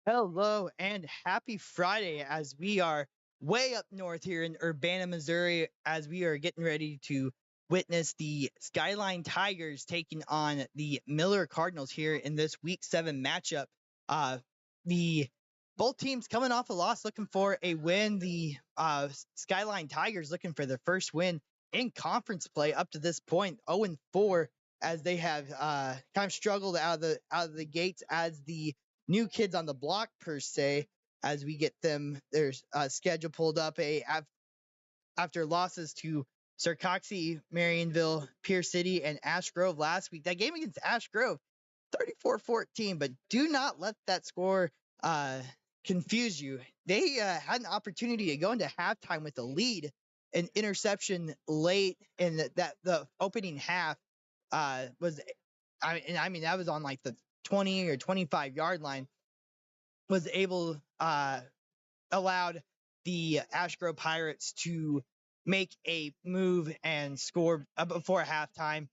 Hello and happy Friday as we are way up north here in Urbana, Missouri, as we are getting ready to witness the Skyline Tigers taking on the Miller Cardinals here in this week 7 matchup. Uh, the both teams coming off a loss looking for a win. The Skyline Tigers looking for their first win in conference play up to this point, 0-4, as they have kind of struggled out of the gates as the new kids on the block per se, as we get them their schedule pulled up after losses to Sarcoxy, Marionville, Pierce City, and Ash Grove last week. That game against Ash Grove, 34-14, but do not let that score uh, confuse you. They had an opportunity to go into halftime with a lead, an interception late in the opening half was I mean that was on like the 20 or 25 yard line, was able allowed the Ashgrove Pirates to make a move and score before halftime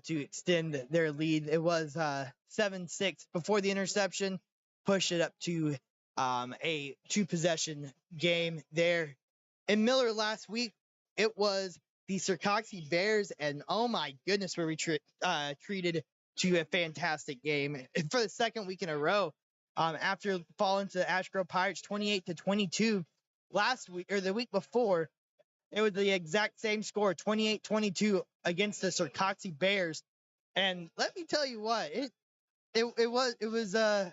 to extend their lead. It was 7-6 before the interception, pushed it up to a two possession game there. In Miller last week, it was the Sarcoxy Bears, and oh my goodness, were we treated to a fantastic game for the second week in a row. After falling to the Ashgrove Pirates 28-22 last week or the week before, it was the exact same score, 28-22 against the Sarcoxy Bears. And let me tell you what, it was kind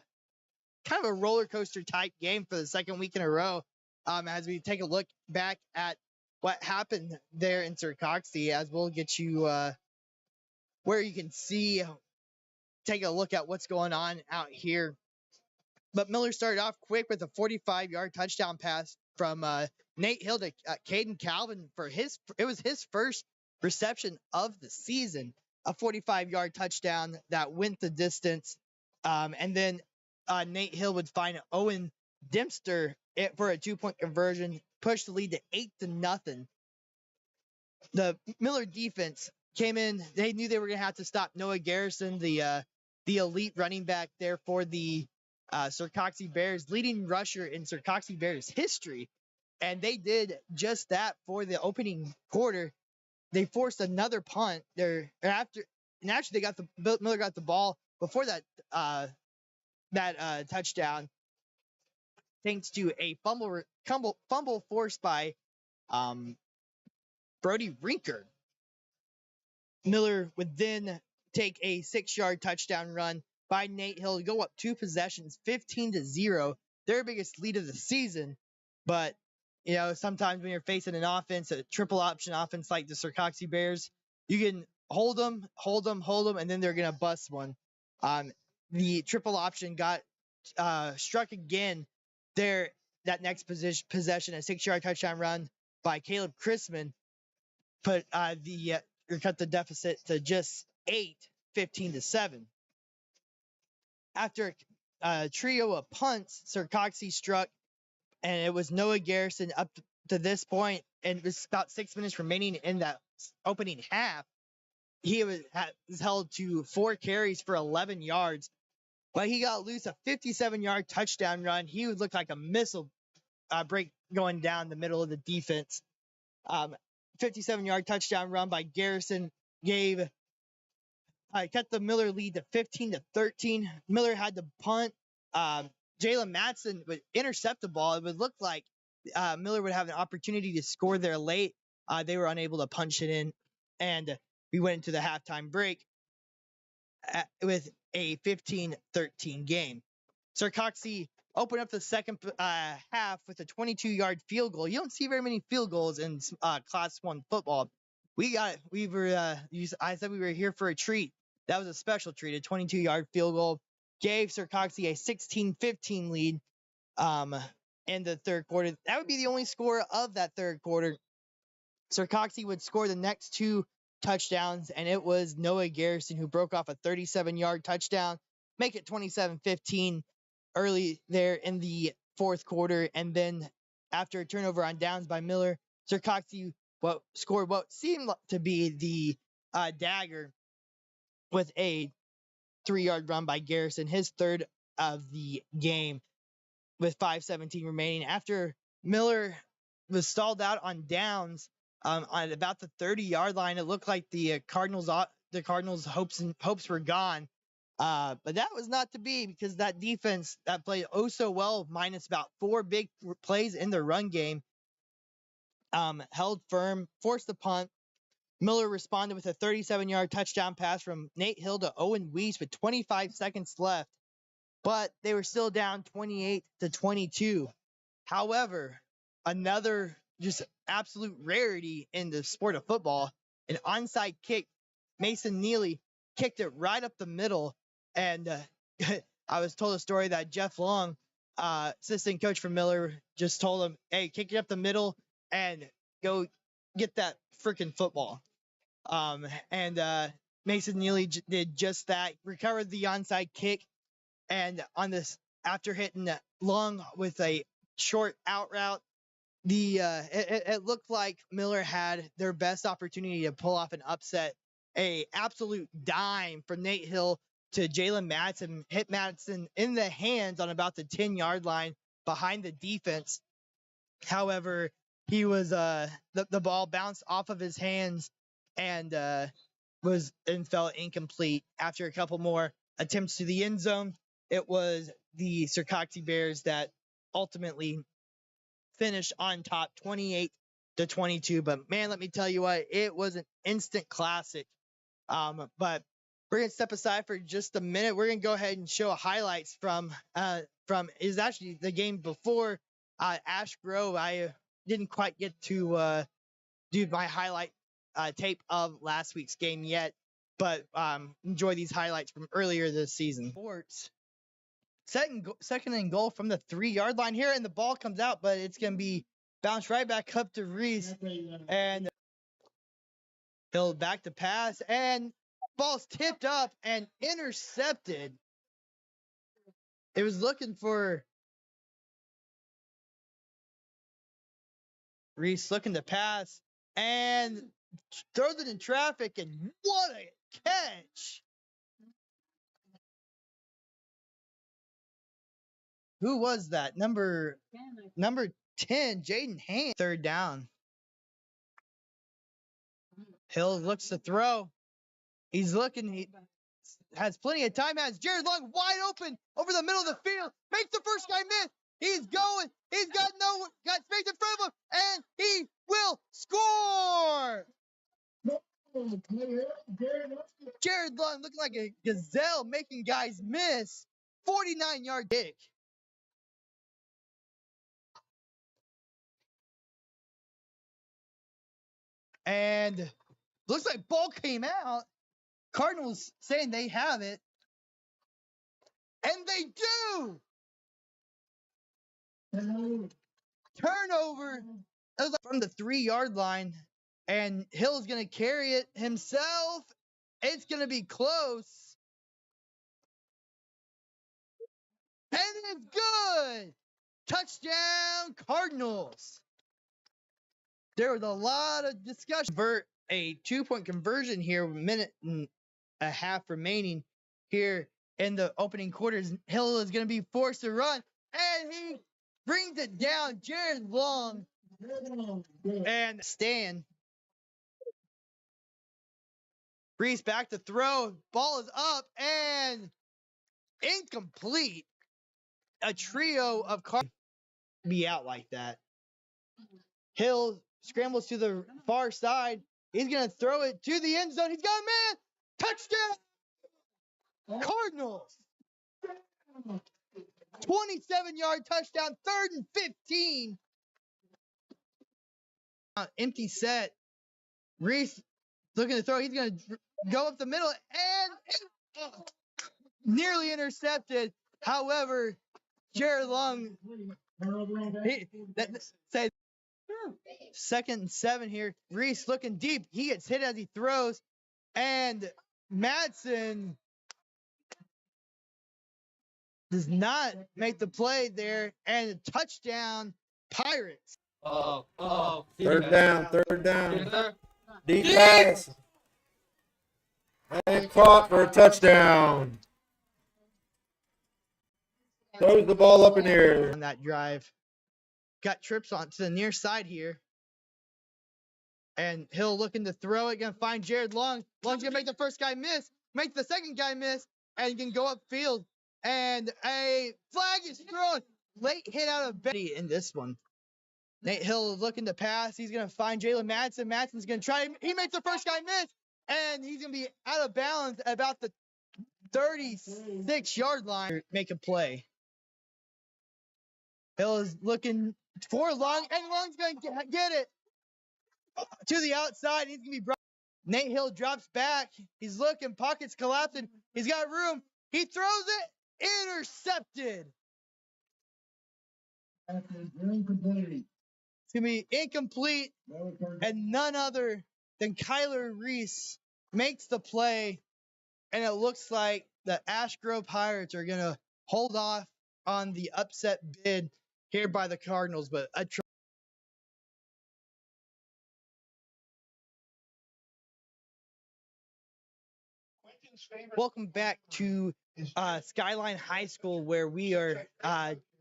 of a roller coaster type game for the second week in a row. As we take a look back at what happened there in Sarcoxy, as we'll get you where you can see, take a look at what's going on out here. But Miller started off quick with a 45-yard touchdown pass from Nate Hill to Caden Calvin for it was his first reception of the season, a 45-yard touchdown that went the distance. And then Nate Hill would find Owen Dempster for a 2-point conversion, push the lead to 8-0. The Miller defense came in; they knew they were going to have to stop Noah Garrison, the elite running back there for the Sarcoxy Bears, leading rusher in Sarcoxy Bears history. And they did just that for the opening quarter. They forced another punt there after, and actually Miller got the ball before that touchdown, thanks to a fumble forced by um, Brody Rinker. Miller would then take a 6-yard touchdown run by Nate Hill to go up two possessions, 15-0, their biggest lead of the season. But, sometimes when you're facing an offense, a triple option offense like the Sarcoxy Bears, you can hold them, and then they're going to bust one. The triple option got struck again there, that next possession, a 6-yard touchdown run by Caleb Chrisman, put cut the deficit to just 8, 15-7. After a trio of punts, Sarcoxy struck, and it was Noah Garrison up to this point, and it was about 6 minutes remaining in that opening half. He was held to 4 carries for 11 yards, but he got loose a 57-yard touchdown run. He would look like a missile break going down the middle of the defense. 57-yard touchdown run by Garrison cut the Miller lead to 15-13. Miller had to punt. Jalen Matson would intercept the ball. It would look like Miller would have an opportunity to score there late. They were unable to punch it in, and we went into the halftime break with a 15-13 game. Sarcoxy opened up the second half with a 22-yard field goal. You don't see very many field goals in Class 1 football. I said we were here for a treat. That was a special treat. A 22-yard field goal gave Sarcoxy a 16-15 lead in the third quarter. That would be the only score of that third quarter. Sarcoxy would score the next 2 touchdowns, and it was Noah Garrison who broke off a 37-yard touchdown, make it 27-15 early there in the fourth quarter. And then after a turnover on downs by Miller, Sarcoxy scored what seemed to be the dagger with a 3-yard run by Garrison, his third of the game. with 5:17 remaining. After Miller was stalled out on downs on about the 30-yard line, it looked like the Cardinals hopes were gone. But that was not to be, because that defense that played oh so well, minus about 4 big plays in the run game, held firm, forced the punt. Miller responded with a 37-yard touchdown pass from Nate Hill to Owen Weiss with 25 seconds left, but they were still down 28-22. However, another just absolute rarity in the sport of football, an onside kick. Mason Neely kicked it right up the middle, and I was told a story that Jeff Long, assistant coach for Miller, just told him, "Hey, kick it up the middle and go get that freaking football." And Mason Neely did just that, recovered the onside kick, and on this, after hitting Long with a short out route, it looked like Miller had their best opportunity to pull off an upset. A absolute dime from Nate Hill to Jalen Madsen hit Madsen in the hands on about the 10-yard line behind the defense. However, he was the ball bounced off of his hands and fell incomplete. After a couple more attempts to the end zone, it was the Circoxie Bears that ultimately finished on top, 28-22. But man, let me tell you what, it was an instant classic. But we're gonna step aside for just a minute. We're gonna go ahead and show highlights from is actually the game before Ash Grove. I didn't quite get to do my highlight tape of last week's game yet, but enjoy these highlights from earlier this season. Sports. Second and goal from the 3-yard line here, and the ball comes out, but it's going to be bounced right back up to Reese, and he'll back to pass, and ball's tipped up and intercepted. It was looking for Reese, looking to pass, and throws it in traffic, and what a catch! Who was that? Number 10, Jaden Haynes. Third down. Hill looks to throw. He's looking. He has plenty of time. Has Jared Long wide open over the middle of the field. Makes the first guy miss. He's going. He's got space in front of him, and he will score. Jared Long looking like a gazelle, making guys miss. 49-yard kick. And looks like ball came out. Cardinals saying they have it. And they do. Turnover from the 3-yard line. And Hill's going to carry it himself. It's going to be close. And it's good. Touchdown, Cardinals. There was a lot of discussion. A 2-point conversion here, a minute and a half remaining here in the opening quarters. Hill is going to be forced to run, and he brings it down. Jared Long and Stan. Reese back to throw. Ball is up and incomplete. A trio of Cardinals be out like that. Hill scrambles to the far side. He's going to throw it to the end zone. He's got a man. Touchdown. Cardinals. 27-yard touchdown. 3rd and 15. Empty set. Reese looking to throw. He's going to go up the middle and nearly intercepted. However, Jared Long says 2nd and 7 here. Reese looking deep. He gets hit as he throws. And Madsen does not make the play there. And touchdown, Pirates. Third down. Deep pass. And caught for a touchdown. Throws the ball up in the air. On that drive. Got trips on to the near side here. And Hill looking to throw it. Going to find Jared Long. Long's going to make the first guy miss. Make the second guy miss. And can go upfield. And a flag is thrown. Late hit out of Betty in this one. Nate Hill is looking to pass. He's going to find Jalen Madsen. Madsen's going to try. He makes the first guy miss. And he's going to be out of bounds at about the 36-yard line. Make a play. Hill is looking for Long. And Long's going to get it to the outside. He's going to be brought. Nate Hill drops back. He's looking. Pockets collapsing. He's got room. He throws it. Intercepted. It's going to be incomplete, and none other than Kyler Reese makes the play, and it looks like the Ash Grove Pirates are going to hold off on the upset bid here by the Cardinals, but welcome back to Skyline High School, where we are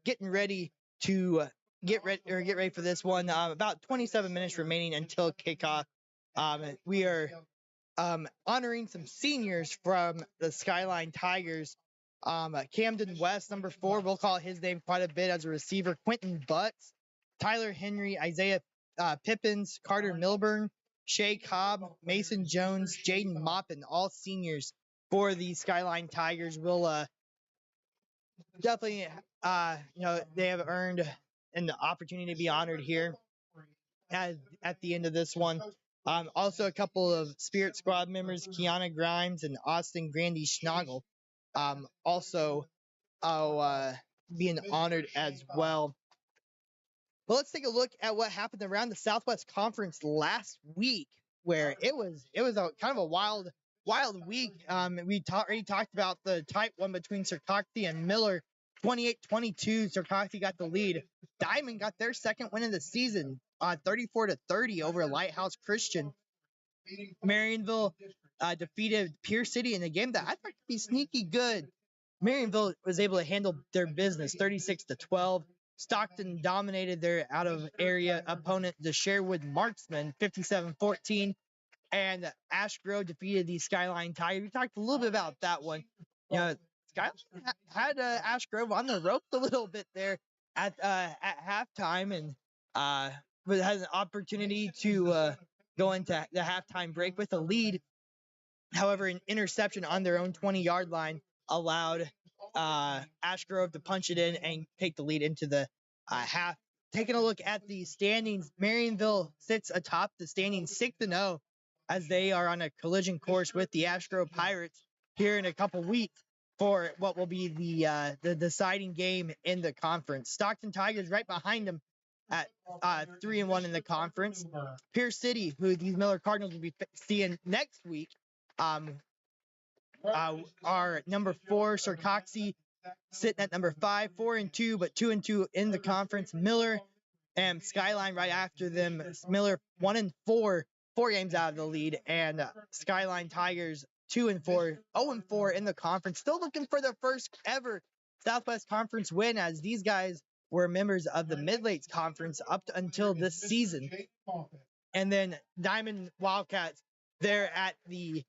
getting ready to get ready for this one. About 27 minutes remaining until kickoff. We are honoring some seniors from the Skyline Tigers. Camden West, number 4, we'll call his name quite a bit as a receiver. Quentin Butts, Tyler Henry, Isaiah Pippins, Carter Milburn, Shay Cobb, Mason Jones, Jaden Moppin, all seniors for the Skyline Tigers. Will definitely, they have earned an opportunity to be honored here at the end of this one. Also, a couple of Spirit Squad members, Kiana Grimes and Austin Grandy Schnagel, also being honored as well. But let's take a look at what happened around the Southwest Conference last week, where it was a kind of a wild week. We already talked about the tight one between Sirkaki and Miller, 28-22. Sirkaki got the lead. Diamond got their second win of the season, 34-30 over Lighthouse Christian. Marionville defeated Pierce City in a game that I thought could be sneaky good. Marionville was able to handle their business, 36-12. Stockton dominated their out-of-area opponent, the Sherwood Marksmen, 57-14. And Ash Grove defeated the Skyline Tigers. We talked a little bit about that one. Skyline had Ash Grove on the ropes a little bit there at halftime, and but has an opportunity to go into the halftime break with a lead. However, an interception on their own 20-yard line allowed Ash Grove to punch it in and take the lead into the half. Taking a look at the standings, Marionville sits atop the standings 6-0 as they are on a collision course with the Ash Grove Pirates here in a couple weeks for what will be the deciding game in the conference. Stockton Tigers right behind them at 3-1 in the conference. Pierce City, who these Miller Cardinals will be seeing next week, are number 4. Sirkaki sitting at number 5, 4-2, but 2-2 in the conference. Miller and Skyline right after them. Miller 1-4, 4 games out of the lead, and Skyline Tigers 2-4, 0-4 in the conference. Still looking for their first ever Southwest Conference win, as these guys were members of the Mid-Lakes Conference up until this season. And then Diamond Wildcats, they're at the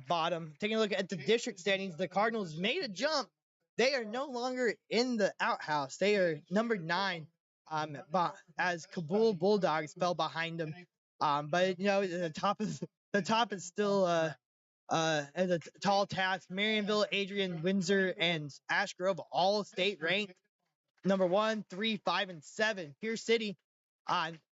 bottom. Taking a look at the district standings, the Cardinals made a jump. They are no longer in the outhouse. They are number 9, as Kabul Bulldogs fell behind them. But the top is still as a tall task. Marionville, Adrian, Windsor, and Ash Grove all state ranked number 1, 3, 5, and 7. Pierce City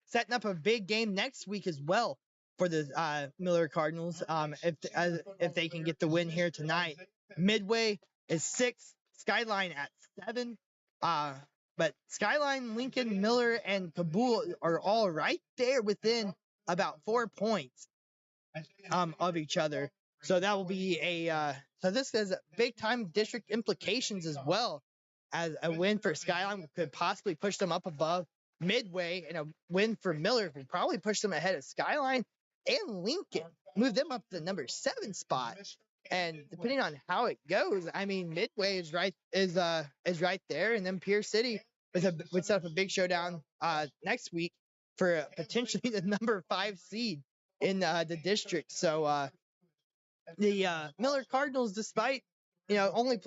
setting up a big game next week as well for the Miller Cardinals, if they can get the win here tonight. Midway is 6, Skyline at 7. But Skyline, Lincoln, Miller, and Kabul are all right there within about 4 points of each other. So that will be so this has big time district implications as well, as a win for Skyline could possibly push them up above Midway, and a win for Miller would probably push them ahead of Skyline and Lincoln, move them up to the number 7 spot. And depending on how it goes, I mean, Midway is right there, and then Pierce City would set up a big showdown next week for potentially the number 5 seed in the district. So the Miller Cardinals, despite only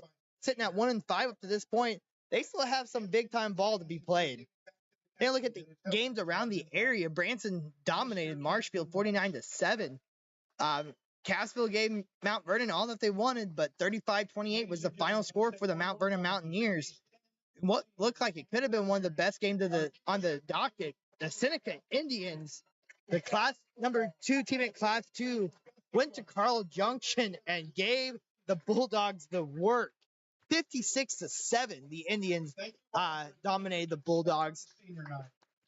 sitting at 1-5 up to this point, they still have some big time ball to be played. They look at the games around the area. Branson dominated Marshfield 49-7. Cassville gave Mount Vernon all that they wanted, but 35-28 was the final score for the Mount Vernon Mountaineers. What looked like it could have been one of the best games on the docket. The Seneca Indians, the class number 2 team at Class 2, went to Carl Junction and gave the Bulldogs the work. 56-7, the Indians dominated the Bulldogs.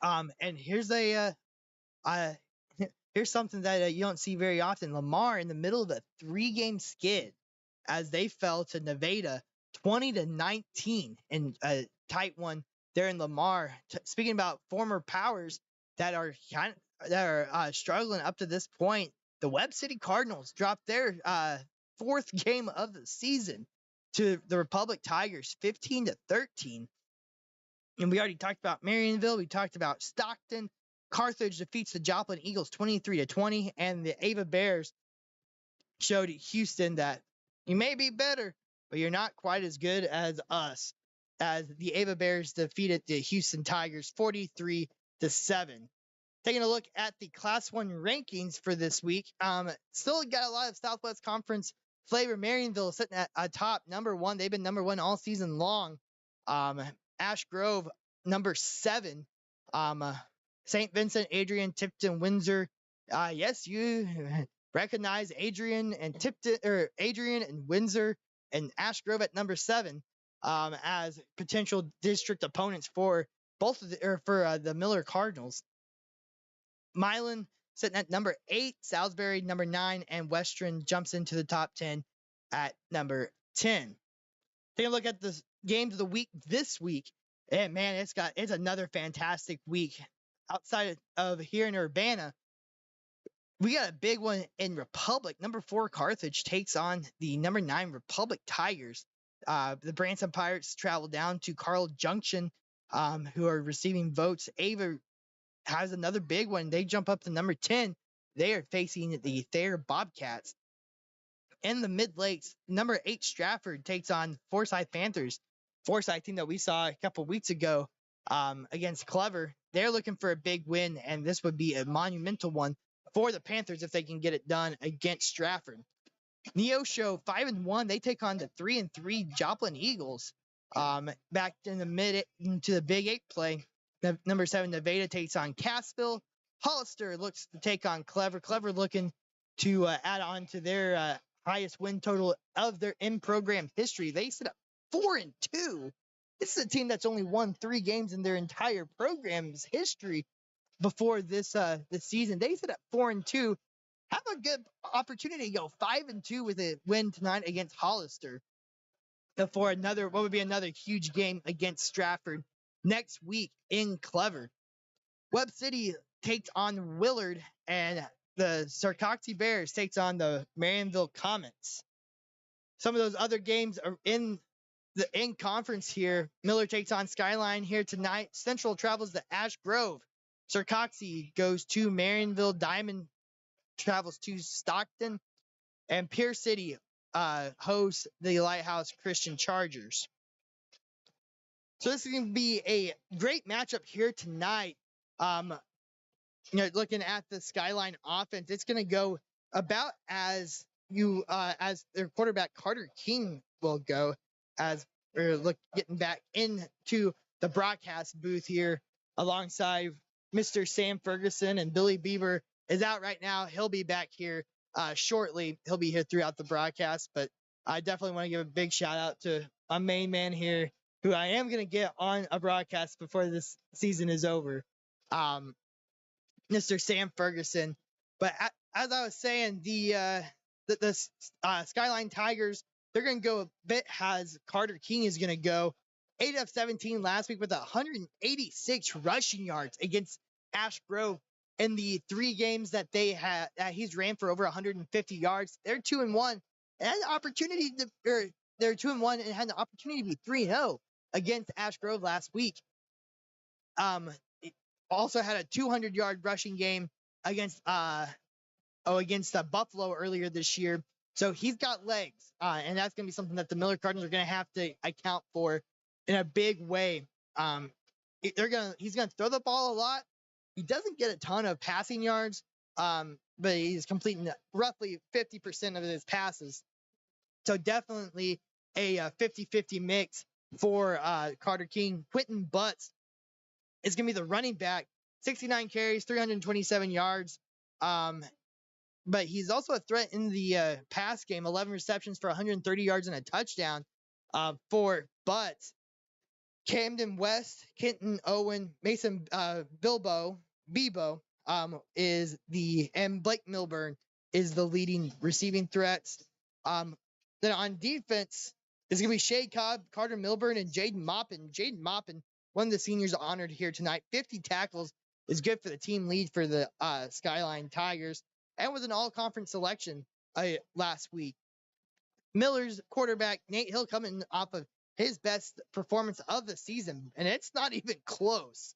And here's here's something that you don't see very often. Lamar in the middle of a 3-game skid as they fell to Nevada 20-19 in a tight one there in Lamar. Speaking about former powers that are struggling up to this point, the Webb City Cardinals dropped their 4th game of the season to the Republic Tigers 15-13. And we already talked about Marionville. We talked about Stockton. Carthage defeats the Joplin Eagles 23-20, and the Ava Bears showed Houston that you may be better, but you're not quite as good as us, as the Ava Bears defeated the Houston Tigers 43-7. Taking a look at the Class 1 rankings for this week, still got a lot of Southwest Conference flavor. Marionville sitting at top, number 1. They've been number 1 all season long. Ash Grove, number 7. St. Vincent, Adrian, Tipton, Windsor. Yes, you recognize Adrian and Tipton, or Adrian and Windsor and Ash Grove at number 7 as potential district opponents for the Miller Cardinals. Milan sitting at number 8, Salisbury number 9, and Western jumps into the top 10 at number 10. Take a look at the games of the week this week. And man, it's another fantastic week. Outside of here in Urbana, we got a big one in Republic. Number 4 Carthage takes on the number 9 Republic Tigers. The Branson Pirates travel down to Carl Junction, who are receiving votes. Ava has another big one. They jump up to number 10. They are facing the Thayer Bobcats. In the Mid Lakes, number 8 Stratford takes on Forsyth Panthers. Forsyth team that we saw a couple weeks ago against Clever. They're looking for a big win, and this would be a monumental one for the Panthers if they can get it done against Stratford. Neosho 5-1. They take on the 3-3 Joplin Eagles. Back into the Big 8 play. Number 7 Nevada takes on Cassville. Hollister looks to take on Clever. Clever looking to add on to their highest win total of their in-program history. They sit up 4-2. This is a team that's only won 3 games in their entire program's history before this season. They sit at 4-2. Have a good opportunity to go 5-2 with a win tonight against Hollister before what would be another huge game against Stratford next week in Clever. Webb City takes on Willard, and the Sarcoxy Bears takes on the Marionville Comets. Some of those other games are in conference here. Miller takes on Skyline here tonight. Central travels to Ash Grove. Sarcoxy goes to Marionville. Diamond travels to Stockton. And Pierce City hosts the Lighthouse Christian Chargers. So this is going to be a great matchup here tonight. Looking at the Skyline offense, it's going to go about as their quarterback Carter King will go, as we're getting back into the broadcast booth here alongside Mr. Sam Ferguson, and Billy Beaver is out right now. He'll be back here shortly. He'll be here throughout the broadcast, but I definitely want to give a big shout out to my main man here, who I am going to get on a broadcast before this season is over, Mr. Sam Ferguson. But as I was saying, the Skyline Tigers, they're going to go a bit as Carter King is going to go 8 of 17 last week with 186 rushing yards against Ash Grove in the 3 games that they had. He's ran for over 150 yards. They're 2-1 and had the opportunity to, or they're 2-1 and had the opportunity to be 3-0 against Ash Grove last week. It also had a 200-yard rushing game against Buffalo earlier this year. So he's got legs, and that's going to be something that the Miller Cardinals are going to have to account for in a big way. He's going to throw the ball a lot. He doesn't get a ton of passing yards, but he's completing roughly 50% of his passes. So definitely a 50-50 mix for Carter King. Quentin Butts is going to be the running back, 69 carries, 327 yards. But he's also a threat in the pass game, 11 receptions for 130 yards and a touchdown for Butts. Camden West, Kenton Owen, Mason Bebo and Blake Milburn is the leading receiving threats. Then on defense is going to be Shea Cobb, Carter Milburn, and Jaden Maupin. Jaden Maupin, one of the seniors honored here tonight, 50 tackles is good for the team lead for the Skyline Tigers, and was an all-conference selection last week. Miller's quarterback, Nate Hill, coming off of his best performance of the season, and it's not even close.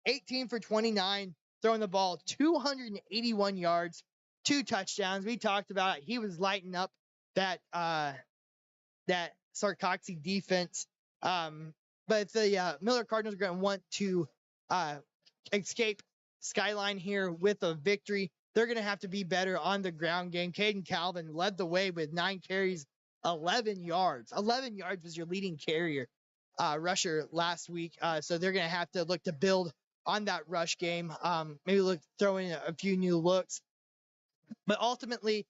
18 for 29, throwing the ball 281 yards, 2 touchdowns. We talked about it. He was lighting up that Sarcoxy defense. But the Miller Cardinals are going to want to escape Skyline here with a victory. They're going to have to be better on the ground game. Caden Calvin led the way with 9 carries, 11 yards. 11 yards was your leading rusher last week. So they're going to have to look to build on that rush game. Maybe throw in a few new looks. But ultimately,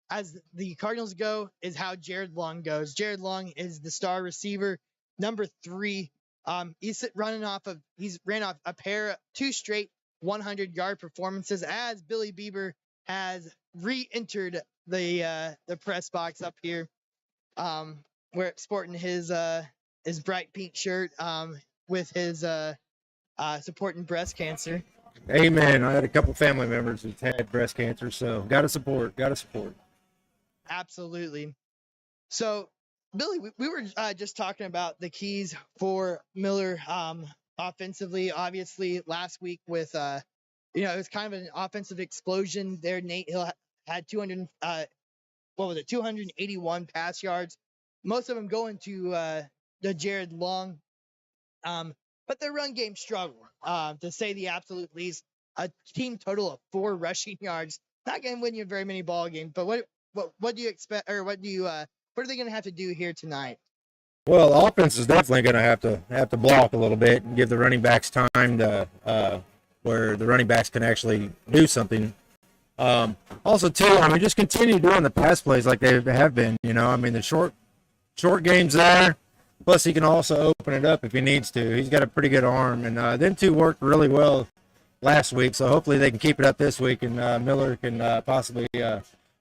as the Cardinals go, is how Jared Long goes. Jared Long is the star receiver, number 3. He's ran off a pair of 2 straight 100-yard performances as Billy Bieber has re-entered the press box up here, where sporting his bright pink shirt with his supporting breast cancer. Amen. I had a couple family members who've had breast cancer, so gotta support. Absolutely. So, Billy, we were just talking about the keys for Miller offensively. Obviously, last week with it was kind of an offensive explosion there. Nate Hill had 281 pass yards, most of them going to the Jared Long. But their run game struggled, to say the absolute least. A team total of 4 rushing yards. Not going to win you very many ball games, but what do you expect, or what are they going to have to do here tonight? Well, the offense is definitely going to have to block a little bit and give the running backs time to where the running backs can actually do something. Also, too, just continue doing the pass plays like they have been. The short games there. Plus, he can also open it up if he needs to. He's got a pretty good arm, and them two worked really well last week. So hopefully they can keep it up this week, and Miller can possibly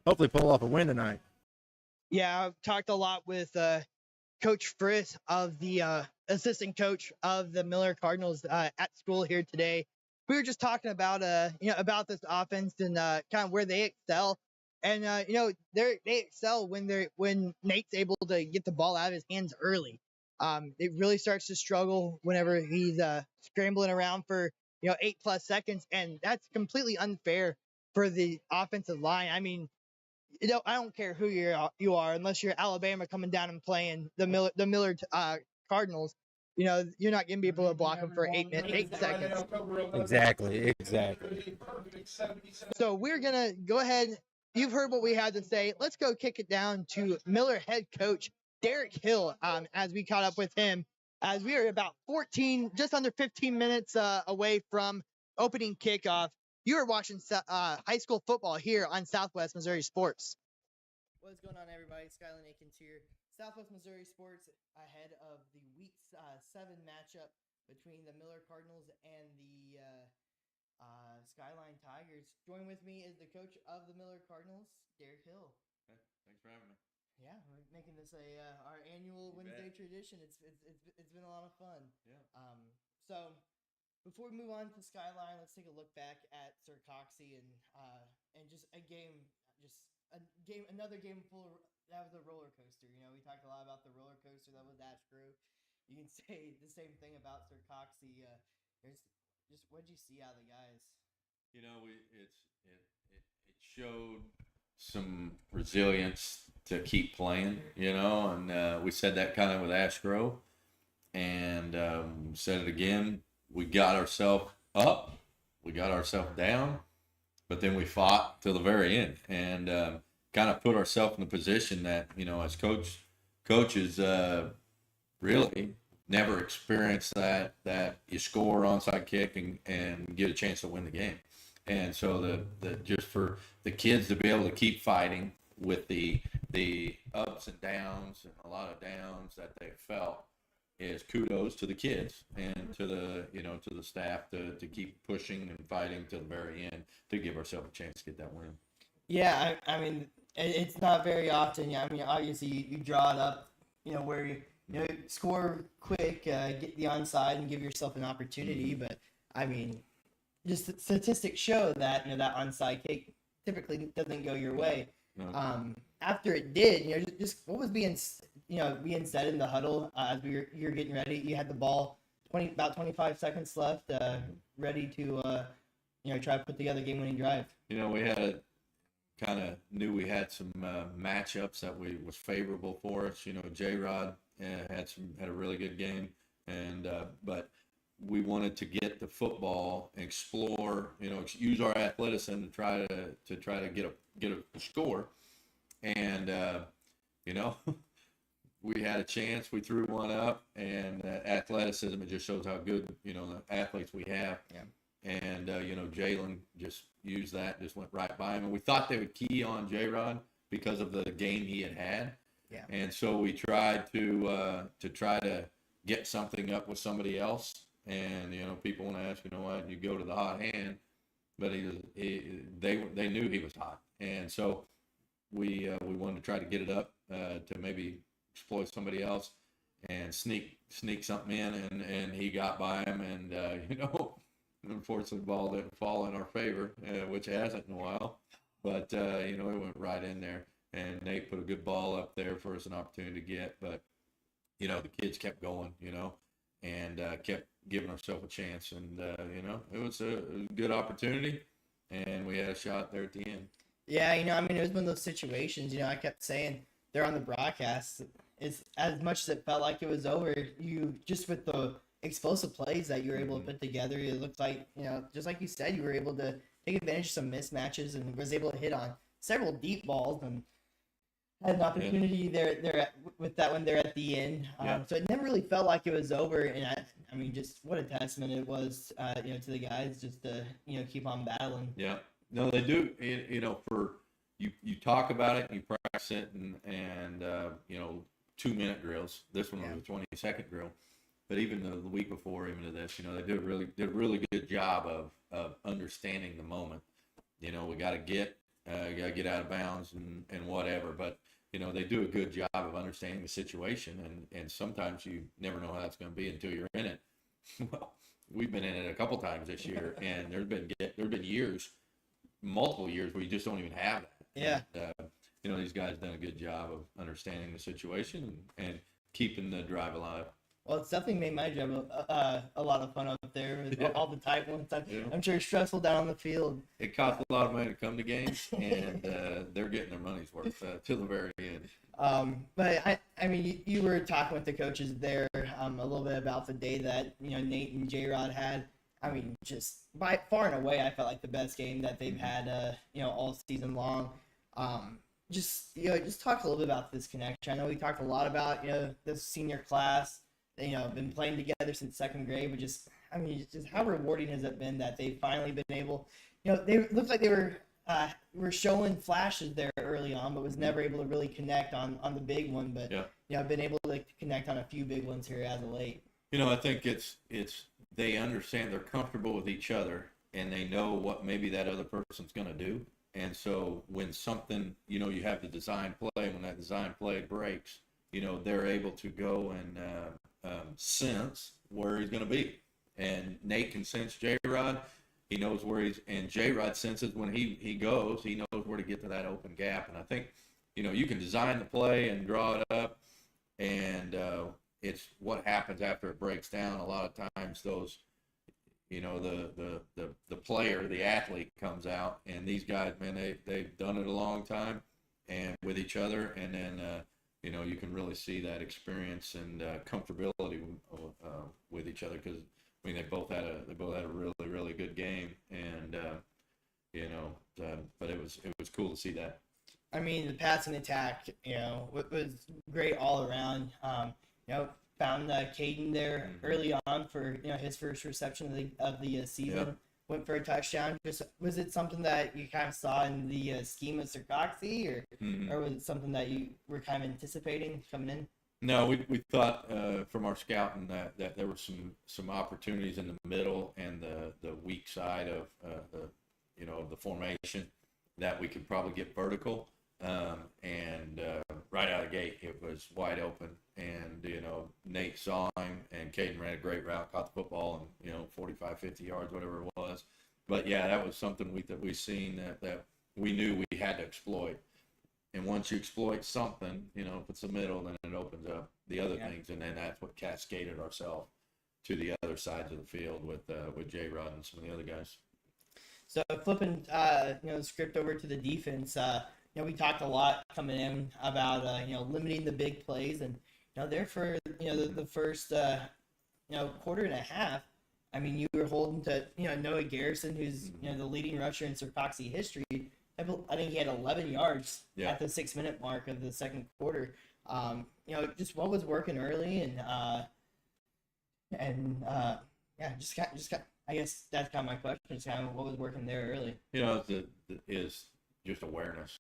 hopefully pull off a win tonight. Yeah, I've talked a lot with Coach Frith, of the assistant coach of the Miller Cardinals at school here today. We were just talking about about this offense and kind of where they excel, and they excel when Nate's able to get the ball out of his hands early. It really starts to struggle whenever he's scrambling around for 8+ seconds, and that's completely unfair for the offensive line. I mean, I don't care who you are, unless you're Alabama coming down and playing the Miller Cardinals. You're not going to be able to block them for 8 seconds. Exactly. So we're going to go ahead. You've heard what we had to say. Let's go kick it down to Miller head coach Derek Hill, as we caught up with him, as we are about just under 15 minutes away from opening kickoff. You are watching high school football here on Southwest Missouri Sports. What's going on, everybody? Skyline Tigers here. Southwest Missouri Sports ahead of the Week 7 matchup between the Miller Cardinals and the Skyline Tigers. Join with me is the coach of the Miller Cardinals, Derek Hill. Okay, thanks for having me. Yeah, we're making this our annual Wednesday tradition. It's been a lot of fun. Yeah. So before we move on to Skyline, let's take a look back at Sarcoxy and just a game, just another game full. That was a roller coaster. You know, we talked a lot about the roller coaster that was Ash Grove. You can say the same thing about Sir Coxey. There's just what did you see out of the guys? You know, it showed some resilience to keep playing. You know, and we said that kind of with Ash Grove, and said it again. We got ourselves up, we got ourselves down, but then we fought till the very end, and kind of put ourselves in a position that, you know, as coaches really never experienced that you score onside kick and get a chance to win the game. And so the just for the kids to be able to keep fighting with the ups and downs and a lot of downs that they felt is kudos to the kids and to the staff to keep pushing and fighting to the very end to give ourselves a chance to get that win. Yeah, I mean, it's not very often. Yeah, I mean, obviously you draw it up, you know, where you score quick, get the onside, and give yourself an opportunity. But I mean, just the statistics show that that onside kick typically doesn't go your way. No. After it did, just what was being said in the huddle as you were getting ready. You had the ball, about 25 seconds left, ready to try to put together a game-winning drive. You know, we knew we had some matchups that was favorable for us. You know, J-Rod had a really good game, and but we wanted to get the football, explore, use our athleticism to try to get a score, and we had a chance. We threw one up, and athleticism, it just shows how good the athletes we have. Yeah. And Jalen just used that, just went right by him, and we thought they would key on J-Rod because of the game he had. Yeah. And so we tried to try to get something up with somebody else. And people want to ask, why did you go to the hot hand? But they knew he was hot, and so we wanted to try to get it up to maybe exploit somebody else and sneak something in, and he got by him, and unfortunately the ball didn't fall in our favor, which it hasn't in a while, but it went right in there, and Nate put a good ball up there for us, an opportunity to get, but the kids kept going, and kept giving ourselves a chance, and it was a good opportunity, and we had a shot there at the end. Yeah, it was one of those situations. I kept saying there on the broadcast, it's as much as it felt like it was over. You just with the explosive plays that you were able to put together, it looked like just like you said, you were able to take advantage of some mismatches and was able to hit on several deep balls and had an opportunity there with that one there at the end. So it never really felt like it was over, and I mean, just what a testament it was, to the guys just to keep on battling. Yeah, no, they do. For you talk about it, and you practice it, and 2-minute drills. This one was a 20-second drill, but even the week before, even to this, they did a really good job of understanding the moment. We got to get out of bounds and whatever, but they do a good job of understanding the situation, and sometimes you never know how it's going to be until you're in it. Well, we've been in it a couple times this year, and there've been years, multiple years, where you just don't even have that. Yeah. And, these guys done a good job of understanding the situation and keeping the drive alive. Well, it's definitely made my job a lot of fun up there with all the tight ones. I'm sure it's stressful down on the field. It costs a lot of money to come to games, and they're getting their money's worth till the very end. But I mean, you were talking with the coaches there a little bit about the day that Nate and J-Rod had. I mean, just by far and away, I felt like the best game that they've had all season long. Just talk a little bit about this connection. I know we talked a lot about this senior class. Been playing together since second grade, but just how rewarding has it been that they've finally been able, they looked like they were showing flashes there early on, but was never able to really connect on the big one. But I've been able to connect on a few big ones here as of late. I think it's they understand, they're comfortable with each other, and they know what maybe that other person's going to do. And so when something, you have the design play, when that design play breaks, they're able to go and sense where he's going to be. And Nate can sense J-Rod. He knows where and J-Rod senses when he goes, he knows where to get to that open gap. And I think, you can design the play and draw it up, and it's what happens after it breaks down. A lot of times those, the player, the athlete comes out, and these guys, man, they've done it a long time and with each other, and then you can really see that experience and comfortability with each other, because they both had a really, really good game, and but it was cool to see that. I mean, the passing attack, was great all around. Found Caden there early on for his first reception of the season. Yeah. Went for a touchdown. Just was it something that you kind of saw in the scheme of Sircoxy, or was it something that you were kind of anticipating coming in? No, we thought from our scouting that there were some opportunities in the middle and the weak side of the formation that we could probably get vertical, and right out of the gate it was wide open, and Nate saw him, and Caden ran a great route, caught the football, and 45, 50 yards, whatever it was. But yeah, that was something that we seen that we knew we had to exploit. And once you exploit something, if it's the middle, then it opens up the other things, and then that's what cascaded ourselves to the other sides of the field with J-Rod and some of the other guys. So flipping, the script over to the defense, we talked a lot coming in about limiting the big plays, and there for the first quarter and a half. I mean, you were holding to Noah Garrison, who's the leading rusher in Sircoxy history. I think he had 11 yards at the 6-minute mark of the second quarter. Just what was working early, I guess that's kind of my question. Is kind of what was working there early. Is just awareness.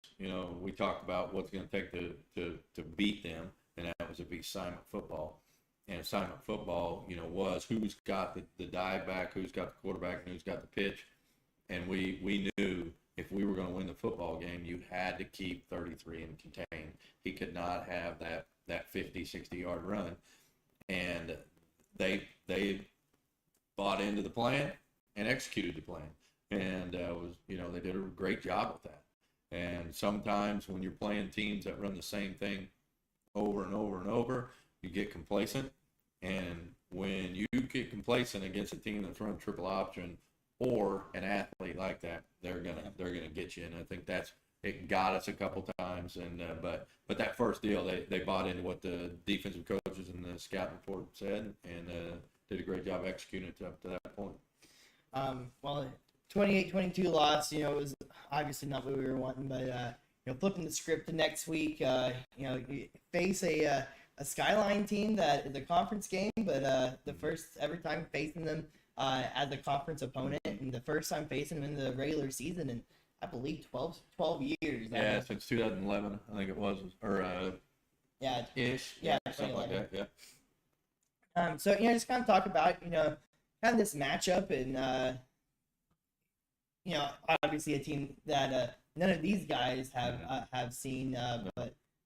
We talked about what's going to take to beat them, and that was to be assignment football. And assignment football, was who's got the dive back, who's got the quarterback, and who's got the pitch. And we knew if we were going to win the football game, you had to keep 33 and contain. He could not have that 50, 60-yard run. And they bought into the plan and executed the plan. And they did a great job with that. And sometimes when you're playing teams that run the same thing over and over and over, you get complacent. And when you get complacent against a team that's run triple option or an athlete like that, they're gonna get you. And I think it got us a couple times. And but that first deal, they bought into what the defensive coaches and the scout report said, and did a great job executing it up to that point. 28-22 loss, it was obviously not what we were wanting, but flipping the script to next week, you face a Skyline team that is a conference game, but the first ever time facing them as a conference opponent, and the first time facing them in the regular season in, I believe, 12 years. Yeah, since 2011, I think it was, or ish. Yeah, something like that. Yeah. So just kind of talk about kind of this matchup, and obviously a team that none of these guys have seen,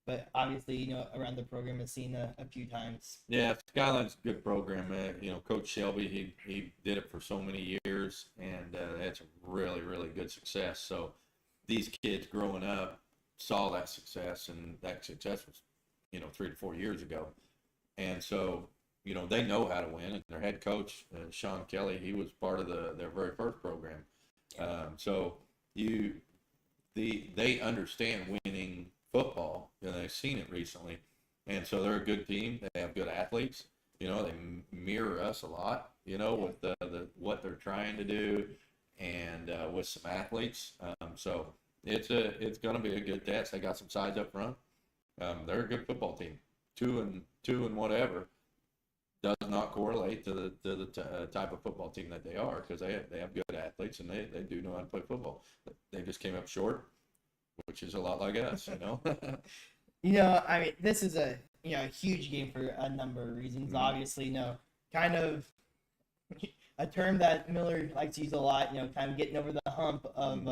but obviously around the program has seen a few times. Yeah, Skyline's a good program. Coach Shelby, he did it for so many years, and had some really, really good success. So these kids growing up saw that success, and that success was 3 to 4 years ago, and so they know how to win. And their head coach, Sean Kelly, he was part of their very first program. So they understand winning football. They've seen it recently, and so they're a good team. They have good athletes. They mirror us a lot. With the what they're trying to do, and with some athletes. So it's going to be a good test. They got some sides up front. They're a good football team. Two and whatever does not correlate to the type of football team that they are, because they have good athletes, and they do know how to play football. They just came up short, which is a lot like us, I mean, this is a huge game for a number of reasons. Obviously, kind of a term that Miller likes to use a lot. Kind of getting over the hump of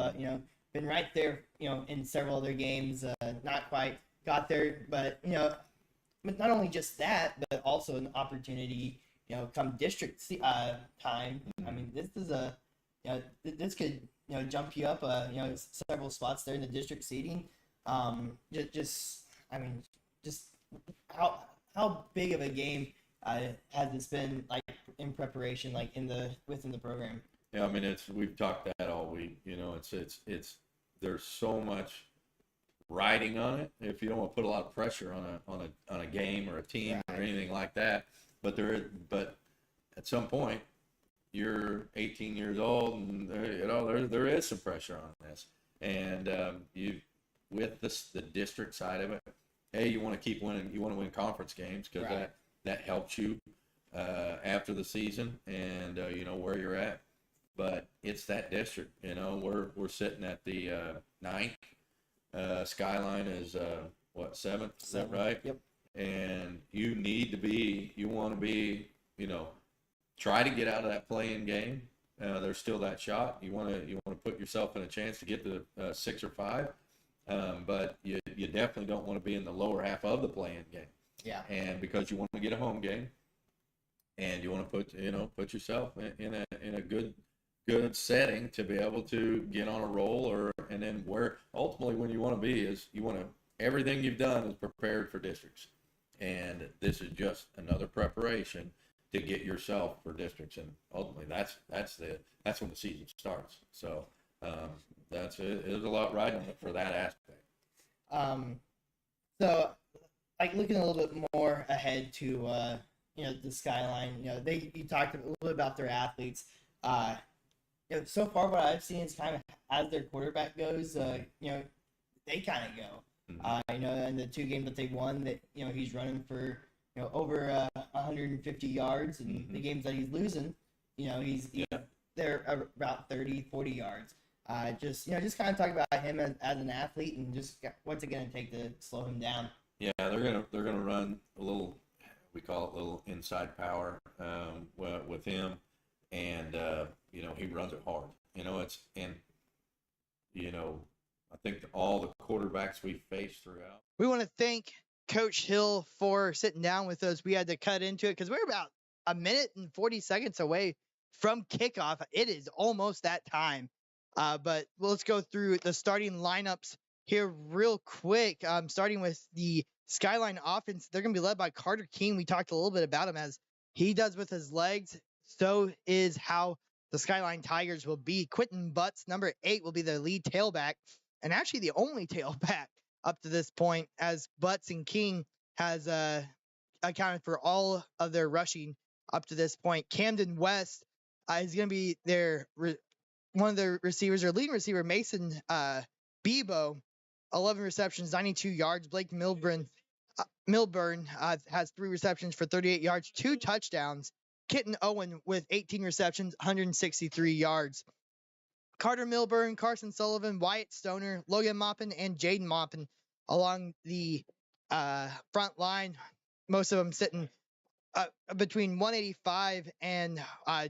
been right there, in several other games. Not quite got there, but but not only just that, but also an opportunity, come district time. I mean, this is a this could jump you up several spots there in the district seating. Just how big of a game has this been like in preparation, like within the program? Yeah, I mean we've talked that all week. It's there's so much riding on it. If you don't want to put a lot of pressure on a game or a team or anything like that, but at some point you're 18 years old, and there is some pressure on this, and with the district side of it. Hey, you want to keep winning. You want to win conference games because that helps you after the season and where you're at. But it's that district. We're sitting at the 9th. Skyline is seventh? Is that right? Yep. And you want to be, try to get out of that playing game. There's still that shot. You want to put yourself in a chance to get to 6 or 5. But you definitely don't want to be in the lower half of the playing game. Yeah. And because you want to get a home game, and you want to put yourself in a good setting to be able to get on a roll, and then where ultimately when you want to be is everything you've done is prepared for districts, and this is just another preparation to get yourself for districts, and ultimately that's when the season starts. So. There's a lot riding on it for that aspect. So, like looking a little bit more ahead to the Skyline. You talked a little bit about their athletes. So far what I've seen is kind of as their quarterback goes, they kind of go. Mm-hmm. In the 2 games that they won, that he's running for over 150 yards, and mm-hmm. the games that he's losing, they're about 30, 40 yards. Just kind of talk about him as an athlete, and just what's it going to take to slow him down. Yeah, they're gonna run a little, we call it a little inside power with him, and he runs it hard. I think all the quarterbacks we faced throughout. We want to thank Coach Hill for sitting down with us. We had to cut into it because we're about a minute and 40 seconds away from kickoff. It is almost that time. But let's go through the starting lineups here real quick. Starting with the Skyline offense, they're going to be led by Carter King. We talked a little bit about him as he does with his legs. So is how the Skyline Tigers will be. Quentin Butts, number 8, will be their lead tailback, and actually the only tailback up to this point, as Butts and King has accounted for all of their rushing up to this point. Camden West is going to be one of their receivers, or leading receiver, Mason Bebo, 11 receptions, 92 yards. Blake Milburn has 3 receptions for 38 yards, 2 touchdowns. Kitten Owen with 18 receptions, 163 yards. Carter Milburn, Carson Sullivan, Wyatt Stoner, Logan Maupin, and Jaden Maupin along the front line. Most of them sitting between 185 and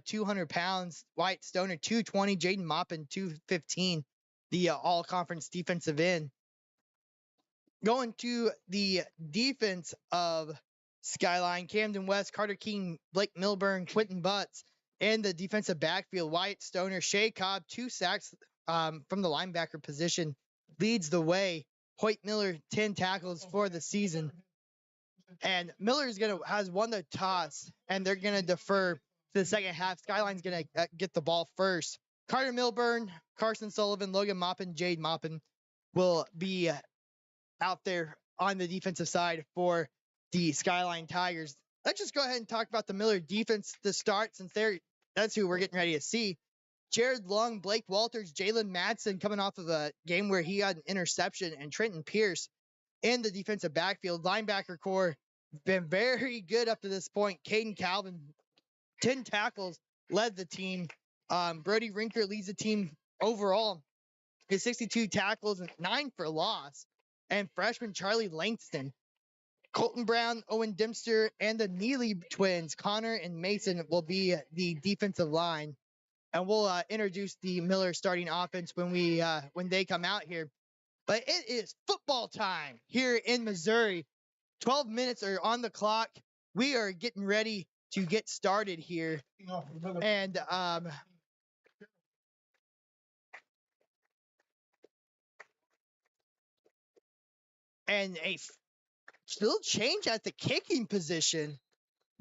200 pounds. Wyatt Stoner, 220. Jaden Maupin, 215. The all-conference defensive end. Going to the defense of Skyline, Camden West, Carter King, Blake Milburn, Quentin Butts, and the defensive backfield, Wyatt Stoner, Shea Cobb, 2 sacks from the linebacker position, leads the way. Hoyt Miller, 10 tackles for the season. And Miller has won the toss, and they're going to defer to the second half. Skyline's going to get the ball first. Carter Milburn, Carson Sullivan, Logan Maupin, Jade Maupin will be out there on the defensive side for the Skyline Tigers. Let's just go ahead and talk about the Miller defense to start, since that's who we're getting ready to see. Jared Lung, Blake Walters, Jalen Madsen coming off of a game where he had an interception, and Trenton Pierce in the defensive backfield. Linebacker core been very good up to this point. Caden Calvin, 10 tackles, led the team. Brody Rinker leads the team overall. His 62 tackles and 9 for loss. And freshman Charlie Langston, Colton Brown, Owen Dempster, and the Neely twins, Connor and Mason, will be the defensive line. And we'll introduce the Miller starting offense when they come out here. But it is football time here in Missouri. 12 minutes are on the clock. We are getting ready to get started here. And And a little change at the kicking position.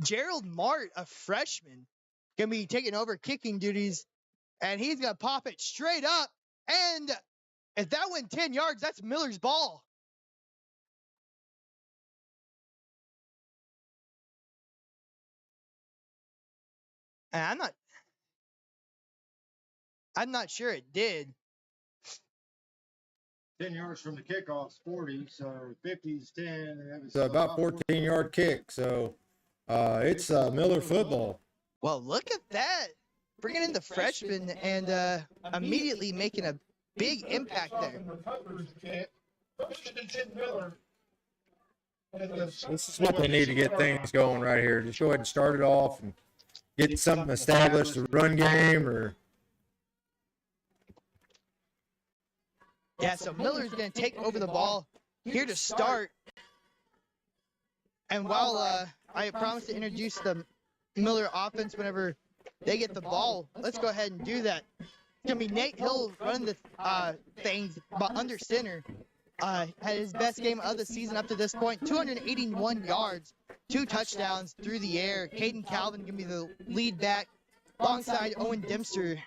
Gerald Mart, a freshman, going to be taking over kicking duties, and he's going to pop it straight up. And if that went 10 yards, that's Miller's ball. And I'm not sure it did. 10 yards from the kickoff's 40, so 50's 10. And It's about 14-yard kick, so it's Miller football. Well, look at that. Bringing in the freshman and immediately making a big impact there. This is what they need to get things going right here. Just go ahead and start it off and get something established, a run game or... Yeah, so Miller's going to take over the ball here to start. And while I promised to introduce the Miller offense whenever they get the ball, let's go ahead and do that. It's going to be Nate Hill running the things but under center. Had his best game of the season up to this point, 281 yards, 2 touchdowns through the air. Caden Calvin going to be the lead back alongside Owen Dempster,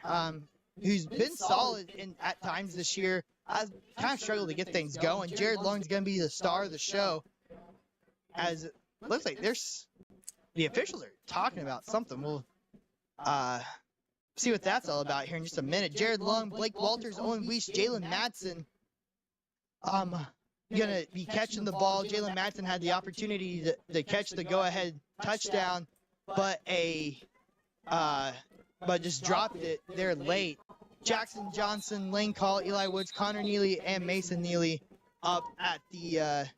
who's been solid at times this year. I've kind of struggled to get things going. Jared Long's going to be the star of the show. As it looks like the officials are talking about something. We'll see what that's all about here in just a minute. Jared Long, Blake Walters, Owen Weiss, Jalen Madsen gonna be catching the ball. Jalen Madsen had the opportunity to catch the go-ahead touchdown, but just dropped it there late. Jackson Johnson, Lane Call, Eli Woods, Connor Neely, and Mason Neely up at the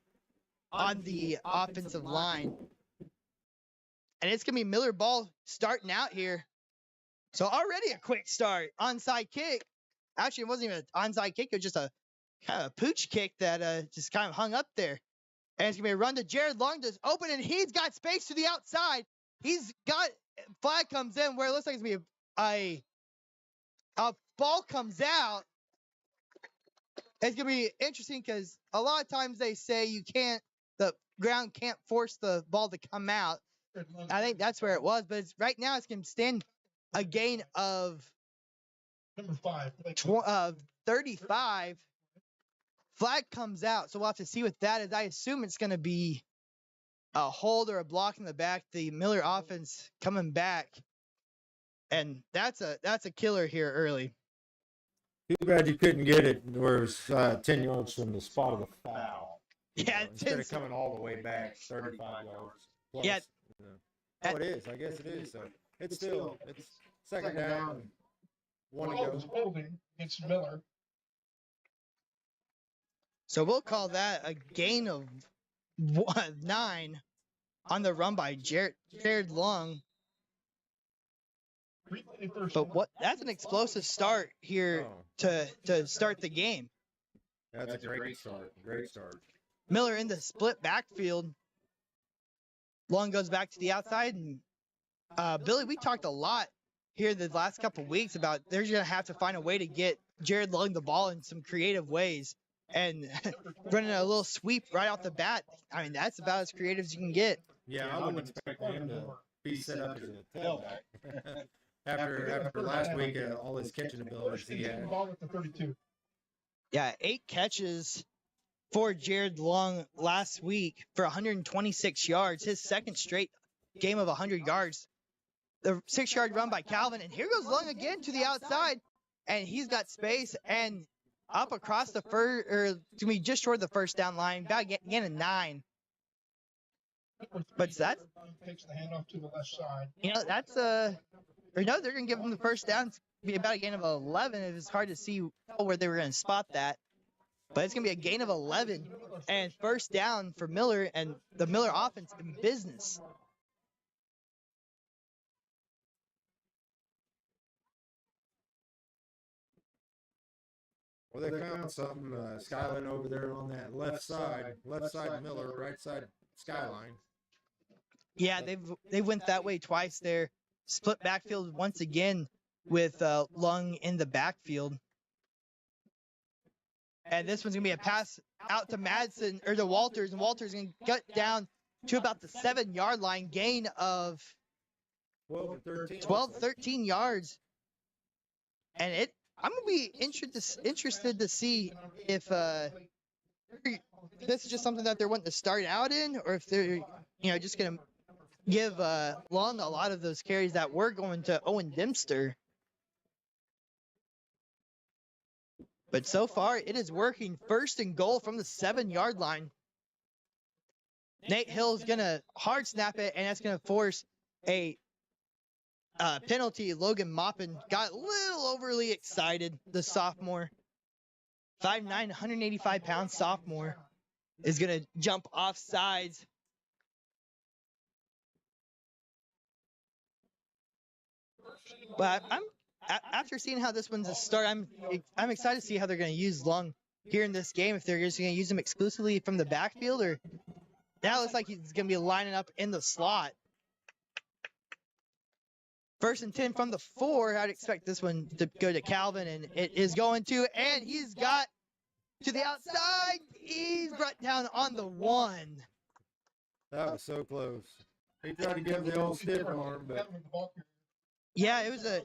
on the offensive line. And it's gonna be Miller ball starting out here. So already a quick start. Onside kick. Actually, it wasn't even an onside kick, it was just a kind of pooch kick that just kind of hung up there. And it's gonna be a run to Jared Long to open, and he's got space to the outside. He's got flag comes in where it looks like it's gonna be a ball comes out. It's gonna be interesting because a lot of times they say the ground can't force the ball to come out. I think that's where it was, but right now it's gonna stand a gain of Number 5. 35. Flag comes out, so we'll have to see what that is. I assume it's gonna be a hold or a block in the back. The Miller offense coming back. And that's a killer here early. Too bad you couldn't get it where it's 10 yards from the spot of the foul. Yeah, instead of coming all the way back 35 yards. Plus, yeah. Oh, it is. I guess it is. So it's second down. One to go. Holding against Miller. So we'll call that a gain of 9 on the run by Jared Long. But that's an explosive start here to start the game. That's a great start. Great start. Miller in the split backfield. Long goes back to the outside. And Billy, we talked a lot here the last couple weeks about they're going to have to find a way to get Jared Long the ball in some creative ways. And running a little sweep right off the bat, I mean, that's about as creative as you can get. Yeah, I wouldn't expect him to be set up as a tailback. After last week, all his catching abilities he had. Yeah, 8 catches for Jared Long last week for 126 yards. His second straight game of 100 yards. The 6-yard run by Calvin. And here goes Long again to the outside. And he's got space and up across the to me just short of the first down line. About again a 9. But that's takes the handoff to the left side. That's they're going to give him the first down. It's going to be about a gain of 11. It's hard to see where they were going to spot that. But it's going to be a gain of 11 and first down for Miller and the Miller offense in business. Well, they found something. Skyline over there on that left side Miller, right side Skyline. Yeah, they went that way twice there. Split backfield once again with Long in the backfield. And this one's going to be a pass out to Madsen or to Walters. And Walters going to cut down to about the 7-yard line, gain of 12, 13 yards. And I'm going to be interested to see if this is just something that they're wanting to start out in, or if they're just going to give Long a lot of those carries that were going to Owen Dempster. But so far, it is working. 1st and goal from the 7-yard line. Nate Hill's going to hard snap it, and that's going to force a penalty. Logan Maupin got a little overly excited, the sophomore. 5'9", 185-pound sophomore is going to jump off sides. But after seeing how this one's a start, I'm excited to see how they're going to use Long here in this game. If they're just going to use him exclusively from the backfield, or now it looks like he's going to be lining up in the slot. 1st and 10 from the 4. I'd expect this one to go to Calvin, and it is going to, and he's got to the outside. He's brought down on the 1. That was so close. He tried to give the old stiff arm, but yeah, it was a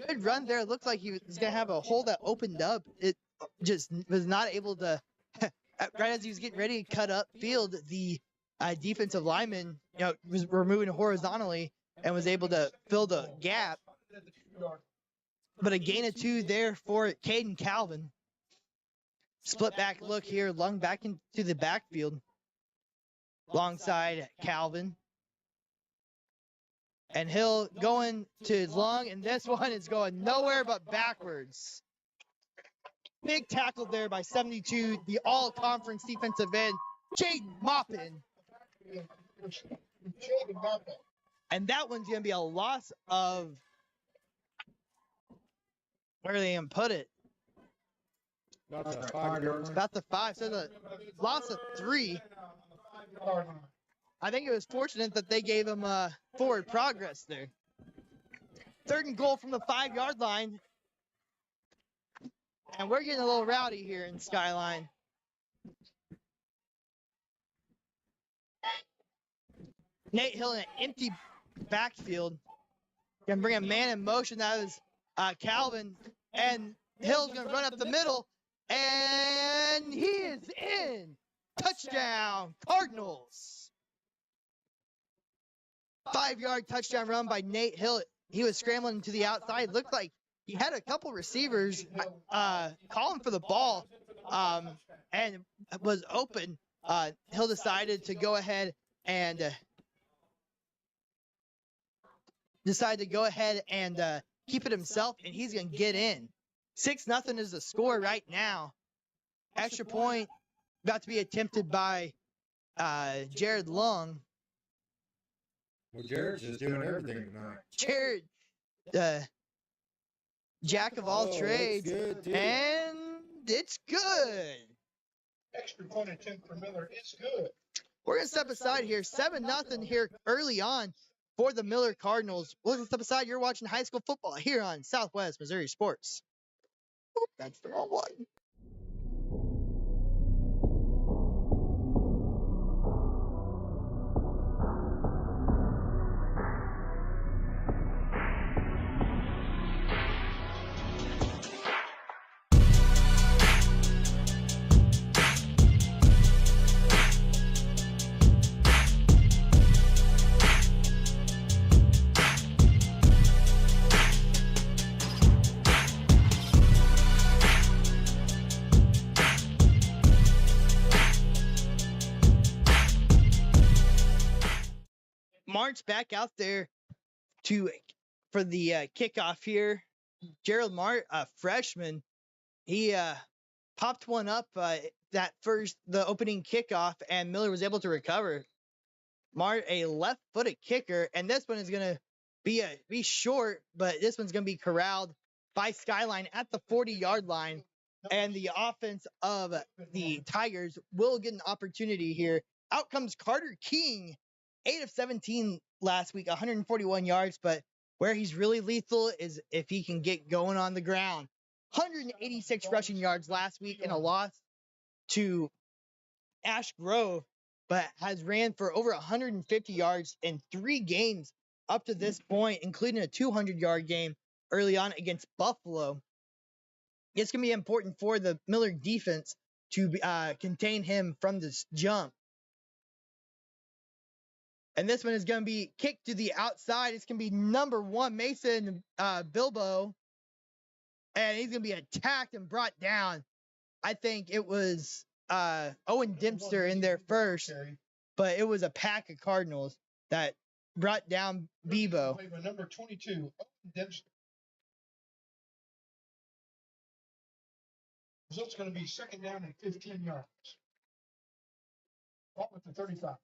good run there. It looked like he was going to have a hole that opened up. It just was not able to, right as he was getting ready to cut up field, the defensive lineman, were moving horizontally and was able to fill the gap. But a gain of 2 there for Caden Calvin. Split back look here, Long back into the backfield. Alongside Calvin. And Hill going to Long, and this one is going nowhere but backwards. Big tackle there by 72, the all-conference defensive end, Jaden Maupin. And that one's going to be a loss of, where are they going to put it? about the 5-yard line. About the 5, so the loss of 3. I think it was fortunate that they gave him forward progress there. 3rd and goal from the 5-yard line. And we're getting a little rowdy here in Skyline. Nate Hill in an empty backfield. Gonna bring a man in motion. That is Calvin. And Hill's gonna run up the middle. And he is in. Touchdown, Cardinals. 5-yard touchdown run by Nate Hill. He was scrambling to the outside. Looked like he had a couple receivers calling for the ball and was open. Hill decided to go ahead and keep it himself, and he's going to get in. 6-0 is the score right now. Extra point about to be attempted by Jared Long. Well, Jared's just doing everything tonight. Jared, jack of all trades, good, and it's good. Extra point attempt for Miller is good. We're going to step aside here. 7-0 here early on for the Miller Cardinals. We're going to step aside. You're watching high school football here on Southwest Missouri Sports. Oop, that's the wrong one. March back out there for the kickoff here. Gerald Mart, a freshman, he popped one up the opening kickoff, and Miller was able to recover. Mart, a left-footed kicker, and this one is going to be short, but this one's going to be corralled by Skyline at the 40-yard line, and the offense of the Tigers will get an opportunity here. Out comes Carter King, 8 of 17 last week, 141 yards, but where he's really lethal is if he can get going on the ground. 186 rushing yards last week in a loss to Ash Grove, but has ran for over 150 yards in 3 games up to this point, including a 200-yard game early on against Buffalo. It's going to be important for the Miller defense to contain him from this jump. And this one is going to be kicked to the outside. It's going to be number 1, Mason Bilbo. And he's going to be attacked and brought down. I think it was Owen Dempster in there first, but it was a pack of Cardinals that brought down Bebo. Number 22, Owen Dempster. So it's going to be 2nd down and 15 yards. Off at the 35. It's going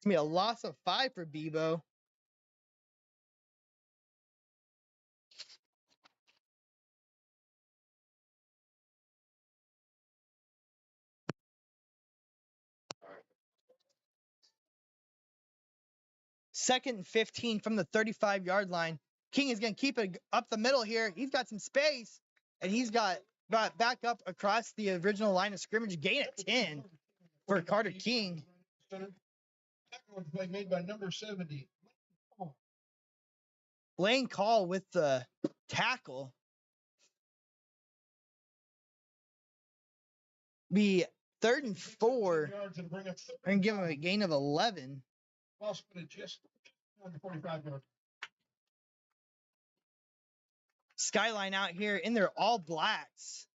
to be a loss of 5 for Bebo. Second and 15 from the 35-yard line. King is going to keep it up the middle here. He's got some space, and he's got back up across the original line of scrimmage. Gain of 10 for Carter King. Play made by number 70. Lane Call with the tackle. Be 3rd and 4. And give him a gain of 11. Skyline out here in their all blacks.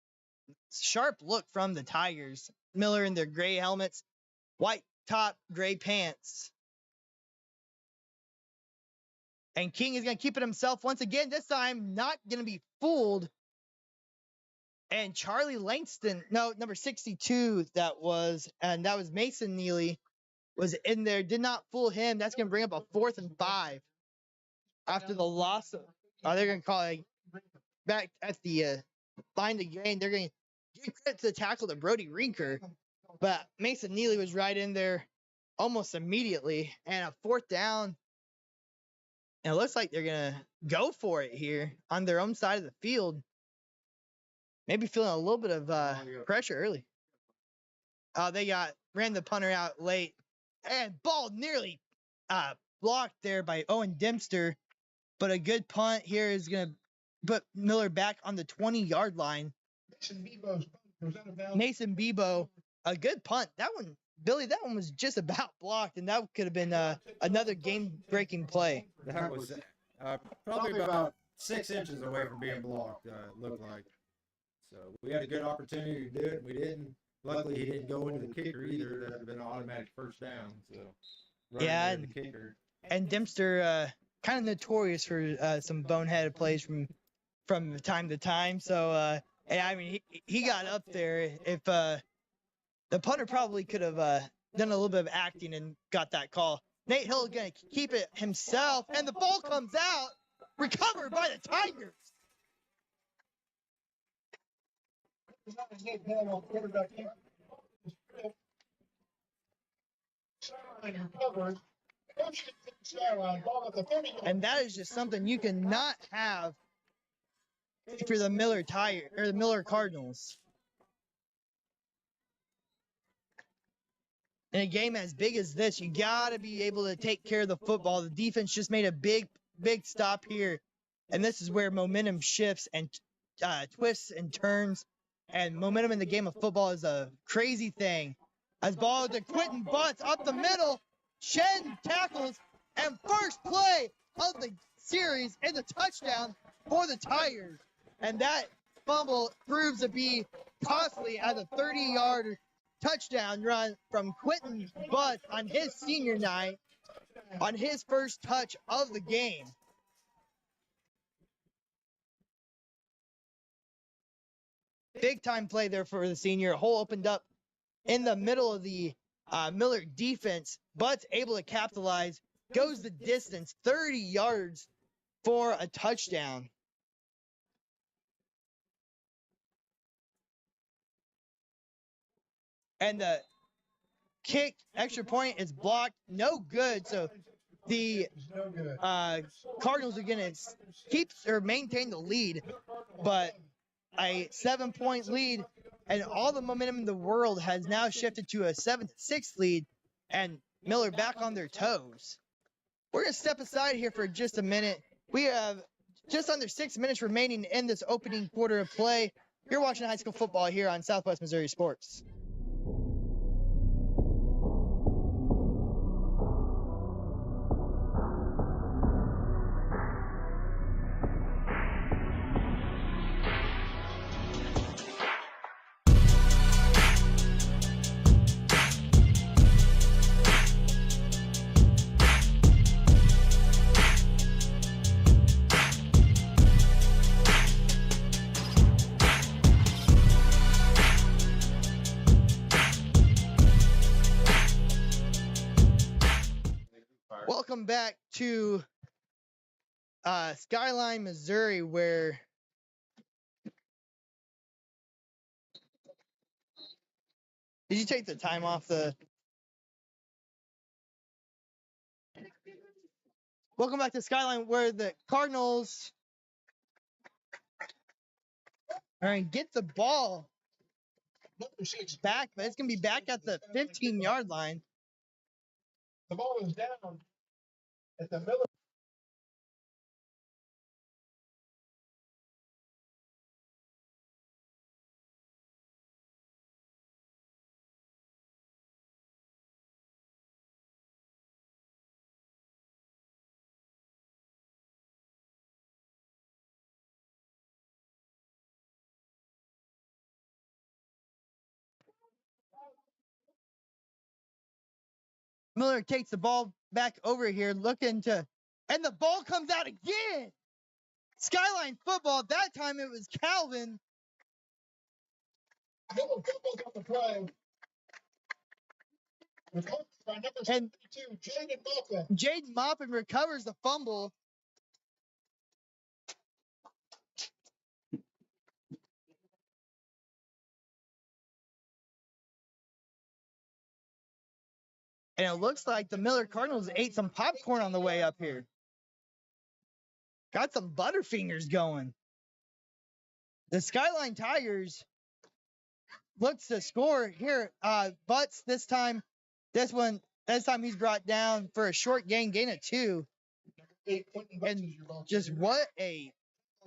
Sharp look from the Tigers. Miller in their gray helmets, white top, gray pants. And King is going to keep it himself once again. This time, not going to be fooled. And Charlie Langston, no, number 62 that was Mason Neely, was in there. Did not fool him. That's going to bring up a 4th and 5. After the loss of, they're going to call it back at the line to gain. They're going to give credit to the tackle to Brody Rinker. But Mason Neely was right in there almost immediately. And a 4th down. And it looks like they're going to go for it here on their own side of the field. Maybe feeling a little bit of pressure early. They ran the punter out late. And ball nearly blocked there by Owen Dempster. But a good punt here is going to put Miller back on the 20-yard line. Mason Bebo, a good punt. That one, Billy, that one was just about blocked, and that could have been another game-breaking play. That was probably about 6 inches away from being blocked, it looked like. So we had a good opportunity to do it. We didn't. Luckily, he didn't go into the kicker either. That would have been an automatic 1st down. So yeah, the kicker. And Dempster kind of notorious for some boneheaded plays from time to time. So and I mean he got up there. If the punter probably could have done a little bit of acting and got that call. Nate Hill going to keep it himself, and the ball comes out, recovered by the Tigers. And that is just something you cannot have if you're the Miller Cardinals. In a game as big as this, you got to be able to take care of the football. The defense just made a big stop here. And this is where momentum shifts and twists and turns. And momentum in the game of football is a crazy thing. As ball to Quentin Butts up the middle. Shen tackles. And first play of the series is a touchdown for the Tigers. And that fumble proves to be costly as a 30-yard touchdown run from Quentin Butts on his senior night, on his first touch of the game. Big time play there for the senior. Hole opened up in the middle of the Miller defense. Butts able to capitalize, goes the distance, 30 yards for a touchdown. And the kick, extra point, is blocked. No good. So the Cardinals are going to keep or maintain the lead but a 7-point lead, and all the momentum in the world has now shifted to a 7-6 lead, and Miller back on their toes. We're going to step aside here for just a minute. We have just under 6 minutes remaining in this opening quarter of play. You're watching high school football here on Southwest Missouri Sports. Welcome back to Skyline, Missouri, where did you take the time off the? Welcome back to Skyline, where the Cardinals are going to get the ball back, but it's going to be back at the 15-yard line. The ball is down at the Miller. Miller takes the ball back over here, looking to, and the ball comes out again. Skyline football. That time it was Calvin. And Jaden Maupin recovers the fumble. And it looks like the Miller Cardinals ate some popcorn on the way up here. Got some Butterfingers going. The Skyline Tigers looks to score here. Butts this time he's brought down for a short gain of 2. And just what a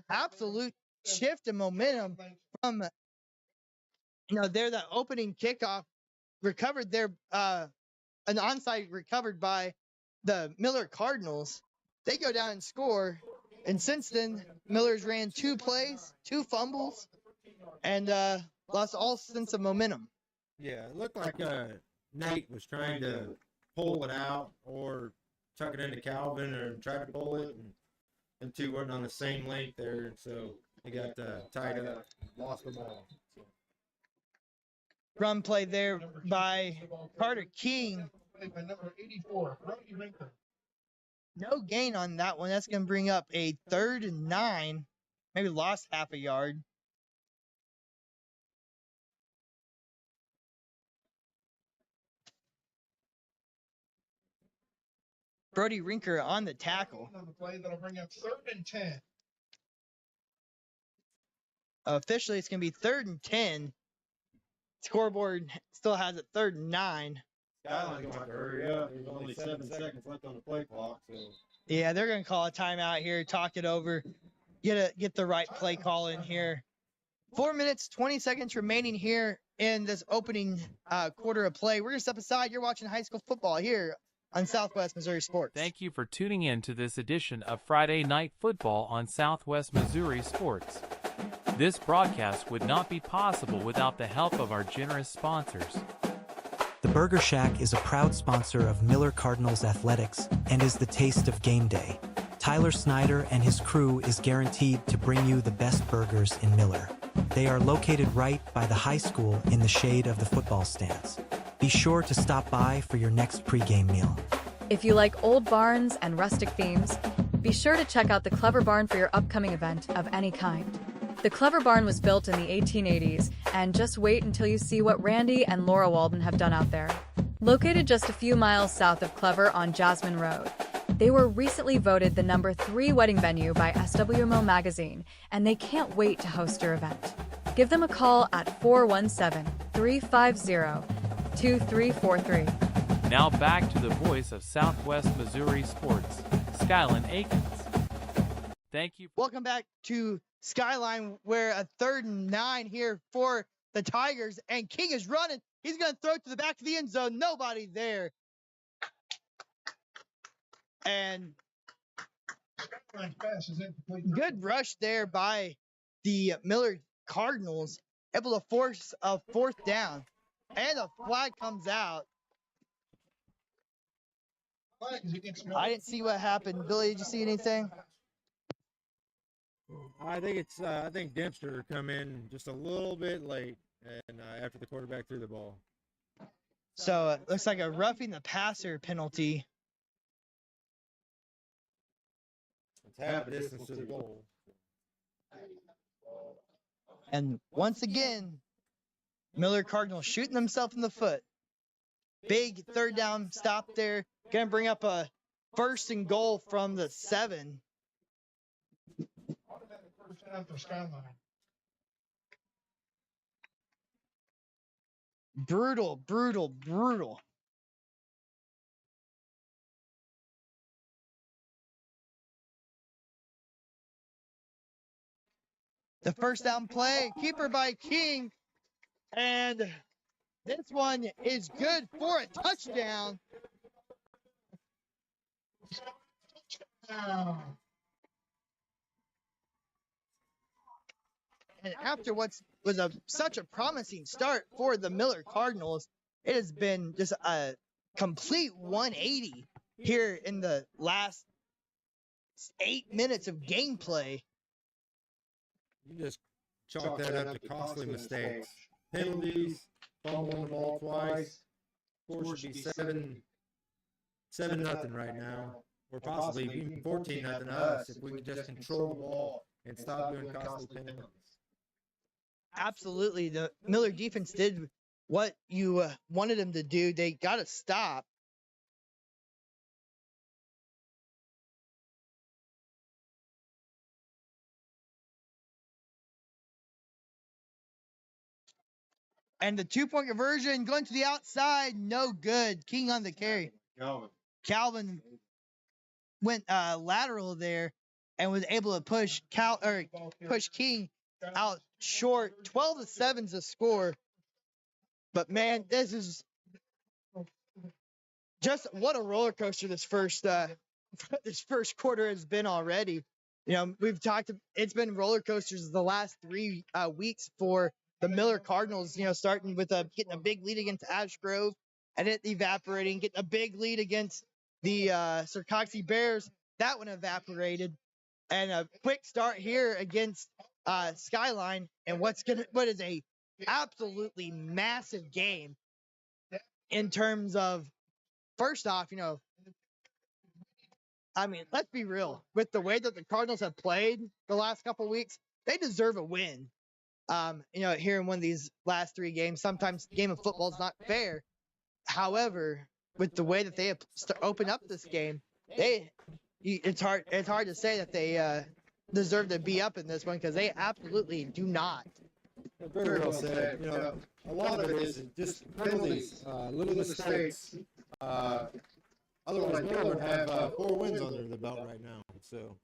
absolute shift in momentum from, that opening kickoff recovered there, an onside recovered by the Miller Cardinals. They go down and score. And since then, Miller's ran 2 plays, 2 fumbles, and lost all sense of momentum. Yeah, it looked like Nate was trying to pull it out or tuck it into Calvin or try to pull it, and them two weren't on the same length there, so they got tied up, lost the ball. Run play there by Carter King. Number 84, Brody Rinker. No gain on that one. That's going to bring up a 3rd and 9. Maybe lost half a yard. Brody Rinker on the tackle. On the play that'll bring up 3rd and 10. Officially, it's going to be 3rd and 10. Scoreboard still has it 3rd and 9. Skyline's going to have to hurry up. There's only 7 seconds left on the play clock. So. Yeah, they're going to call a timeout here, talk it over, get the right play call in here. 4 minutes, 20 seconds remaining here in this opening quarter of play. We're going to step aside. You're watching high school football here on Southwest Missouri Sports. Thank you for tuning in to this edition of Friday Night Football on Southwest Missouri Sports. This broadcast would not be possible without the help of our generous sponsors. The Burger Shack is a proud sponsor of Miller Cardinals Athletics and is the taste of game day. Tyler Snyder and his crew is guaranteed to bring you the best burgers in Miller. They are located right by the high school in the shade of the football stands. Be sure to stop by for your next pregame meal. If you like old barns and rustic themes, be sure to check out the Clever Barn for your upcoming event of any kind. The Clever Barn was built in the 1880s, and just wait until you see what Randy and Laura Walden have done out there. Located just a few miles south of Clever on Jasmine Road, They were recently voted the #3 wedding venue by SWMO Magazine, and they can't wait to host your event. Give them a call at 417-350-2343. Now back to the voice of Southwest Missouri sports, Skyline Akins. Thank you. Welcome back to Skyline, where a 3rd and 9 here for the Tigers, and King is running. He's going to throw it to the back of the end zone. Nobody there. And good rush there by the Miller Cardinals, able to force a 4th down. And a flag comes out. I didn't see what happened. Billy, did you see anything? I think Dempster come in just a little bit late, and after the quarterback threw the ball. So it looks like a roughing the passer penalty. It's half the distance to the goal. And once again, Miller Cardinals shooting themselves in the foot. Big 3rd down stop there. Going to bring up a 1st and goal from the 7. Brutal, brutal, brutal. The 1st down play, keeper by King. And this one is good for a touchdown. And after what was such a promising start for the Miller Cardinals, it has been just a complete 180 here in the last 8 minutes of gameplay. You just chalk that up to costly mistakes. Penalties, fumbling the ball twice. Score should be 7-0 right now, or possibly even 14-0 us if we could just control the ball and stop doing costly penalties. Absolutely, the Miller defense did what you wanted them to do. They got to stop. And the 2-point conversion going to the outside, no good. King on the carry. Calvin went lateral there and was able to push King out short. 12-7's the score. But man, this is just what a roller coaster this first quarter has been already. You know, it's been roller coasters the last 3 weeks for the Miller Cardinals, you know, starting with getting a big lead against Ash Grove and it evaporating, getting a big lead against the Sircoxie Bears. That one evaporated. And a quick start here against Skyline, and what is a absolutely massive game in terms of, first off, you know, I mean, let's be real. With the way that the Cardinals have played the last couple weeks, they deserve a win. You know, here in one of these last 3 games, sometimes the game of football is not fair. However, with the way that they have opened up this game, it's hard to say that they deserve to be up in this one, because they absolutely do not. Very well said. You know, a lot of it is just penalties, little mistakes. Otherwise, Miller would have 4 wins under the belt right now. So,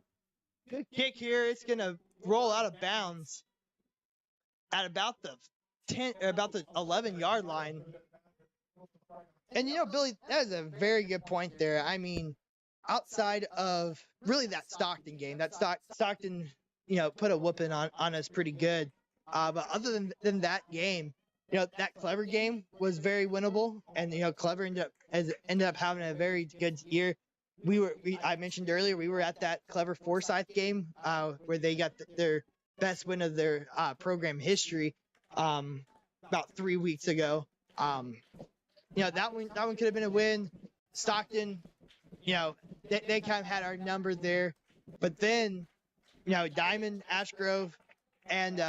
good kick here. It's gonna roll out of bounds at about the 11-yard line. And you know, Billy, that is a very good point there. I mean, outside of really that Stockton game, that Stockton, you know, put a whooping on us pretty good. But other than that game, you know, that Clever game was very winnable, and you know, Clever ended up having a very good year. I mentioned earlier, we were at that Clever Forsyth game where they got their best win of their program history about 3 weeks ago. You know, that one could have been a win. Stockton, you know, they kind of had our number there. But then, you know, Diamond, Ashgrove, and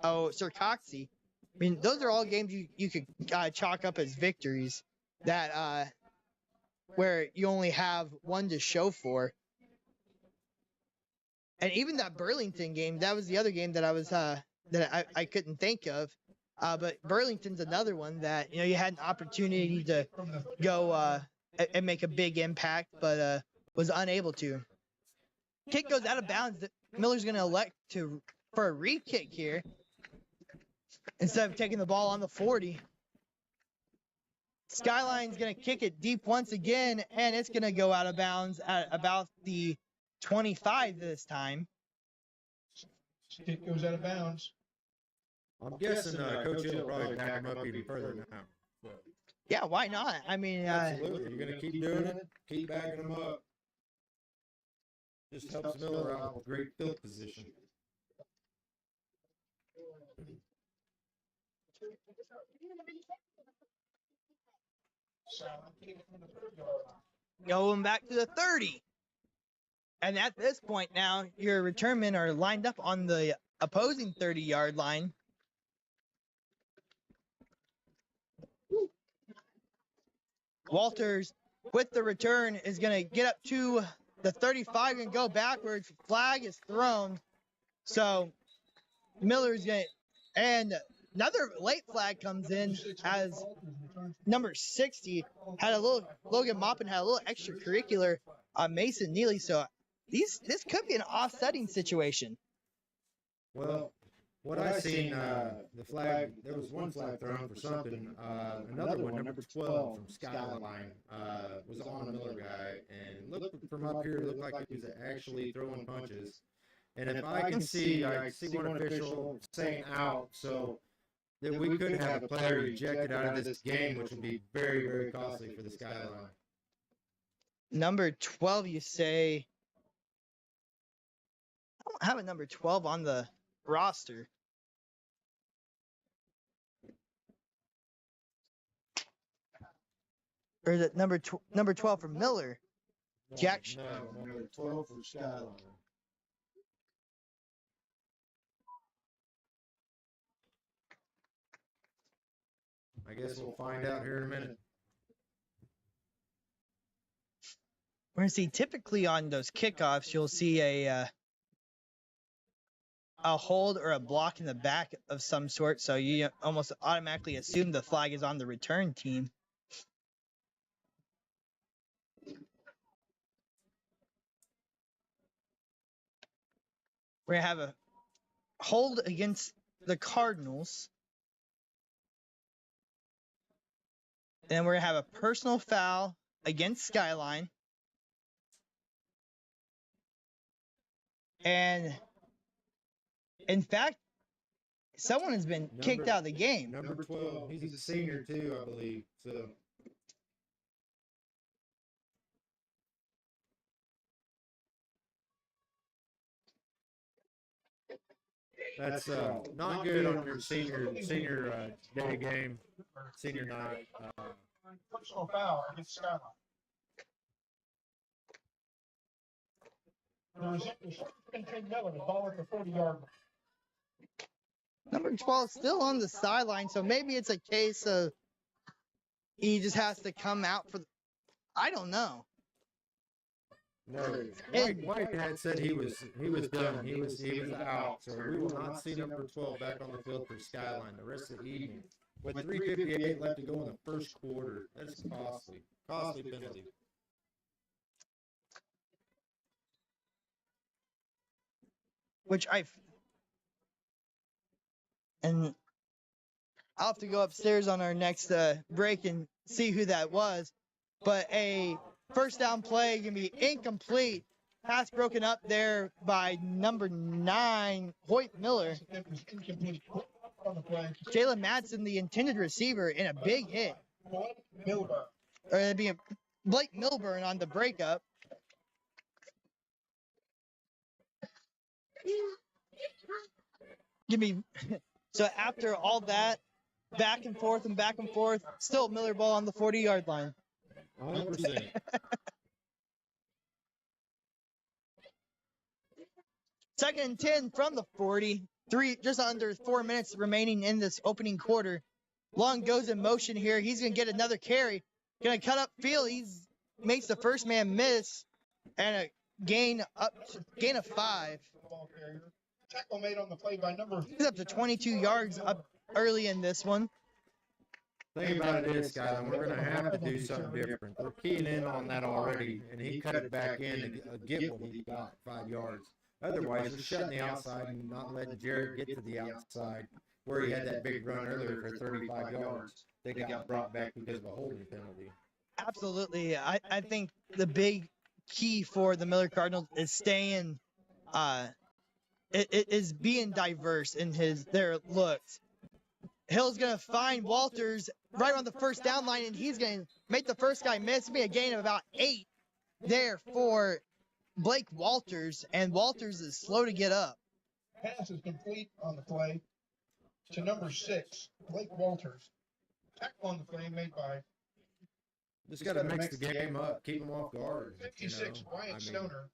Sircoxie. I mean, those are all games you could chalk up as victories that where you only have one to show for. And even that Burlington game, that was the other game that I was I couldn't think of. But Burlington's another one that you had an opportunity to go and make a big impact, but was unable to. Kick goes out of bounds. Miller's going to elect for a re-kick here instead of taking the ball on the 40. Skyline's going to kick it deep once again, and it's going to go out of bounds at about the 25 this time. Kick goes out of bounds. I'm guessing Coach Hill will probably back him up even further now. Yeah, why not? I mean, Absolutely. You're going to keep doing it, keep backing him up. Just helps Miller out with great field position. going back to the 30. And at this point now, your return men are lined up on the opposing 30-yard line. Walters, with the return, is going to get up to the 35 and go backwards. Flag is thrown. So Miller's going to, and another late flag comes in as number 60 had a little, Logan Maupin had a little extracurricular on Mason Neely. So this could be an offsetting situation. Well, what I seen, the flag, there was one flag thrown for something. Another one, number 12 from Skyline, was on a Miller guy. And looked from up here, it looked like he was actually throwing punches. And if I can see, I see one official saying out, so that we could have a player ejected out of this game, which would be very, very costly for the Skyline. Number 12, you say? I don't have a number 12 on the roster. Or is it number 12 for Miller? Jack. No, number 12 for Skyline. I guess we'll find out here in a minute. We're gonna see typically on those kickoffs, you'll see a hold or a block in the back of some sort, so you almost automatically assume the flag is on the return team. We're gonna have a hold against the Cardinals. And then we're gonna have a personal foul against Skyline. And in fact, someone has been kicked out of the game. Number 12, he's a senior too, I believe. So that's not good on your senior day game, senior night. Personal foul against Skyline. Miller, the ball at the 40-yard line. Number 12 still on the sideline, so maybe it's a case of he just has to come out for. I don't know. No, White had said he was done. He was out. So we will not see number 12 back on the field for Skyline the rest of the evening. With 3:58 left to go in the first quarter, that's costly. Costly penalty. Which and I'll have to go upstairs on our next break and see who that was. But a first down play gonna be incomplete. Pass broken up there by number 9, Hoyt Miller. Jalen Madsen, the intended receiver, in a big hit. Or it'd be Blake Milburn on the breakup. So after all that, back and forth, still Miller ball on the 40-yard line. 100%. Second and 10 from the 40. Just under 4 minutes remaining in this opening quarter. Long goes in motion here. He's going to get another carry. Going to cut up field. He's makes the first man miss, and a gain of 5. Tackle made on the play by number. He's up to 22 yards up early in this one. Thing about it is, Skyline, we're going to have to do something different. We're keying in on that already, and he cut it back in to get what he got, 5 yards. Otherwise, we're shutting the outside and not letting Jared get to the outside where he had that big run earlier for 35 yards. They got brought back because of a holding penalty. Absolutely. I think the big key for the Miller Cardinals is staying it is being diverse in their looks. Hill's going to find Walters right on the first down line, and he's going to make the first guy miss. It'll be a gain of about 8 there for Blake Walters, and Walters is slow to get up. Pass is complete on the play to number 6, Blake Walters. Tackle on the play made by Just got to mix the game up, keep them off guard. 56, Wyatt Stoner.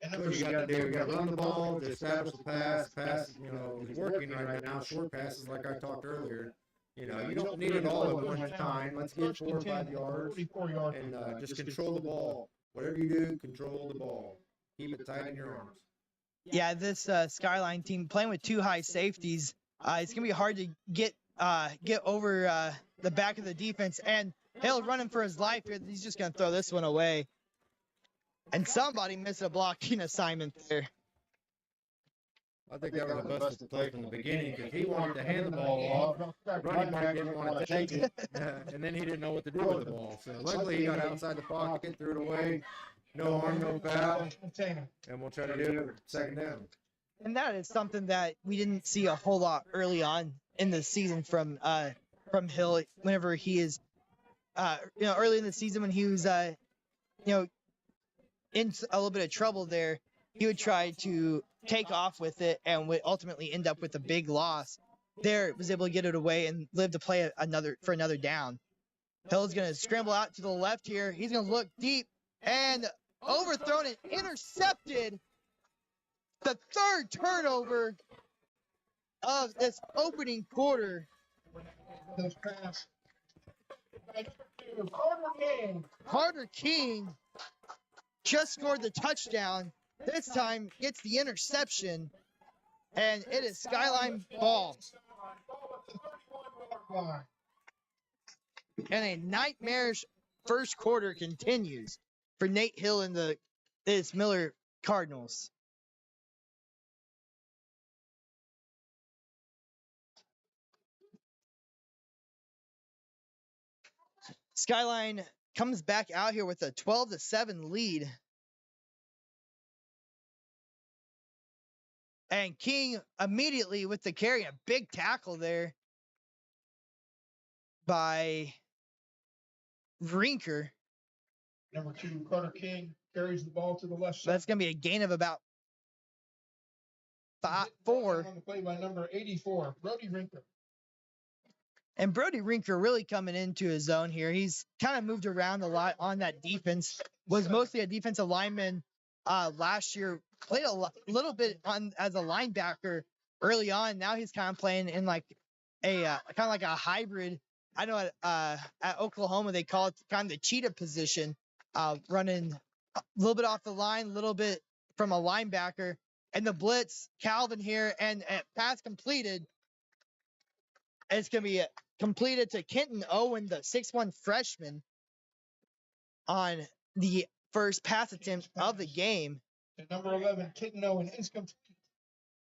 And What number you got to do, you got to run the ball, to establish the pass, is working right now. Short passes, like I talked earlier. You don't need it all at one time. Let's get 4 or 5 yards and just control the ball. Whatever you do, control the ball. Keep it tight in your arms. Yeah, this Skyline team playing with 2 high safeties. It's gonna be hard to get over the back of the defense, and Hill running for his life here. He's just gonna throw this one away. And somebody missed a blocking assignment there. I think that was a busted play from the beginning because he wanted to hand the ball off. Running back didn't want to take it, and then he didn't know what to do with the ball. So luckily he got outside the pocket, threw it away. No harm, no foul, and we'll try to do it second down. And that is something that we didn't see a whole lot early on in the season from Hill. Whenever he is, early in the season when he was, in a little bit of trouble there, he would try to take off with it and would ultimately end up with a big loss. There, was able to get it away and live to play for another down. Hill's going to scramble out to the left here. He's going to look deep and overthrown and intercepted. The third turnover of this opening quarter. Those pass. Carter King just scored the touchdown. This time gets the interception, and it is Skyline ball. And a nightmarish first quarter continues for Nate Hill and this Miller Cardinals. Skyline comes back out here with a 12-7 lead. And King immediately with the carry, a big tackle there by Rinker. Number 2, Carter King carries the ball to the left side. That's going to be a gain of about 4. On the play by number 84, Brody Rinker. And Brody Rinker really coming into his own here. He's kind of moved around a lot on that defense. Was mostly a defensive lineman last year. Played a little bit as a linebacker early on. Now he's kind of playing in like a hybrid. I know at Oklahoma they call it kind of the cheetah position, running a little bit off the line, a little bit from a linebacker. And the blitz, Calvin here, and pass completed. It's going to be completed to Kenton Owen, the 6'1" freshman, on the first pass attempt of the game. And number 11, Kenton Owen is complete.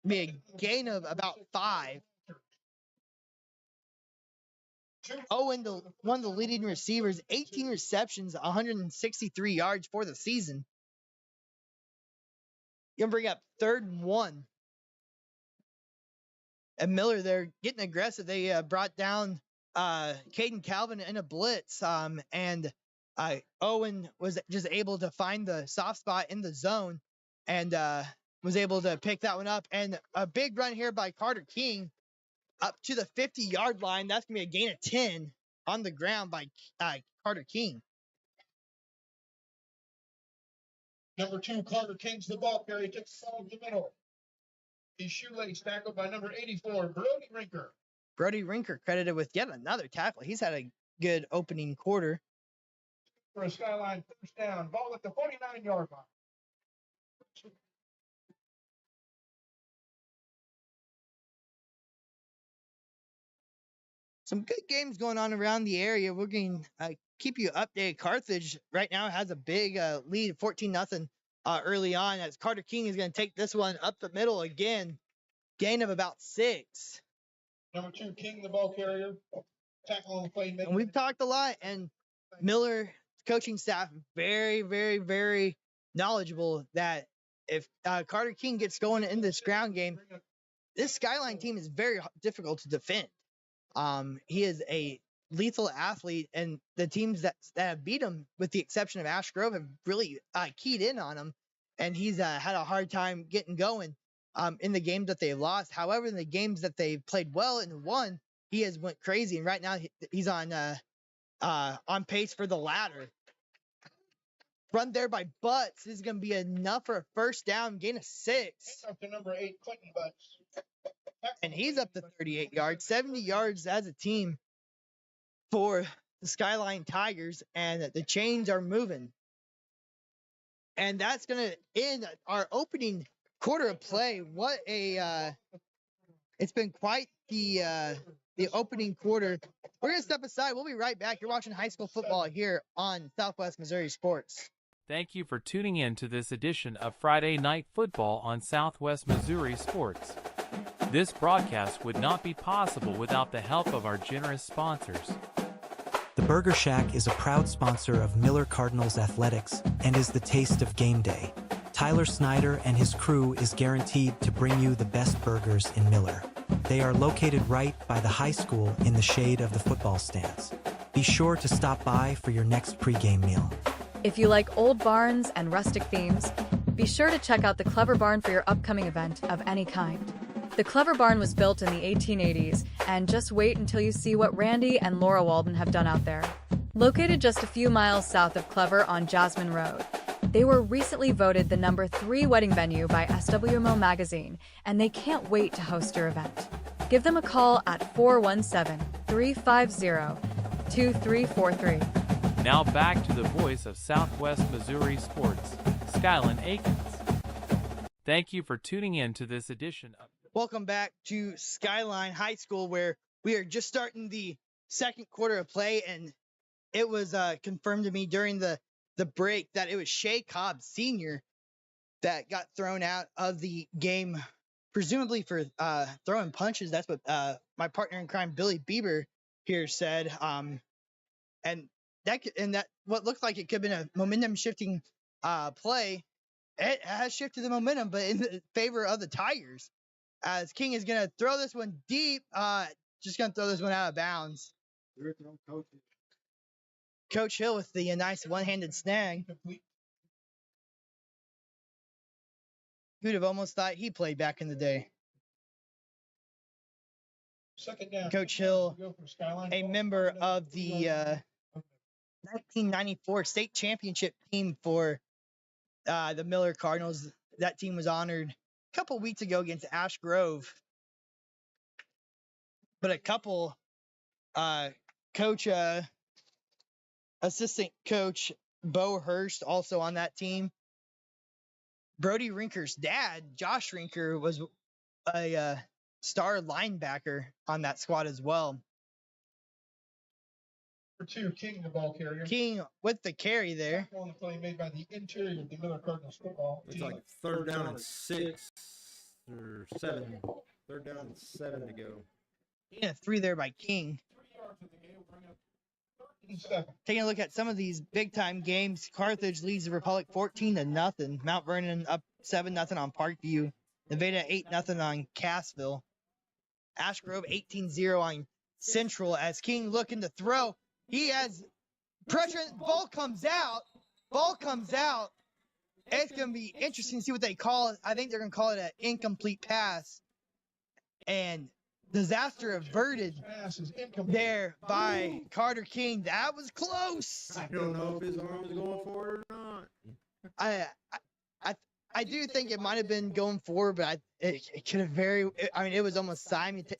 Be a gain of about 5. Owen, one of the leading receivers, 18 receptions, 163 yards for the season. You're going to bring up 3rd and 1. And Miller, they're getting aggressive. They brought down Caden Calvin in a blitz, and Owen was just able to find the soft spot in the zone and was able to pick that one up. And a big run here by Carter King up to the 50-yard line. That's going to be a gain of 10 on the ground by Carter King. Number 2, Carter King's the ball carrier, takes the ball to the middle. He's shoelace tackled by number 84, Brody Rinker. Brody Rinker credited with yet another tackle. He's had a good opening quarter. for a Skyline first down. Ball at the 49-yard line. Some good games going on around the area. We're going to keep you updated. Carthage right now has a big lead, 14-0 early on, as Carter King is going to take this one up the middle again. Gain of about 6. Number 2, King, the ball carrier. Tackle on the play. And we've talked a lot, and Miller coaching staff very, very, very knowledgeable that if Carter King gets going in this ground game, this Skyline team is very difficult to defend. He is a lethal athlete, and the teams that have beat him, with the exception of Ash Grove, have really keyed in on him, and he's had a hard time getting going in the games that they've lost. However, in the games that they've played well and won, he has went crazy, and right now he's on pace for the ladder. Run there by Butts is going to be enough for a first down, gain of 6. Up to number 8, Clinton Butts. And he's up to 38 yards, 70 yards as a team for the Skyline Tigers, and the chains are moving. And that's going to end our opening quarter of play. What a it's been quite the opening quarter. We're going to step aside. We'll be right back. You're watching high school football here on Southwest Missouri Sports. Thank you for tuning in to this edition of Friday Night Football on Southwest Missouri Sports. This broadcast would not be possible without the help of our generous sponsors. The Burger Shack is a proud sponsor of Miller Cardinals athletics and is the taste of game day. Tyler Snyder and his crew is guaranteed to bring you the best burgers in Miller. They are located right by the high school in the shade of the football stands. Be sure to stop by for your next pregame meal. If you like old barns and rustic themes, be sure to check out the Clever Barn for your upcoming event of any kind. The Clever Barn was built in the 1880s, and just wait until you see what Randy and Laura Walden have done out there. Located just a few miles south of Clever on Jasmine Road, they were recently voted the number 3 wedding venue by SWMO Magazine, and they can't wait to host your event. Give them a call at 417-350-2343. Now back to the voice of Southwest Missouri Sports, Skyline Akins. Thank you for tuning in to this edition of... Welcome back to Skyline High School, where we are just starting the second quarter of play, and it was confirmed to me during the break that it was Shea Cobb Sr. that got thrown out of the game, presumably for throwing punches. That's what my partner in crime, Billy Bieber, here said. And that what looked like it could have been a momentum shifting play. It has shifted the momentum, but in the favor of the Tigers, as King is going to throw this one deep, just going to throw this one out of bounds. Coach Hill with the nice one-handed snag. Who'd have almost thought he played back in the day. Second down. Coach Hill, a member of the 1994 state championship team for the Miller Cardinals. That team was honored a couple weeks ago against Ash Grove. But a couple, assistant coach Bo Hurst, also on that team. Brody Rinker's dad, Josh Rinker, was a star linebacker on that squad as well. Number 2, King, the ball carrier. King with the carry there. On the play made by the interior of the Miller Cardinals football It's team. like third down and 6 or 7. Third down and 7 to go. Yeah, 3 there by King. 7. Taking a look at some of these big-time games, Carthage leads the Republic 14-0. Mount Vernon up 7-0 on Parkview. Nevada 8-0 on Cassville. Ash Grove 18-0 on Central. As King looking to throw, he has pressure. Ball comes out. It's going to be interesting to see what they call it. I think they're going to call it an incomplete pass. And disaster averted there by Carter King. That was close. I don't know if his arm was going forward or not. I do think it might have been going forward, but it could have it was almost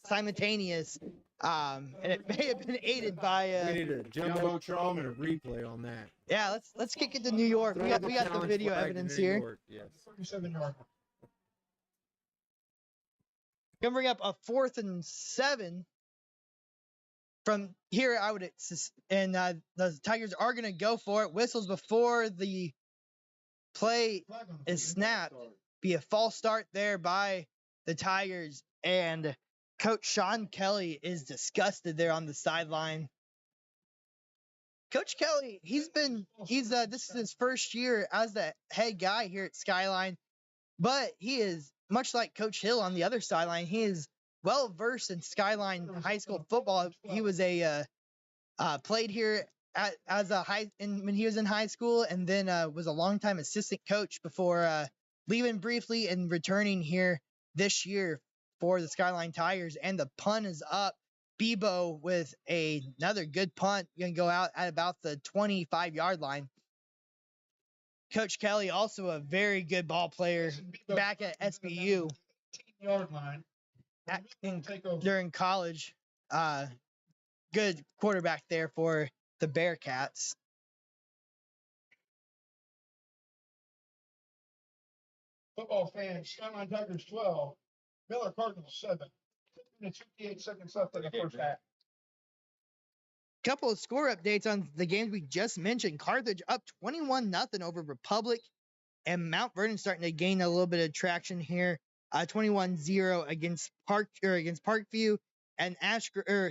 simultaneous And it may have been aided by We need a jumbotron and a replay on that. yeah, let's kick it to New York. We got the challenge video flag to evidence New here. York, yes. 37-yard. Gonna bring up a 4th and 7 from here. The Tigers are gonna go for it. Whistles before the play is snapped. Be a false start there by the Tigers, and Coach Sean Kelly is disgusted there on the sideline. Coach Kelly, this is his first year as the head guy here at Skyline, but he is much like Coach Hill on the other sideline. He is well versed in Skyline high school football. He was played here when he was in high school, and then was a longtime assistant coach before leaving briefly and returning here this year for the Skyline Tigers. And the punt is up. Bebo with another good punt, going to go out at about the 25-yard line. Coach Kelly, also a very good ball player back at SBU 18-yard line. during college. Good quarterback there for the Bearcats. Football fans, Skyline Tigers 12, Miller Cardinals 7. 58 seconds left in the first half. Couple of score updates on the games we just mentioned. Carthage up 21-0 over Republic, and Mount Vernon starting to gain a little bit of traction here. 21-0 against Parkview, and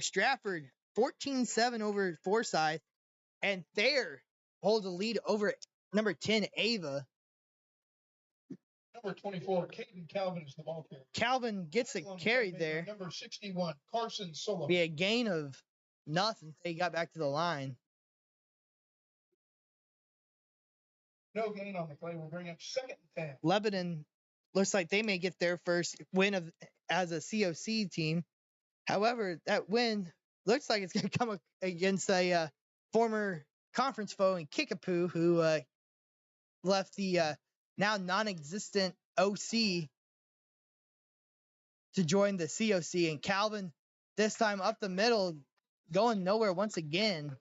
Stratford 14-7 over Forsyth, and Thayer holds a lead over number 10 Ava. Number 24, Caden Calvin is the ball carrier. Calvin gets a carry there. Number 61, Carson Solo. Be a gain of nothing until he got back to the line. No gain on the play. We'll bring up 2nd and 10. Lebanon looks like they may get their first win as a COC team. However, that win looks like it's going to come against a former conference foe in Kickapoo, who left the now non-existent OC to join the COC. And Calvin, this time up the middle, going nowhere once again.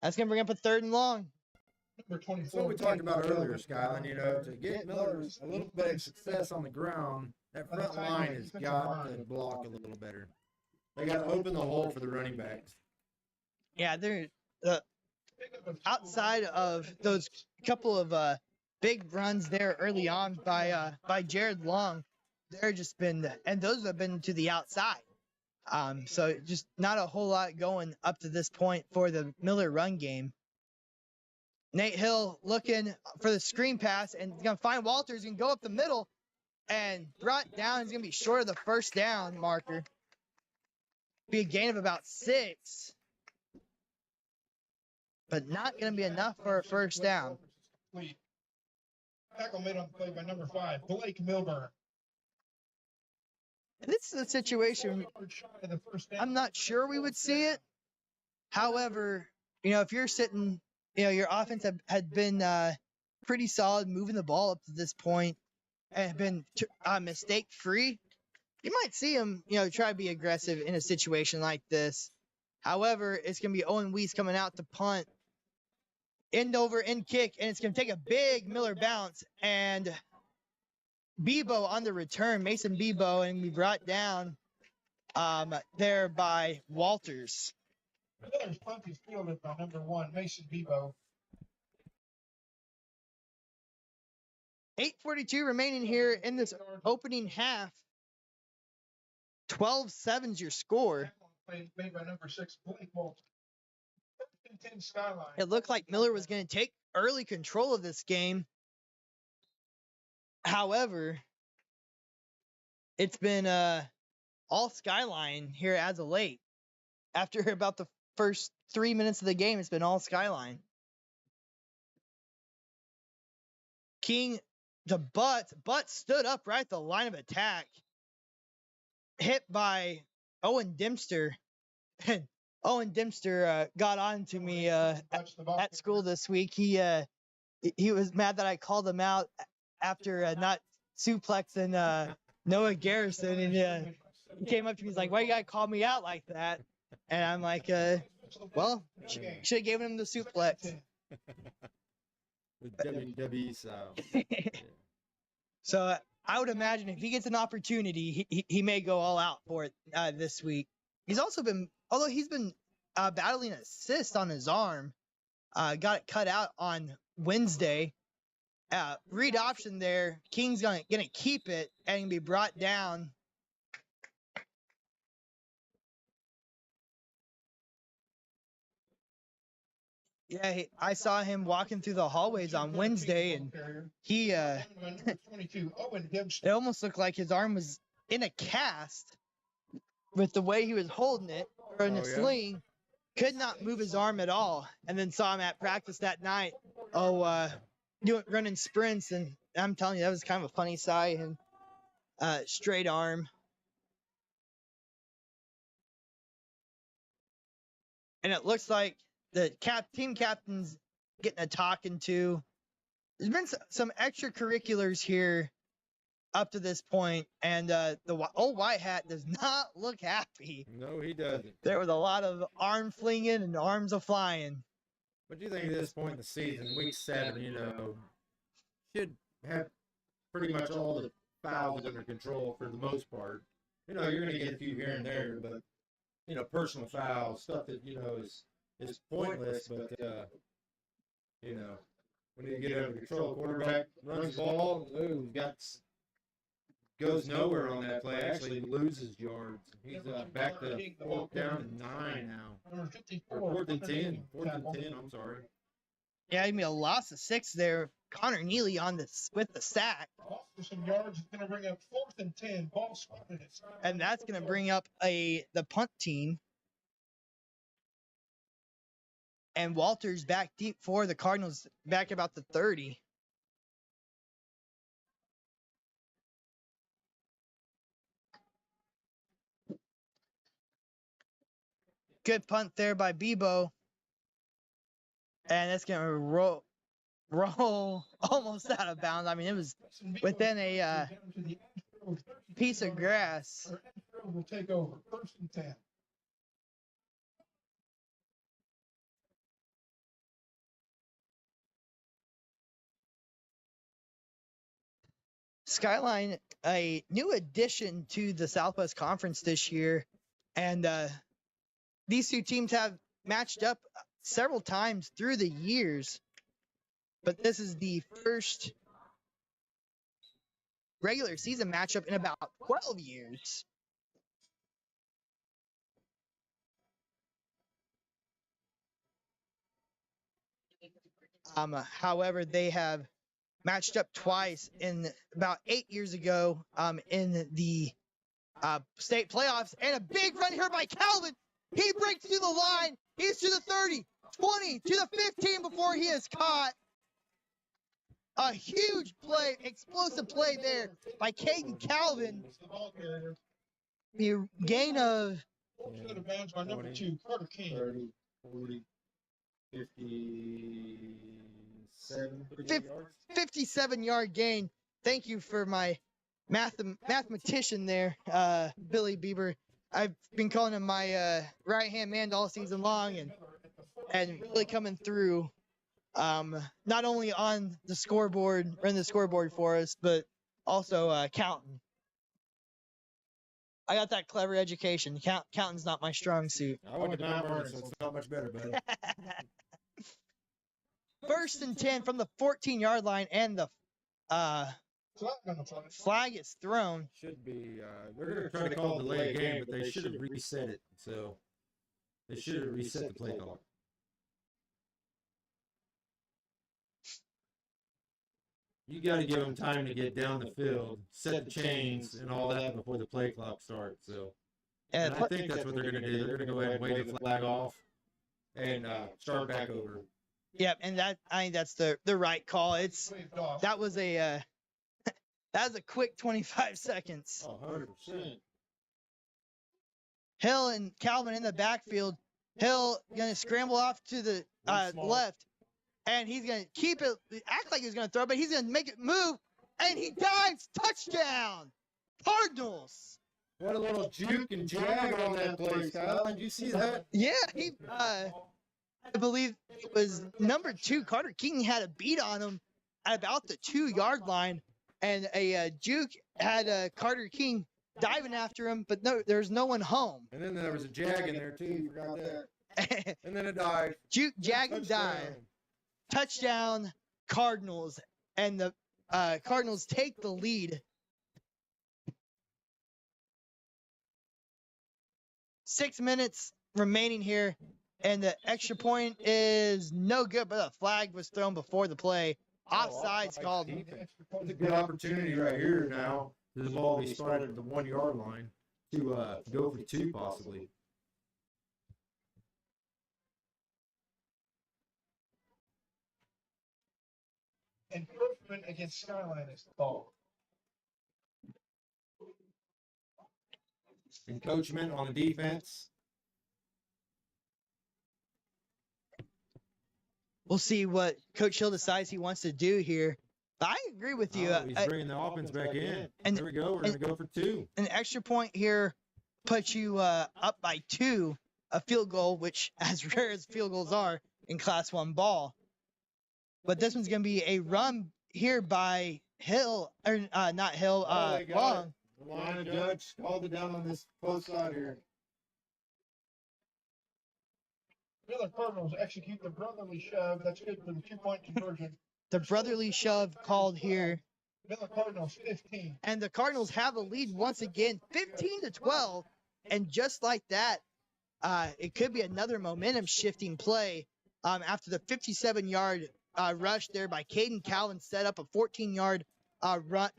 That's going to bring up a 3rd and long. Number 24. That's what we talked about earlier, Skyline. To get Miller a little bit of success on the ground, that front line has got to block a little better. They got to open the hole for the running backs. Yeah, they're outside of those couple of big runs there early on by Jared Long. They're just been, and those have been to the outside. So just not a whole lot going up to this point for the Miller run game. Nate Hill looking for the screen pass, and he's going to find Walters and go up the middle, and brought down. He's going to be short of the first down marker. Be a gain of about 6, but not going to be enough for a first down. Tackle made on the play by number 5, Blake Milburn. This is a situation I'm not sure we would see it. However, if you're sitting, your offense had been pretty solid moving the ball up to this point and been mistake free, you might see him, try to be aggressive in a situation like this. However, it's going to be Owen Weiss coming out to punt, end over, end kick, and it's going to take a big Miller bounce, and Bebo on the return, Mason Bebo, and be brought down there by Walters. Miller's punt is fielded by number 1, Mason Bebo. 8:42 remaining here in this opening half. 12-7's your score. Made by number 6, Blake Walters. 10 Skyline. It looked like Miller was going to take early control of this game. However, it's been all Skyline here as of late. After about the first 3 minutes of the game, it's been all Skyline. King to Butts. Butts stood up right at the line of attack. Hit by Owen Dempster. And Owen Dempster got on to me at school this week. He was mad that I called him out after not suplexing Noah Garrison. And he came up to me. He's like, "Why you gotta call me out like that?" And I'm like, "Well, should have given him the suplex." With WWE style. So I would imagine if he gets an opportunity, he may go all out for it this week. He's also been, although he's been battling a cyst on his arm, got it cut out on Wednesday. Read option there. King's gonna keep it and be brought down. Yeah, I saw him walking through the hallways on Wednesday, and he it almost looked like his arm was in a cast with the way he was holding it, or in a sling. Could not move his arm at all. And then saw him at practice that night. Running sprints, and I'm telling you, that was kind of a funny sight. And straight arm. And it looks like the team captain's getting a talking to. There's been some extracurriculars here up to this point, and the old white hat does not look happy. No, he doesn't. There was a lot of arm flinging and arms a flying. What do you think at this point in the season, week 7, should have pretty much all the fouls under control for the most part. You're going to get a few here and there, but, personal fouls, stuff that, is pointless, but, when you get under control, quarterback runs the ball, goes nowhere on that play, actually loses yards. He's back to down to 9 now. Or 4th and 10, I'm sorry. Yeah, I mean, a loss of 6 there. Connor Neely with the sack. Some yards is going to bring up 4th and 10. Ball spotted it. And that's going to bring up the punt team. And Walters back deep for the Cardinals, back about the 30. Good punt there by Bebo. And that's going to roll almost out of bounds. I mean, it was within a piece of grass. Will take over. 1st and 10. Skyline, a new addition to the Southwest Conference this year, and these two teams have matched up several times through the years, but this is the first regular season matchup in about 12 years. However, they have matched up twice in about 8 years ago in the state playoffs, and a big run here by Calvin. He breaks through the line. He's to the 30, 20, to the 15 before he is caught. A huge play, explosive play there by Caden Calvin. The gain of 30, 40, 57-yard gain. Thank you for my mathematician there, Billy Bieber. I've been calling him my right-hand man all season long, and really coming through, not only on the scoreboard, running the scoreboard for us, but also counting. I got that clever education. Counting's not my strong suit. I went to Mount Vernon, so it's not much better, buddy. 1st and 10 from the 14-yard line, and the flag is thrown. Should be. They're going to try to call a delay game, but they should have reset it. So they should have reset the play clock. You got to give them time to get down the field, set the chains, and all that before the play clock starts. So, and I think that's what they're going to do. They're going to go ahead and wave the flag off and start back over. Yep, and I think that's the right call. That was a quick 25 seconds. 100%. Hill and Calvin in the backfield. Hill gonna scramble off to the left, and he's gonna keep it. Act like he's gonna throw, but he's gonna make it move, and he dives. Touchdown, Cardinals. What a little juke and jag on that play, Skyline. Did you see that? Yeah, I believe it was number 2. Carter King had a beat on him at about the 2-yard line, and a juke had Carter King diving after him, but no, there's no one home. And then there was a jag in there, too. You forgot that. And then a dive. Juke, jag, and dive. Touchdown, Cardinals, and the Cardinals take the lead. 6 minutes remaining here, and the extra point is no good, but a flag was thrown before the play. Offside's called. It's a good opportunity right here now. This ball be spotted at the 1-yard line to go for 2 possibly. Encroachment against Skyline is the ball. Encroachment on the defense. We'll see what Coach Hill decides he wants to do here. I agree with you. Oh, he's bringing the offense back in. And there we go. We're going to go for 2. An extra point here puts you up by 2, a field goal, which as rare as field goals are in Class 1 ball. But this one's going to be a run here by Hill, or not Hill, Long. The line of judge called it down on this close side here. Miller Cardinals execute the brotherly shove. That's good for the 2-point conversion. The brotherly shove called here. Miller Cardinals 15. And the Cardinals have a lead once again, 15-12. And just like that, it could be another momentum shifting play after the 57-yard rush there by Caden Calvin set up a 14-yard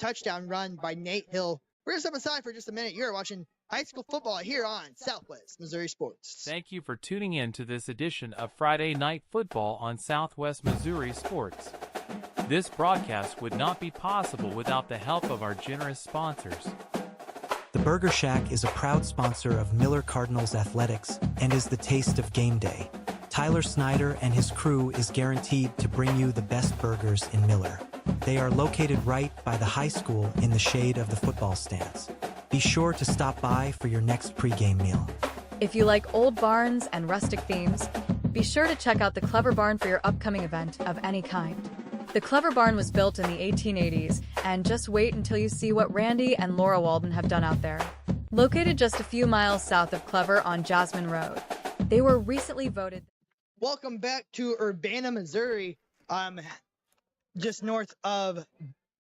touchdown run by Nate Hill. We're going to step aside for just a minute. You're watching high school football here on Southwest Missouri Sports. Thank you for tuning in to this edition of Friday Night Football on Southwest Missouri Sports. This broadcast would not be possible without the help of our generous sponsors. The Burger Shack is a proud sponsor of Miller Cardinals Athletics and is the taste of game day. Tyler Snyder and his crew is guaranteed to bring you the best burgers in Miller. They are located right by the high school in the shade of the football stands. Be sure to stop by for your next pregame meal. If you like old barns and rustic themes, be sure to check out the Clever Barn for your upcoming event of any kind. The Clever Barn was built in the 1880s, and just wait until you see what Randy and Laura Walden have done out there. Located just a few miles south of Clever on Jasmine Road, they were recently voted. Welcome back to Urbana, Missouri. Just north of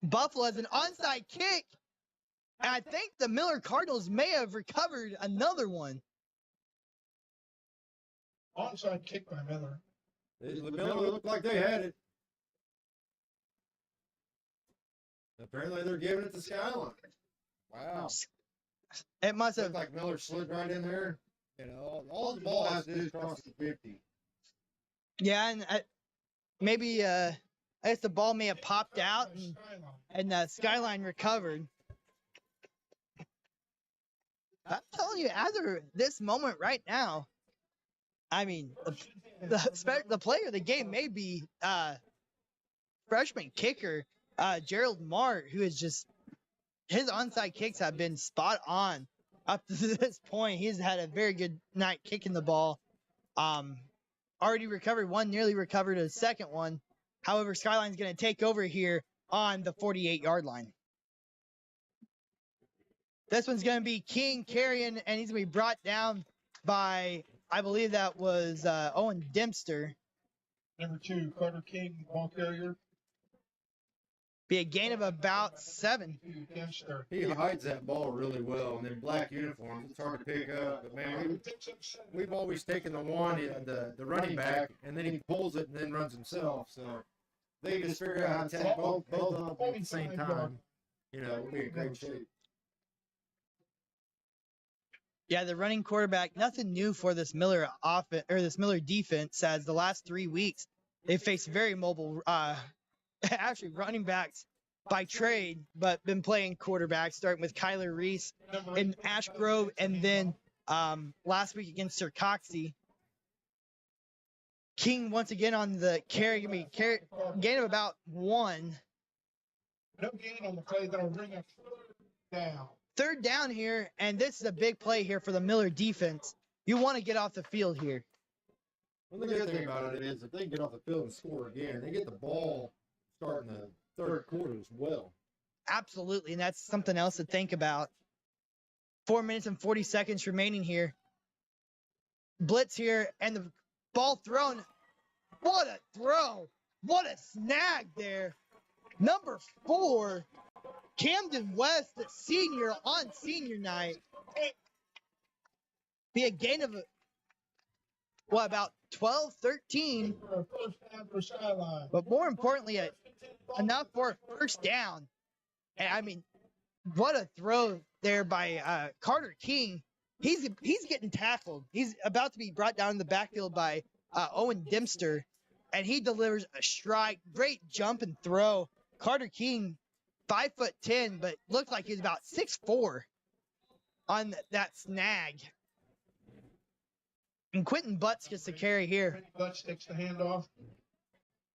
Buffalo as an onside kick. And I think the Miller Cardinals may have recovered another one. Onside kick by Miller. Miller looked like they had it. Apparently they're giving it to Skyline. Wow. It must have. Looked like Miller slid right in there. You know, all the ball has to do is cross the 50. Yeah, and maybe I guess the ball may have popped out and Skyline recovered. I'm telling you, as of this moment right now, I mean, the player of the game may be freshman kicker Gerald Mart, who is just his onside kicks have been spot on up to this point. He's had a very good night kicking the ball. Already recovered one, nearly recovered a second one. However, Skyline's going to take over here on the 48-yard line. This one's going to be King carrying, and he's going to be brought down by, I believe that was Owen Dempster. Number 2, Carter King, ball carrier. Be a gain of about 7. Dempster. He hides that ball really well, and in black uniforms, it's hard to pick up. But man, we've always taken the one, the running back, and then he pulls it and then runs himself. So they just figure out how to tap both of them at the same time. You know, we'll be in great shape. Yeah, the running quarterback, nothing new for this Miller offense or this Miller defense, as the last 3 weeks they faced very mobile actually running backs by trade, but been playing quarterbacks, starting with Kyler Reese in Ash Grove, and then last week against Sir Coxey. King once again on the carry, gain of about 1. No gain on the play, that'll bring us down. Third down here, and this is a big play here for the Miller defense. You want to get off the field here. Well, the good thing about it is if they can get off the field and score again, they get the ball starting the third quarter as well. Absolutely, and that's something else to think about. 4 minutes and 40 seconds remaining here. Blitz here, and the ball thrown. What a throw. What a snag there. Number 4, Camden West, the senior on senior night. Be a gain of, about 12, 13. First down for Skyline. But more importantly, enough for a first down. And I mean, what a throw there by Carter King. He's getting tackled. He's about to be brought down in the backfield by Owen Dempster, and he delivers a strike. Great jump and throw. Carter King, 5'10", but looked like he's about 6'4" on that snag. And Quentin Butts gets the carry here. Butts takes the handoff.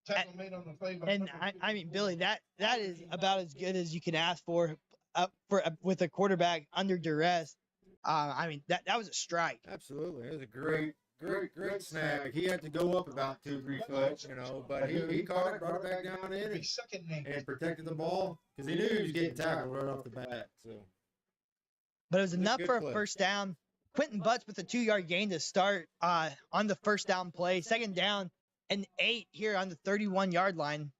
Tackle made on the play by And I mean, Billy, that is about as good as you can ask for with a quarterback under duress. I mean, that was a strike. Absolutely. It was a great snag. He had to go up about 2-3 foot, but he caught it, brought it back down in, and protected the ball because he knew he was getting tackled right off the bat. So, but it was enough for a play. first down. Quentin Butts with a 2-yard gain to start on the first down play. Second down and 8 here on the 31-yard line.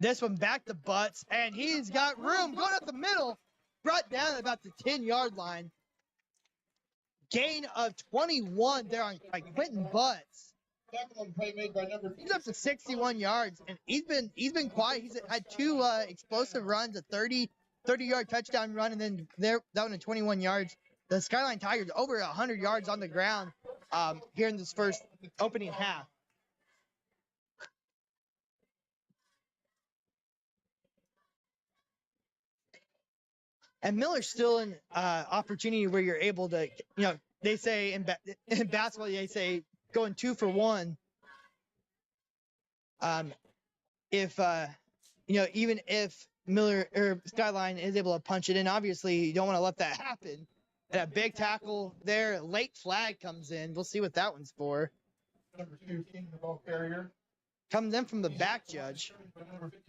This one back to Butts, and he's got room going up the middle. Brought down at about the 10-yard line. Gain of 21 there by Quentin Butts. tackle on play made by number. He's up to 61 yards, and he's been quiet. He's had 2 explosive runs, a 30-yard touchdown run, and then that one at 21 yards. The Skyline Tigers over 100 yards on the ground here in this first opening half. And Miller's still in opportunity where you're able to, they say in basketball, they say going 2 for 1. If even if Miller or Skyline is able to punch it in, obviously you don't want to let that happen. And a big tackle there, late flag comes in. We'll see what that one's for. Number 2, King, the ball carrier. Comes in from the back judge,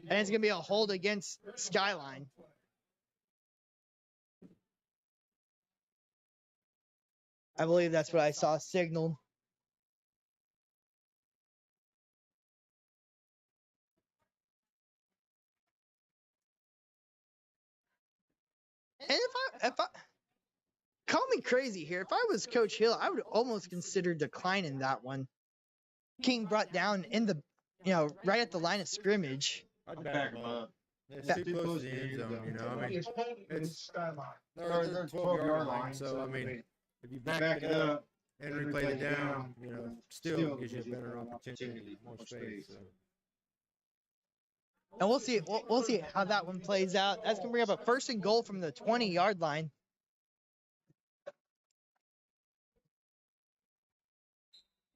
and it's gonna be a hold against Skyline. I believe that's what I saw signaled. And if I call me crazy here, if I was Coach Hill, I would almost consider declining that one. King brought down in the, right at the line of scrimmage. I'd back him up. It's too close to the end zone, I mean, It's Skyline. they're 12-yard line, so I mean, if you back it up and replay it down, still gives you a better opportunity, more space. So. And we'll see. We'll see how that one plays out. That's gonna bring up a 1st and goal from the 20-yard line.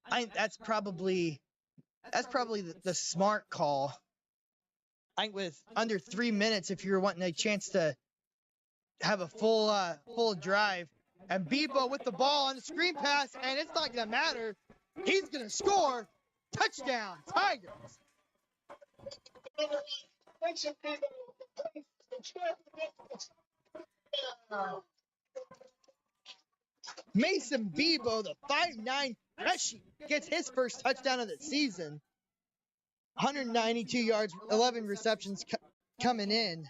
I think that's probably the smart call. I think with under 3 minutes, if you're wanting a chance to have a full drive, and Bebo with the ball on the screen pass, and it's not gonna matter. He's gonna score. Touchdown, Tigers. Mason Bebo, the 5'9" freshie, gets his first touchdown of the season. 192 yards, 11 receptions coming in.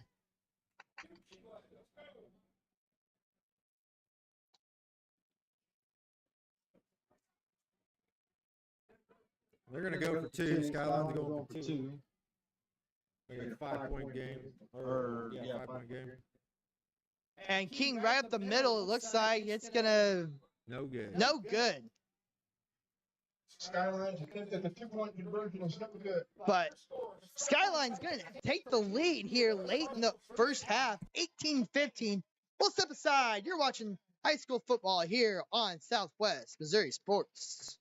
They're going to go for 2. Skyline's going for 2. Maybe a 5-point game. 5-point game. And King right up the middle. It looks like it's going to... No good. No good. Skyline's attempt at the 2-point conversion is never good. But Skyline's going to take the lead here late in the first half, 18-15. We'll step aside. You're watching high school football here on Southwest Missouri Sports.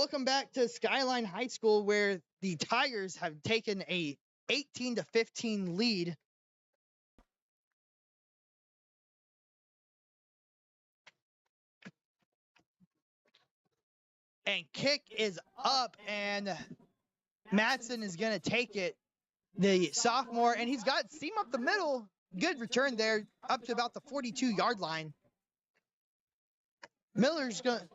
Welcome back to Skyline High School, where the Tigers have taken a 18-15 lead. And kick is up, and Madsen is going to take it, the sophomore, and he's got seam up the middle. Good return there, up to about the 42-yard line. Miller's going to,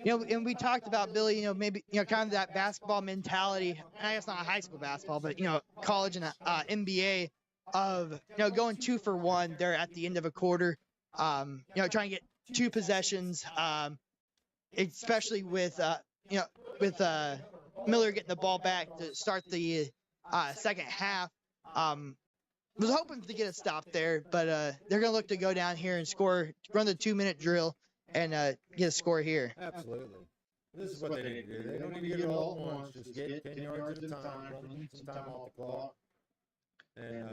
and we talked about Billy, maybe, kind of that basketball mentality. I guess not high school basketball, but, college and NBA of, going 2 for 1 there at the end of a quarter. Trying to get 2 possessions, especially with, Miller getting the ball back to start the second half. Was hoping to get a stop there, but they're going to look to go down here and score, run the 2-minute drill, and get a score here. Absolutely. This is what they need to do. They don't need to get it all at once. Just get 10 yards at a time, run some time off the clock, and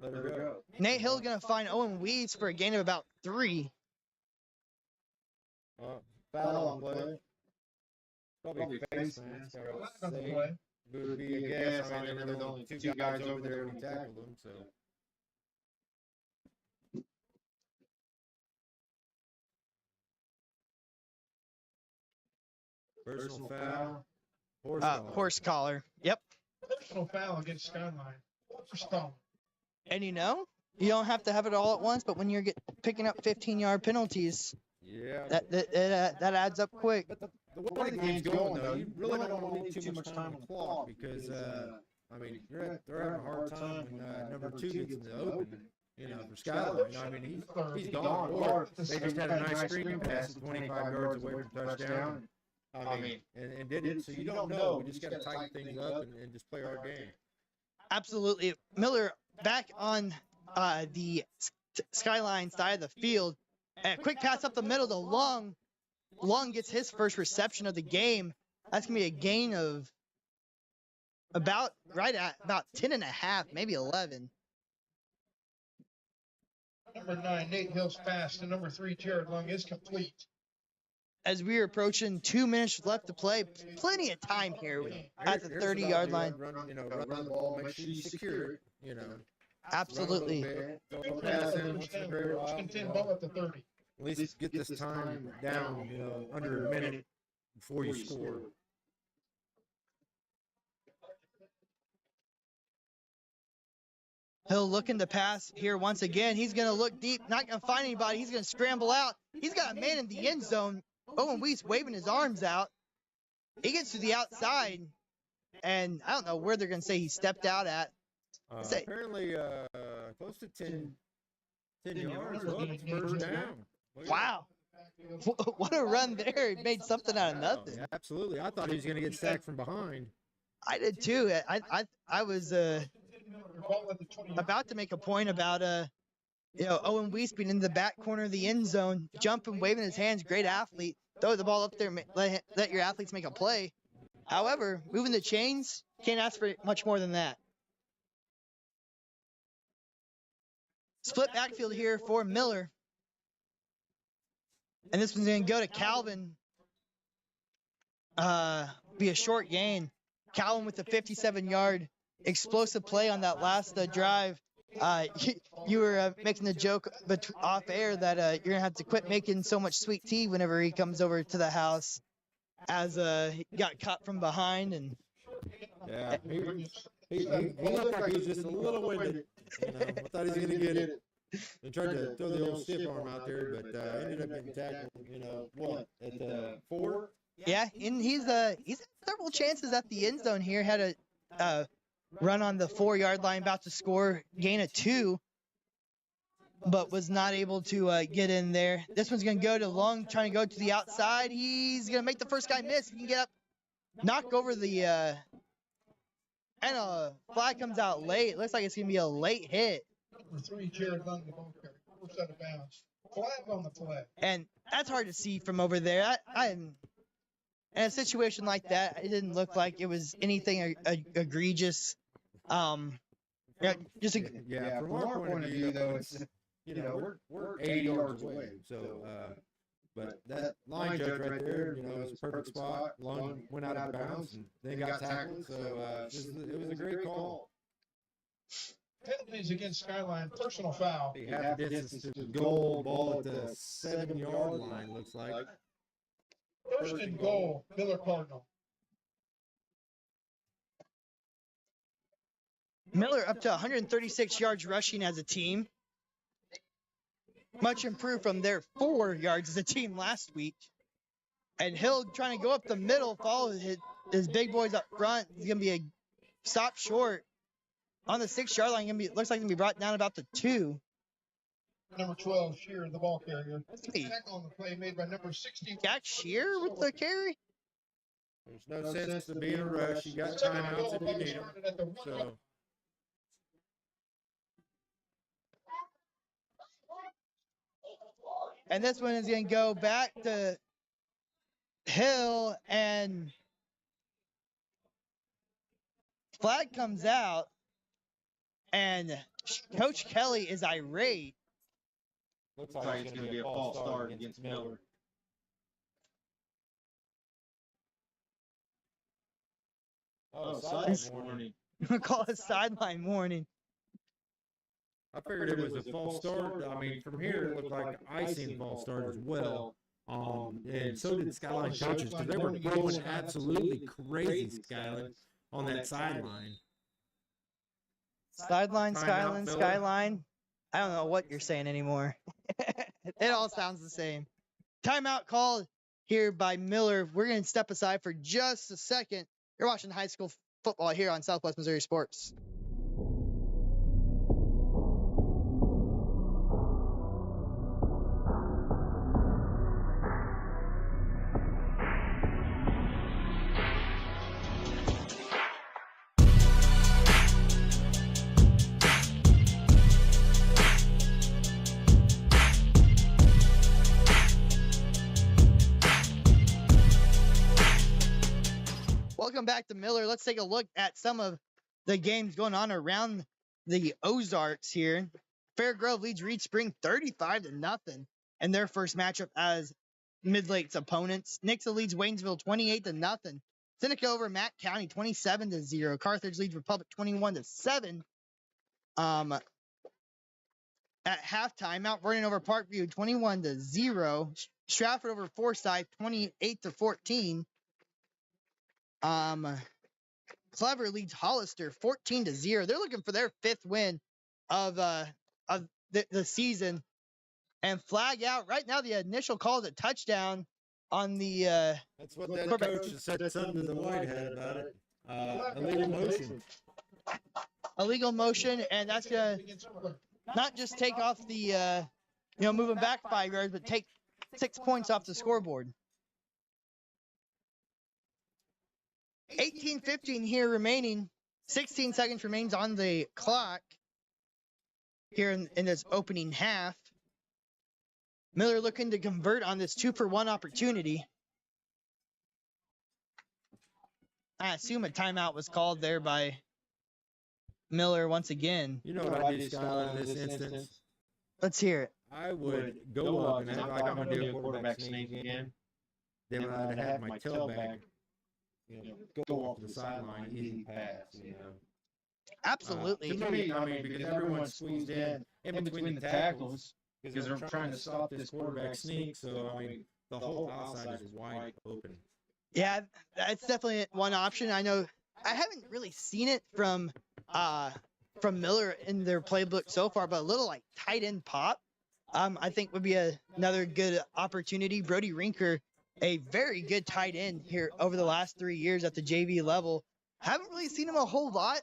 let her go. Nate Hill's going to find Owen Weeds for a gain of about 3. Foul on play. Probably face mask. I would say. Would be a guess. I mean, there were only 2 guys over there who tackled him, so. Personal foul. Horse collar. Yep. Personal foul against Skyline. Stone. And you don't have to have it all at once, but when you're picking up 15-yard penalties, that adds up quick. But the way the game's going, though, you really don't want to leave too much time on the clock because, I mean, they're having a hard time when number 2 gets in the open, for Skyline. I mean, he's gone. Or they just had a nice screen pass 25 yards away from touchdown. I mean, and did it. So you don't know. We just got to tighten things up and just play our game. Absolutely. Miller back on the Skyline side of the field. A quick pass up the middle to Long. Long gets his first reception of the game. That's going to be a gain of about 10 and a half, maybe 11. Number 9, Nate Hill's pass to number 3, Jared Long is complete. As we are approaching 2 minutes left to play, plenty of time here at the 30-yard line. Run the ball, make sure you secure it, Absolutely. Don't pass in once in a great while. Ball at the 30. At least get this time down, under a minute before you score. Hill looking to pass here once again. He's going to look deep, not going to find anybody. He's going to scramble out. He's got a man in the end zone. Owen Weiss waving his arms out. He gets to the outside, and I don't know where they're going to say he stepped out at. Apparently, close to 10 yards. First down. Wow. What a run there. He made something out of nothing. Yeah, absolutely. I thought he was going to get sacked from behind. I did too. I was about to make a point about Owen Weiss being in the back corner of the end zone, jumping, waving his hands, great athlete. Throw the ball up there, let your athletes make a play. However, moving the chains, can't ask for much more than that. Split backfield here for Miller. And this one's going to go to Calvin. Be a short gain. Calvin with the 57-yard explosive play on that last drive. You were making the joke off air that you're going to have to quit making so much sweet tea whenever he comes over to the house, as he got caught from behind. And yeah, he looked like he was just a little winded. I thought he was going to get it. And tried to throw the old stiff arm out there, but ended up getting tackled, at 4? Yeah, and he's had several chances at the end zone here. Had a run on the 4-yard line, about to score, gain of 2, but was not able to get in there. This one's going to go to Long, trying to go to the outside. He's going to make the first guy miss. He can get up, knock over the, and a flag comes out late. It looks like it's going to be a late hit. Number 3, Jared Long, the ball carrier. First out of bounds. Flag on the play. And that's hard to see from over there. In a situation like that, it didn't look like it was anything egregious. From our point of view, though, it's we're 80 yards away, so But that line judge right there, you know, it was a perfect spot. Long went out of bounds and then got tackled. So it was a great call. Penalties against Skyline, personal foul. Half the distance to the goal, ball at the 7-yard line, looks like. First and goal, Miller Cardinal. Miller up to 136 yards rushing as a team. Much improved from their 4 yards as a team last week. And Hill trying to go up the middle, follow his big boys up front. He's going to be a stop short. On the 6-yard line, looks like going to be brought down about the 2. Number 12, Shear, the ball carrier. Hey. Tackle on the play made by number 60. Jack Shear with the carry? There's no sense to be in a rush. You got timeouts if you need them. So. And this one is going to go back to Hill, and flag comes out, and Coach Kelly is irate. Looks like it's going to be a false start against Miller. Oh, sideline warning. We'll call it sideline warning. I figured it was a false start. I mean, from here, it looked like I seen false start as well. And so did Skyline coaches, because they were going absolutely crazy, Skyline, on that sideline. Skyline. I don't know what you're saying anymore. It all sounds the same. Timeout call here by Miller. We're going to step aside for just a second. You're watching high school football here on Southwest Missouri Sports. Welcome back to Miller. Let's take a look at some of the games going on around the Ozarks here. Fairgrove leads Reed Spring 35-0 in their first matchup as Mid-Lake's opponents. Nixa leads Waynesville 28-0. Seneca over Mack County 27-0. Carthage leads Republic 21-7. At halftime, Mount Vernon over Parkview 21-0. Stratford over Forsyth 28-14. Clever leads Hollister 14-0. They're looking for their 5th win of the season. And flag out right now. The initial call is a touchdown on the. That's what that coach has said something to the Whitehead about it. Illegal motion. Illegal motion, and that's gonna not just take off the moving back 5 yards, but take 6 points off the scoreboard. 18:15 here remaining. 16 seconds remains on the clock here in this opening half. Miller looking to convert on this 2-for-1 opportunity. I assume a timeout was called there by Miller once again. You know what I did, Skyline, in this instance? Let's hear it. I would go up and act like I'm going to do a quarterback sneak again. Then I'd have my tailback, go off the sideline, easy pass, Absolutely. To me, I mean, because everyone's squeezed in between the tackles because they're trying to stop this quarterback sneak. So, I mean, the whole outside is wide open. Yeah, that's definitely one option. I know I haven't really seen it from Miller in their playbook so far, but a little like tight end pop, I think would be another good opportunity. Brody Rinker, a very good tight end here over the last 3 years at the JV level. Haven't really seen him a whole lot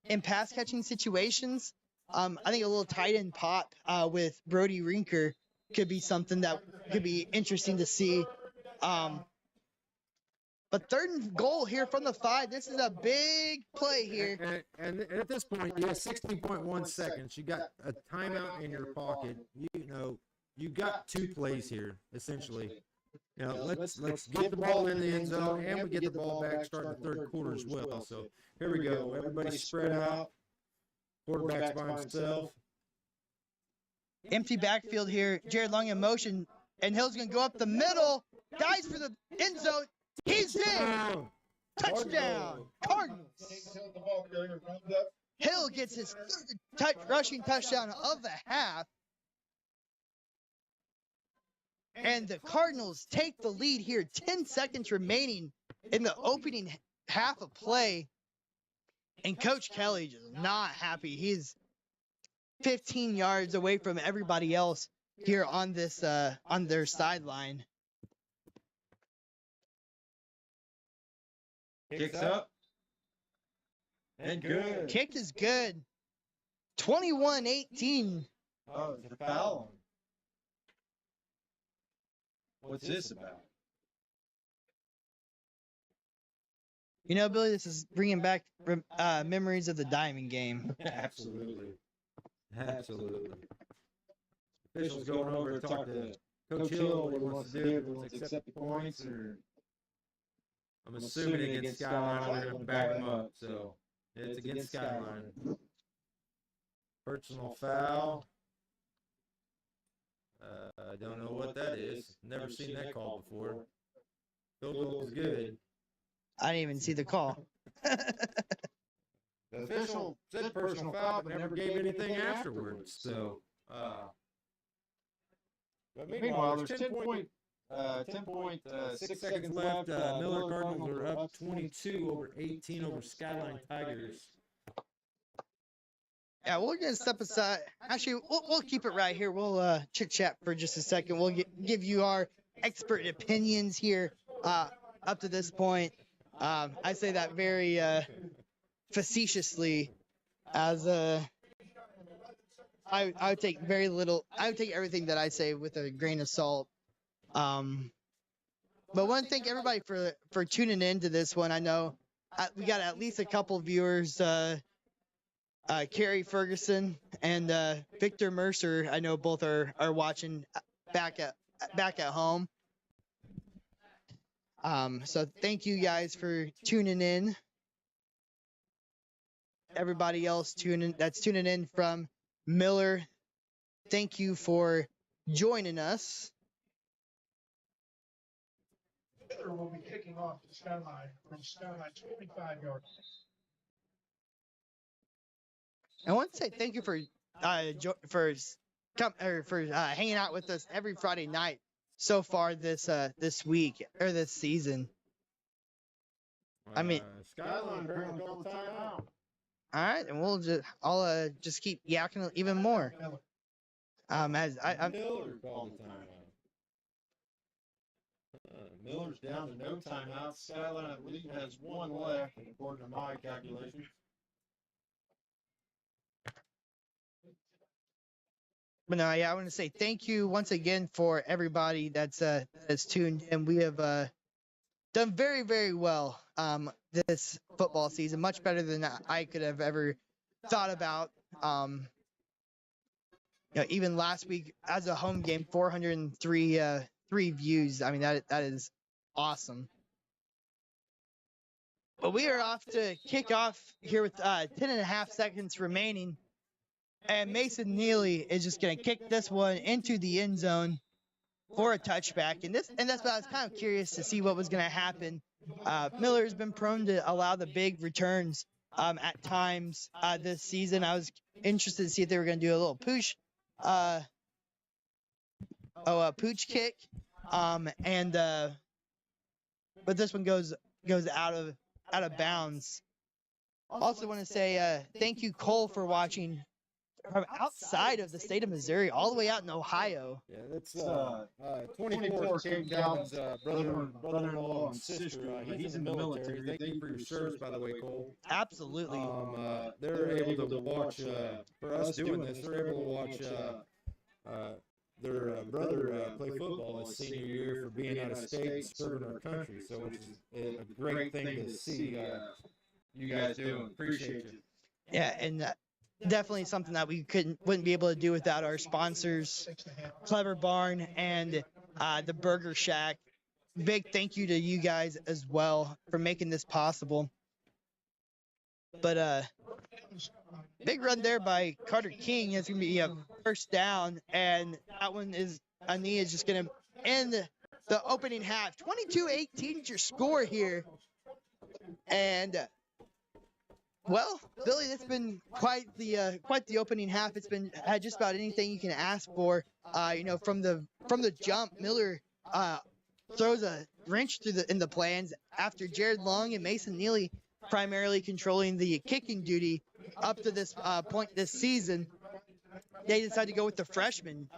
in pass catching situations. I think a little tight end pop with Brody Rinker could be something that could be interesting to see. But 3rd and goal here from the 5. This is a big play here. And at this point, you have 16.1 seconds. You got a timeout in your pocket. You got 2 plays here, essentially. Let's get the ball in the end zone, and we get the ball back starting the 3rd quarter as well. So here we go. Everybody's spread out. Quarterback's by himself. Empty backfield here. Jared Long in motion. And Hill's going to go up the middle. Dives for the end zone. He's in. Touchdown. Cardinals. Hill, the ball carrier, runs up. Hill gets his third rushing touchdown of the half. And the Cardinals take the lead here. 10 seconds remaining in the opening half of play. And Coach Kelly just not happy. He's 15 yards away from everybody else here on this on their sideline. Kicks up. And good. Kick is good. 21-18. Oh, it's a foul. What's this about? You know, Billy, this is bringing back memories of the Diamond game. Absolutely. Absolutely. Officials going over to talk to Coach Hill, what he wants to do, if he wants to accept the points, or I'm assuming against Skyline, we're going to back him up, so it's against Skyline. Personal foul. I don't know what that is. Never seen that call before. Field goal was good. I didn't even see the call. The official said personal foul, but never gave anything afterwards. So, but meanwhile, there's 10.6 seconds left. Miller Cardinals are up 22 over 18 over Skyline Tigers. Yeah, we're gonna step aside. Actually, we'll keep it right here. We'll chit chat for just a second. We'll give you our expert opinions here up to this point. I say that very facetiously, as I would take very little. I would take everything that I say with a grain of salt. But I want to thank everybody for tuning in to this one. I know we got at least a couple viewers. Carrie Ferguson and Victor Mercer, I know both are watching back at home. So thank you guys for tuning in. Everybody else tuning in from Miller, thank you for joining us. Miller will be kicking off the Skyline from Skyline 25 yards. I want to say thank you for hanging out with us every Friday night so far this week or this season. I mean, Skyline apparently called the timeout. All right, and I'll just keep yakking even more. As I'm Miller called the timeout. Miller's down to no timeouts. Skyline, I believe, has one left, according to my calculations. But no, yeah, I want to say thank you once again for everybody that's tuned in. We have done very, very well this football season, much better than I could have ever thought about. Even last week as a home game, 403 views. I mean, that is awesome. But we are off to kick off here with 10.5 seconds remaining. And Mason Neely is just going to kick this one into the end zone for a touchback. And that's what I was kind of curious to see what was going to happen. Miller has been prone to allow the big returns at times this season. I was interested to see if they were going to do a little pooch kick. But this one goes out of bounds. Also want to say thank you, Cole, for watching from outside of the state of Missouri, all the way out in Ohio. Yeah, that's 24 Kate Galvin's brother-in-law and sister. He's in the military. Thank you for your service, by the way, Cole. Absolutely. They're able to watch, for us doing this, they're able to watch their brother play football his senior year for being out of state, serving our country. So it's a great thing to see you guys doing. Appreciate you. Yeah, and definitely something that we wouldn't be able to do without our sponsors, Clever Barn and the Burger Shack. Big thank you to you guys as well for making this possible. But big run there by Carter King. It's gonna be a first down, and that one is Ania is just gonna in the opening half. 22-18 is your score here. And well, Billy, it's been quite the opening half. It's been had just about anything you can ask for. From the jump, Miller throws a wrench in the plans after Jared Long and Mason Neely primarily controlling the kicking duty up to this point this season. They decided to go with the freshman,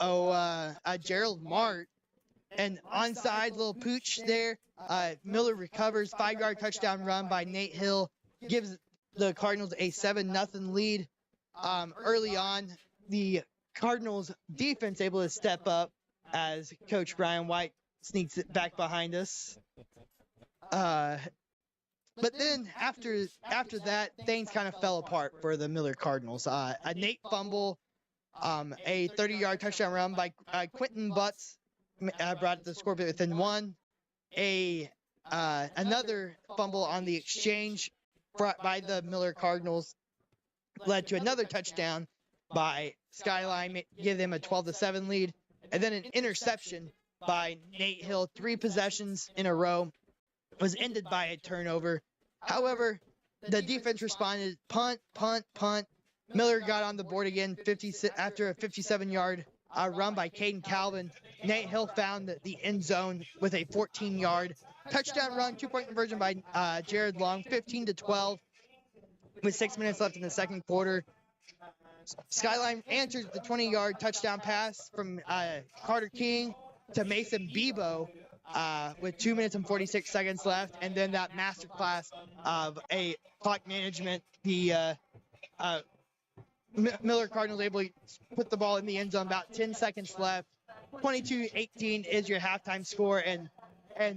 Gerald Mart. And onside, little pooch there. Miller recovers, 5-yard touchdown run by Nate Hill. Gives the Cardinals a 7-0 lead. Early on, the Cardinals defense able to step up as Coach Brian White sneaks it back behind us. But then after that, things kind of fell apart for the Miller Cardinals. A Nate fumble, a 30-yard touchdown run by Quentin Butts brought the score within one. Another fumble on the exchange brought by the Miller Cardinals led to another touchdown by Skyline, give them a 12-7 lead, and then an interception by Nate Hill. 3 possessions in a row was ended by a turnover. However, the defense responded, punt. Miller got on the board again after a 57-yard run by Caden Calvin. Nate Hill found the end zone with a 14-yard touchdown run, 2-point conversion by Jared Long, 15-12, with 6 minutes left in the second quarter. Skyline answers the 20-yard touchdown pass from Carter King to Mason Bebo with 2 minutes and 46 seconds left, and then that masterclass of a clock management. The Miller Cardinals able to put the ball in the end zone, about 10 seconds left. 22-18 is your halftime score, and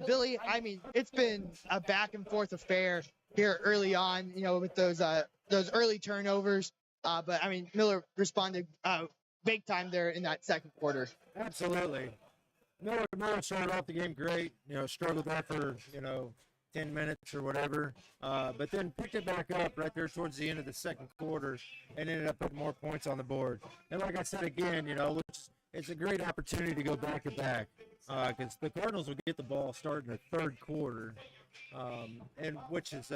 Billy, I mean, it's been a back and forth affair here early on, with those early turnovers. But I mean, Miller responded big time there in that second quarter. Absolutely. Miller started off the game great. Struggled there for 10 minutes or whatever, but then picked it back up right there towards the end of the second quarter and ended up putting more points on the board. And like I said again, it's a great opportunity to go back to back because the Cardinals will get the ball starting the third quarter, and which is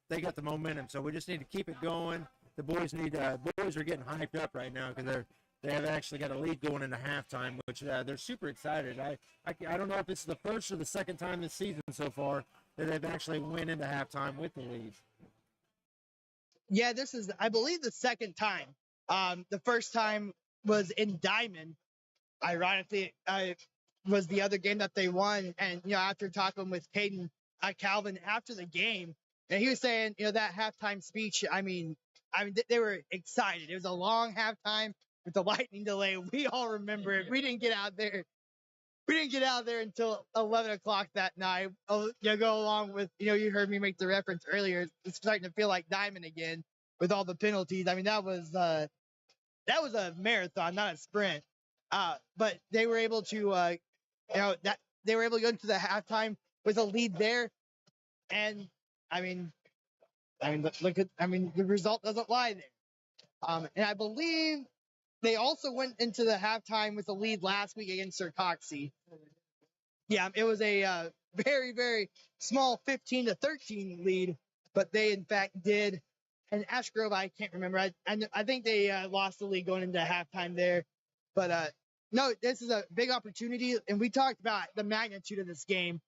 they got the momentum. So we just need to keep it going. The boys are getting hyped up right now because they have actually got a lead going into halftime, which they're super excited. I don't know if it's the first or the second time this season so far that they've actually went into halftime with the lead. Yeah, this is, I believe, the second time. The first time was in Diamond. Ironically, was the other game that they won. And, after talking with Caden Calvin after the game, and he was saying, that halftime speech, I mean, they were excited. It was a long halftime with the lightning delay. We all remember it. We didn't get out there until 11 o'clock that night. Go along with, you heard me make the reference earlier. It's starting to feel like Diamond again with all the penalties. I mean, that was a marathon, not a sprint. But they were able to, they were able to go into the halftime with a lead there. And the result doesn't lie there. And I believe they also went into the halftime with a lead last week against Sircoxy. Yeah, it was a very, very small 15-13 lead, but they in fact did. And Ash Grove, I can't remember. I think they lost the lead going into halftime there. But no, this is a big opportunity, and we talked about the magnitude of this game,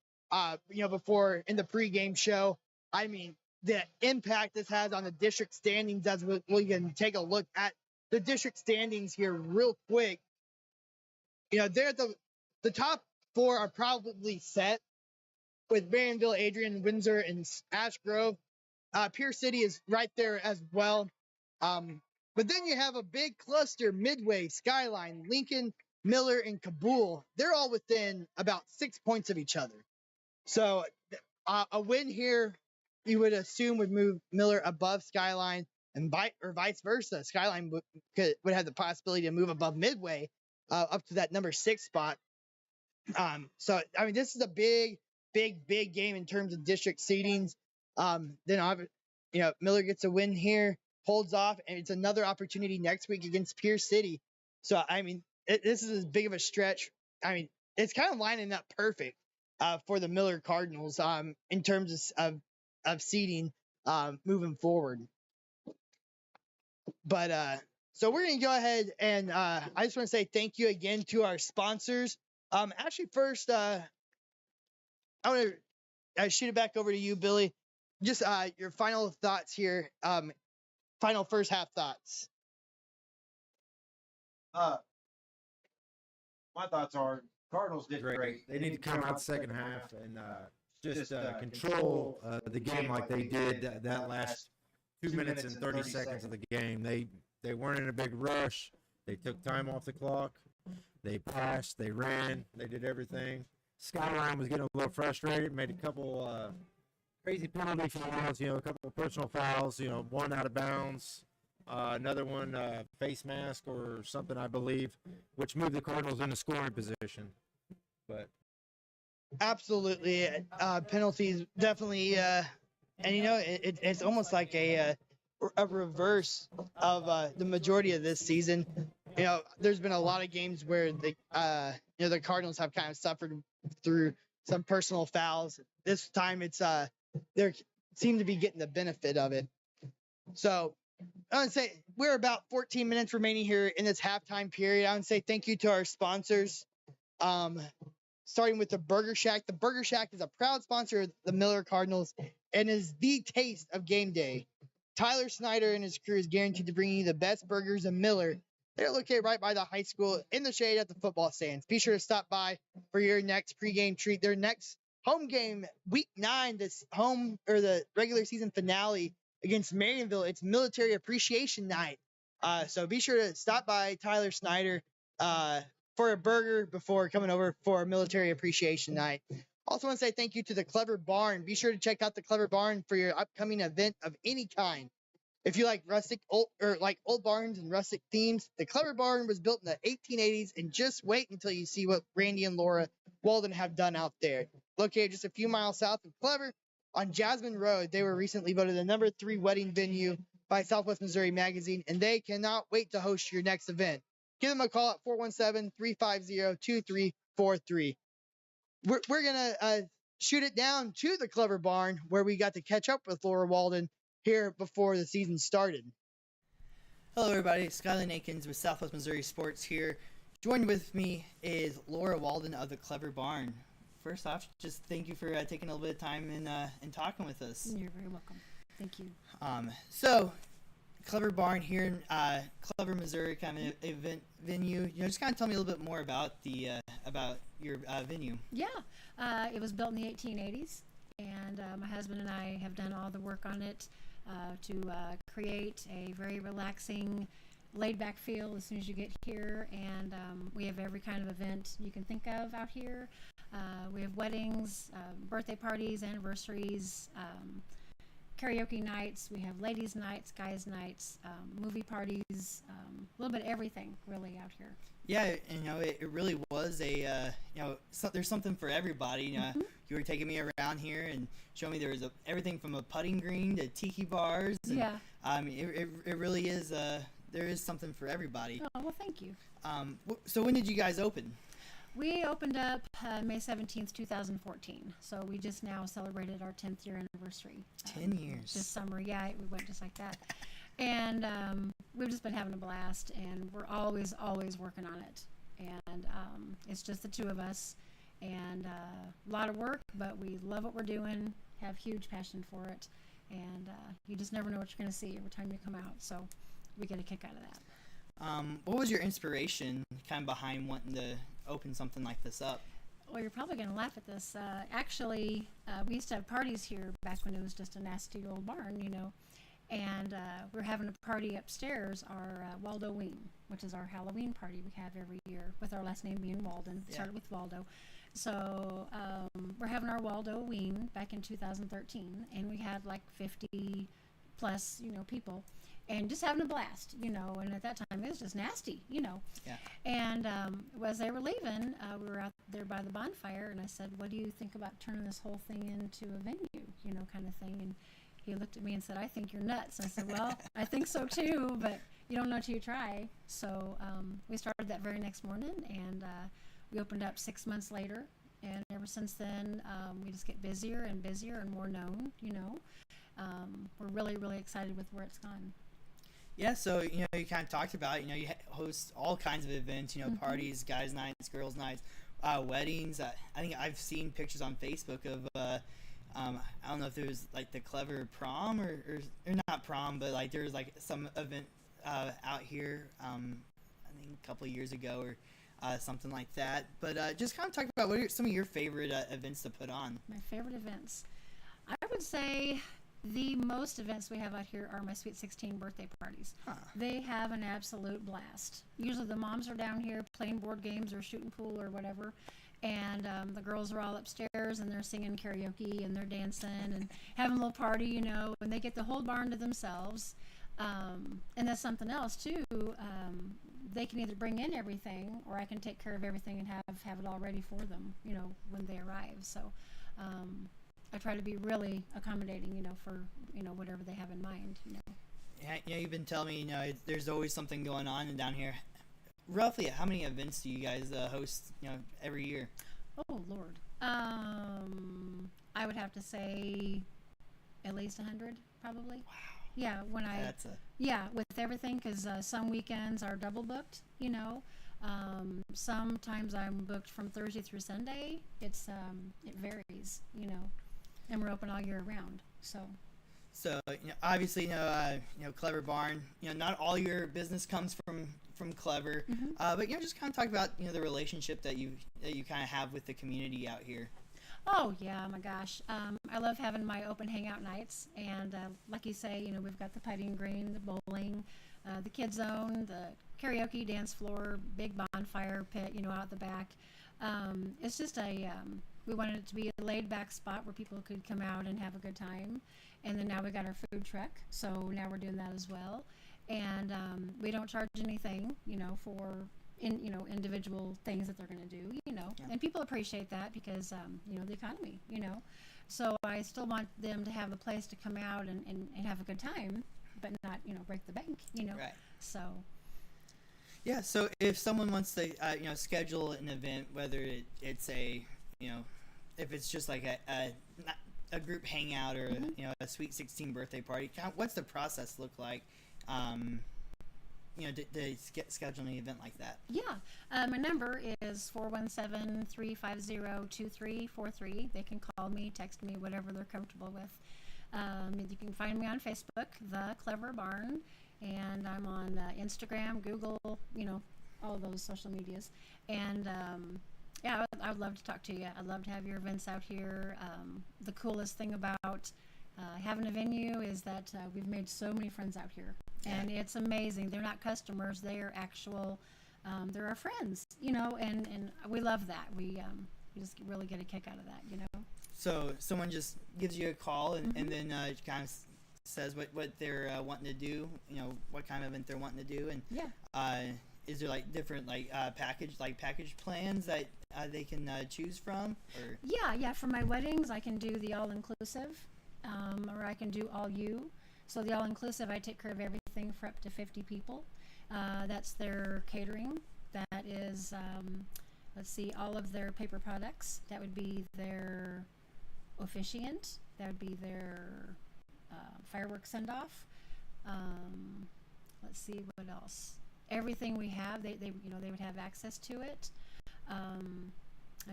before in the pregame show. I mean, the impact this has on the district standings as we can take a look at the district standings here real quick. They're the top 4 are probably set with Barronville, Adrian, Windsor, and Ash Grove. Pierce City is right there as well. But then you have a big cluster: Midway, Skyline, Lincoln, Miller, and Kabul. They're all within about 6 points of each other. So a win here, you would assume, would move Miller above Skyline, and vice versa. Skyline would have the possibility to move above Midway up to that number 6 spot. So, I mean, this is a big game in terms of district seedings. Then, Miller gets a win here, holds off, and it's another opportunity next week against Pierce City. So, I mean, this is as big of a stretch I mean, it's kind of lining up perfect for the Miller Cardinals in terms of seeding moving forward. But so we're gonna go ahead and I just want to say thank you again to our sponsors. Actually, first, I want to shoot it back over to you, Billy. Just your final thoughts here. Final first half thoughts. My thoughts are Cardinals did great. They need to come out second half and just control the game like they did that last 2 minutes and 30 seconds of the game. They weren't in a big rush. They took time off the clock. They passed. They ran. They did everything. Skyline was getting a little frustrated. Made a couple crazy penalty fouls. A couple of personal fouls. One out of bounds. Another one, face mask or something, I believe, which moved the Cardinals into scoring position. But absolutely, penalties definitely, and it's almost like a reverse of the majority of this season. There's been a lot of games where the Cardinals have kind of suffered through some personal fouls. This time it's they seem to be getting the benefit of it. So I want to say we're about 14 minutes remaining here in this halftime period. I want to say thank you to our sponsors. Starting with the Burger Shack. The Burger Shack is a proud sponsor of the Miller Cardinals and is the taste of game day. Tyler Snyder and his crew is guaranteed to bring you the best burgers in Miller. They're located right by the high school in the shade at the football stands. Be sure to stop by for your next pregame treat. Their next home game, week 9, the regular season finale against Marionville. It's Military Appreciation Night. So be sure to stop by Tyler Snyder for a burger before coming over for Military Appreciation Night. Also want to say thank you to the Clever Barn. Be sure to check out the Clever Barn for your upcoming event of any kind. If you like old barns and rustic themes, the Clever Barn was built in the 1880s, and just wait until you see what Randy and Laura Walden have done out there. Located just a few miles south of Clever on Jasmine Road, they were recently voted the number 3 wedding venue by Southwest Missouri Magazine, and they cannot wait to host your next event. Give them a call at 417-350-2343. We're going to shoot it down to the Clever Barn, where we got to catch up with Laura Walden here before the season started. Hello, everybody. Skyline Akins with Southwest Missouri Sports here. Joined with me is Laura Walden of the Clever Barn. First off, just thank you for taking a little bit of time and talking with us. You're very welcome. Thank you. So, Clever Barn here in Clever, Missouri, kind of event venue. Just kind of tell me a little bit more about about your venue. Yeah, it was built in the 1880s, and my husband and I have done all the work on it to create a very relaxing, laid-back feel as soon as you get here. And we have every kind of event you can think of out here. We have weddings, birthday parties, anniversaries, karaoke nights. We have ladies' nights, guys' nights, movie parties, a little bit of everything really out here. Yeah, it really was there's something for everybody. Mm-hmm. You were taking me around here and showing me there was everything from a putting green to tiki bars. And, yeah. It really is. There is something for everybody. Oh, well, thank you. So when did you guys open? We opened up May 17th, 2014. So we just now celebrated our 10th year anniversary. 10 years. This summer, yeah, we went just like that. And we've just been having a blast, and we're always working on it. And it's just the two of us, and a lot of work, but we love what we're doing, have huge passion for it, and you just never know what you're going to see every time you come out. So we get a kick out of that. What was your inspiration kind of behind wanting to open something like this up? Well, you're probably going to laugh at this. Actually, we used to have parties here back when it was just a nasty old barn, and we're having a party upstairs, our Waldoween, which is our Halloween party we have every year, with our last name being Walden. Yeah. Started with Waldo. So we're having our Waldoween back in 2013, and we had like 50 plus, people. And just having a blast, and at that time it was just nasty, Yeah. And as they were leaving, we were out there by the bonfire, and I said, what do you think about turning this whole thing into a venue, kind of thing? And he looked at me and said, I think you're nuts. I said, well, I think so too, but you don't know till you try. So we started that very next morning, and We opened up 6 months later, and ever since then, we just get busier and busier and more known. We're really, really excited with where it's gone. Yeah, so you kind of talked about you host all kinds of events, parties, guys' nights, girls' nights, weddings. I think I've seen pictures on Facebook of I don't know if there was like the clever prom or not prom, but like there was like some event out here. I think a couple of years ago or something like that. But just kind of talk about what are some of your favorite events to put on. My favorite events, I would say. The most events we have out here are my Sweet 16 birthday parties. Huh. They have an absolute blast. Usually the moms are down here playing board games or shooting pool or whatever, and the girls are all upstairs and they're singing karaoke and they're dancing and having a little party, and they get the whole barn to themselves. And that's something else too. They can either bring in everything or I can take care of everything and have it all ready for them, when they arrive. So I try to be really accommodating, for, whatever they have in mind, Yeah, you've been telling me, there's always something going on down here. Roughly, how many events do you guys host, every year? Oh, Lord. I would have to say at least 100, probably. Wow. Yeah, with everything, because some weekends are double booked, sometimes I'm booked from Thursday through Sunday. It varies, and we're open all year round. So obviously, Clever Barn. Not all your business comes from Clever, but just kind of talk about the relationship that you kind of have with the community out here. Oh yeah, my gosh, I love having my open hangout nights, and like you say, we've got the putting green, the bowling, the kids zone, the karaoke dance floor, big bonfire pit, out the back. It's just we wanted it to be a laid back spot where people could come out and have a good time. And then now we got our food truck, so now we're doing that as well. And we don't charge anything, for individual things that they're going to do, Yeah. And people appreciate that because, the economy, So I still want them to have a place to come out and have a good time, but not, break the bank, Right. So. Yeah, so if someone wants to, schedule an event, whether it's a, if it's just like a group hangout or a Sweet 16 birthday party, what's the process look like? To schedule an event like that. Yeah, my number is 417-350-2343. They can call me, text me, whatever they're comfortable with. You can find me on Facebook, The Clever Barn, and I'm on Instagram, Google, all those social medias. And yeah, I would love to talk to you. I'd love to have your events out here. The coolest thing about having a venue is that we've made so many friends out here, and it's amazing. They're not customers; they are actual. They're our friends, and we love that. We just really get a kick out of that, So someone just gives you a call and then kind of says what they're wanting to do, what kind of event they're wanting to do, and is there like different package plans that they can choose from? Or? Yeah. For my weddings, I can do the all-inclusive, or I can do all you. So the all-inclusive, I take care of everything for up to 50 people. That's their catering. That is, all of their paper products. That would be their officiant. That would be their fireworks send-off. What else? Everything we have, they would have access to it. I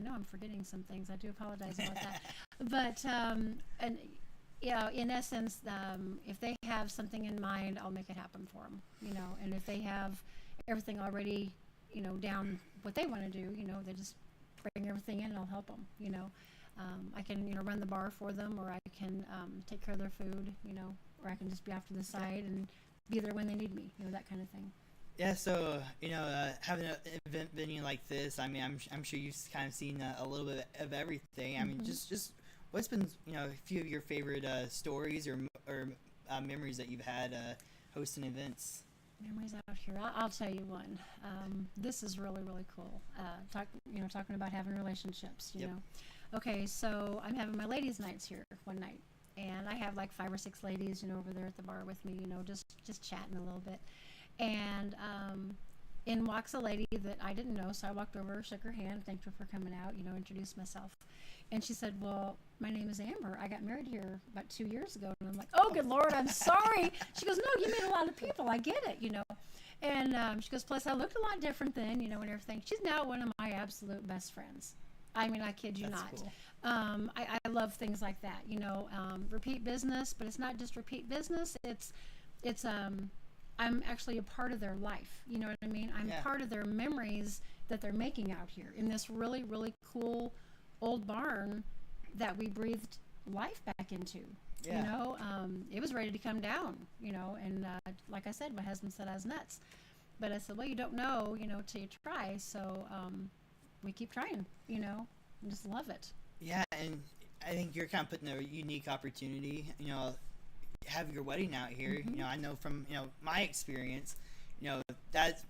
know I'm forgetting some things. I do apologize about that. But in essence, if they have something in mind, I'll make it happen for them. And if they have everything already, down what they want to do, they just bring everything in and I'll help them. I can run the bar for them, or I can take care of their food, or I can just be off to the side and be there when they need me, that kind of thing. Yeah, so having an event venue like this, I mean, I'm sure you've kind of seen a little bit of everything. I mean, just what's been a few of your favorite stories or memories that you've had hosting events? Memories out here. I'll tell you one. This is really, really cool. Talking about having relationships. You know. Okay, so I'm having my ladies' nights here one night, and I have like 5 or 6 ladies, over there at the bar with me, just chatting a little bit. And in walks a lady that I didn't know. So I walked over, shook her hand, thanked her for coming out, introduced myself. And she said, well, my name is Amber. I got married here about 2 years ago. And I'm like, oh, good Lord, I'm sorry. She goes, no, you meet a lot of people. I get it, And she goes, plus I looked a lot different then, and everything. She's now one of my absolute best friends. I mean, I kid you That's not. cool. I love things like that, repeat business, but it's not just repeat business. It's I'm actually a part of their life. You know what I mean? I'm part of their memories that they're making out here in this really, really cool old barn that we breathed life back into. Yeah. It was ready to come down, and like I said, my husband said I was nuts. But I said, well, you don't know, till you try. So we keep trying, and just love it. Yeah, and I think you're kind of putting a unique opportunity, have your wedding out here. I know from, my experience, that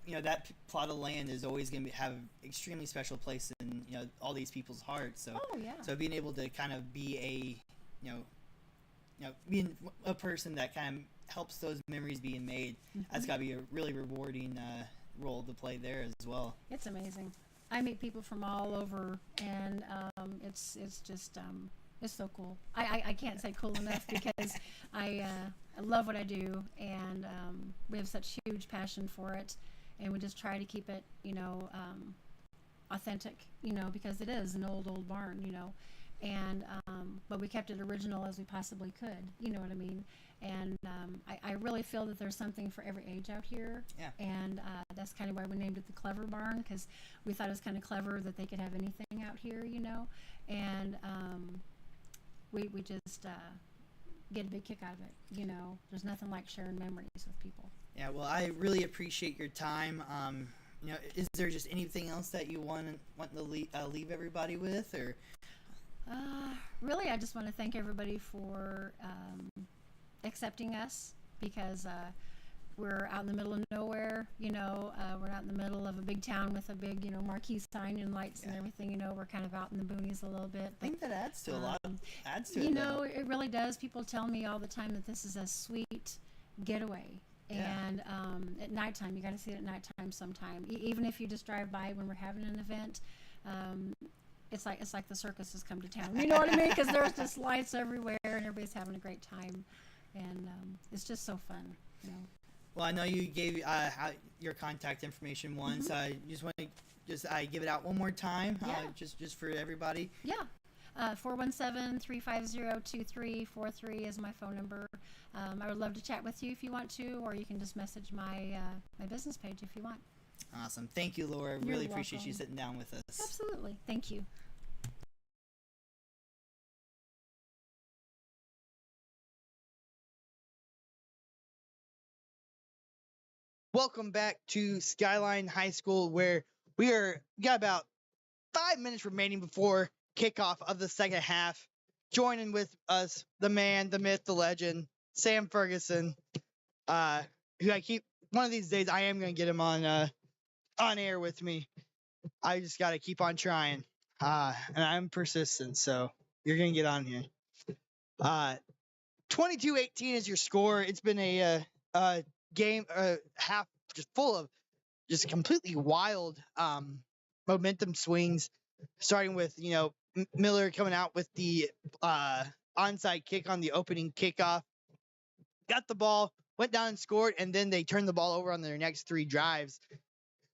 plot of land is always going to have an extremely special place in, all these people's hearts. So, Oh, yeah. so being able to kind of be being a person that kind of helps those memories being made, that's got to be a really rewarding role to play there as well. It's amazing. I meet people from all over, and it's just it's so cool. I can't say cool enough because I love what I do, and we have such huge passion for it, and we just try to keep it, authentic, because it is an old barn, and but we kept it original as we possibly could, you know what I mean? And I really feel that there's something for every age out here. Yeah. And that's kind of why we named it the Clever Barn, because we thought it was kind of clever that they could have anything out here, and we just get a big kick out of it, There's nothing like sharing memories with people. Yeah, well, I really appreciate your time. Is there just anything else that you want to leave everybody with, or? Really, I just want to thank everybody for accepting us, because we're out in the middle of nowhere, we're not in the middle of a big town with a big, marquee sign and lights and everything, we're kind of out in the boonies a little bit. I think that adds to a lot. Adds to it. It really does. People tell me all the time that this is a sweet getaway. Yeah. And at nighttime, you got to see it at nighttime sometime. Even if you just drive by when we're having an event, it's like the circus has come to town. You know what I mean? Because there's just lights everywhere, and everybody's having a great time, and it's just so fun. Well, I know you gave your contact information once. I just want to give it out one more time, just for everybody. Yeah. 417-350-2343 is my phone number. I would love to chat with you if you want to, or you can just message my business page if you want. Awesome. Thank you, Laura. You're Really appreciate welcome. you sitting down with us. Absolutely. Thank you. Welcome back to Skyline High School, where we got about 5 minutes remaining before kickoff of the second half. Joining with us, the man, the myth, the legend, Sam Ferguson, who one of these days I am going to get him on air with me. I just got to keep on trying, and I'm persistent, so you're going to get on here. 22-18 is your score. It's been a game, half just full of just completely wild momentum swings, starting with Miller coming out with the onside kick on the opening kickoff, got the ball, went down and scored, and then they turned the ball over on their next 3 drives,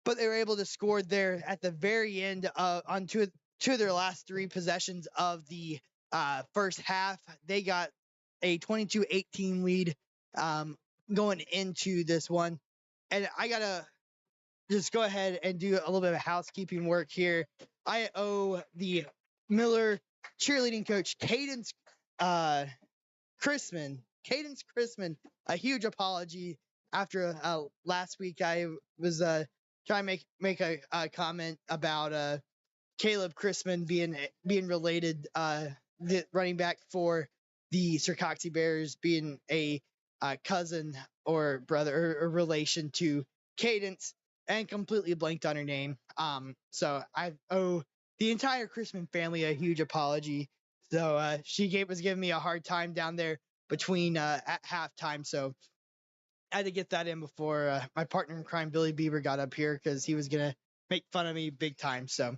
but they were able to score there at the very end on two of their last 3 possessions of the first half. They got a 22-18 lead going into this one. And I got to just go ahead and do a little bit of housekeeping work here. I owe the Miller cheerleading coach, Cadence Chrisman, a huge apology after last week. I was trying to make a comment about Caleb Chrisman being related, the running back for the Sircoxie Bears, being a cousin or brother or relation to Cadence, and completely blanked on her name. So I owe the entire Chrisman family a huge apology. So she was giving me a hard time down there between at halftime. So I had to get that in before my partner in crime, Billy Bieber, got up here because he was gonna make fun of me big time. So,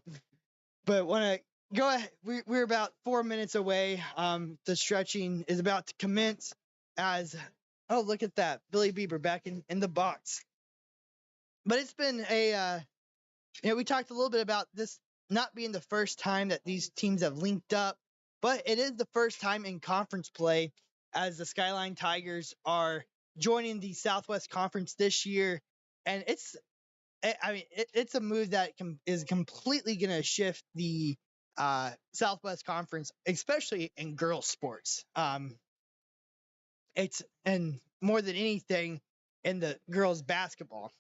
but want to go ahead. We're about 4 minutes away. The stretching is about to commence. As oh, look at that, Billy Bieber back in the box. But it's been we talked a little bit about this not being the first time that these teams have linked up, but it is the first time in conference play as the Skyline Tigers are joining the Southwest Conference this year. And it's a move that is completely going to shift the Southwest Conference, especially in girls sports. It's and more than anything in the girls basketball.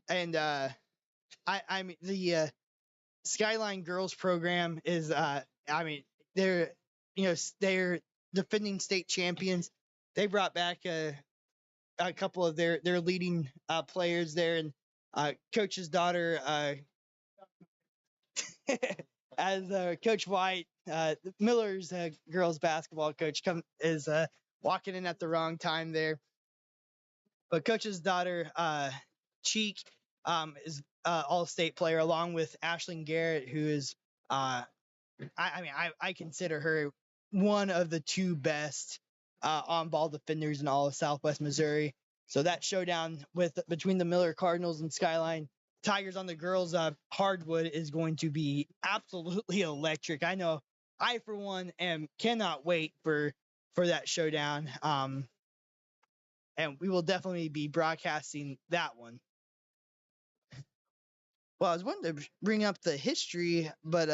And I mean the Skyline girls program is they're they're defending state champions. They brought back a couple of their leading players there, and coach's daughter as Coach White, Miller's girls basketball coach, is walking in at the wrong time there. But coach's daughter, Cheek, is all-state player along with Ashlyn Garrett, who is I consider her one of the two best on-ball defenders in all of Southwest Missouri. So that showdown between the Miller Cardinals and Skyline Tigers on the girls' hardwood is going to be absolutely electric. I know I, for one, cannot wait for that showdown. And we will definitely be broadcasting that one. Well, I was wanting to bring up the history, but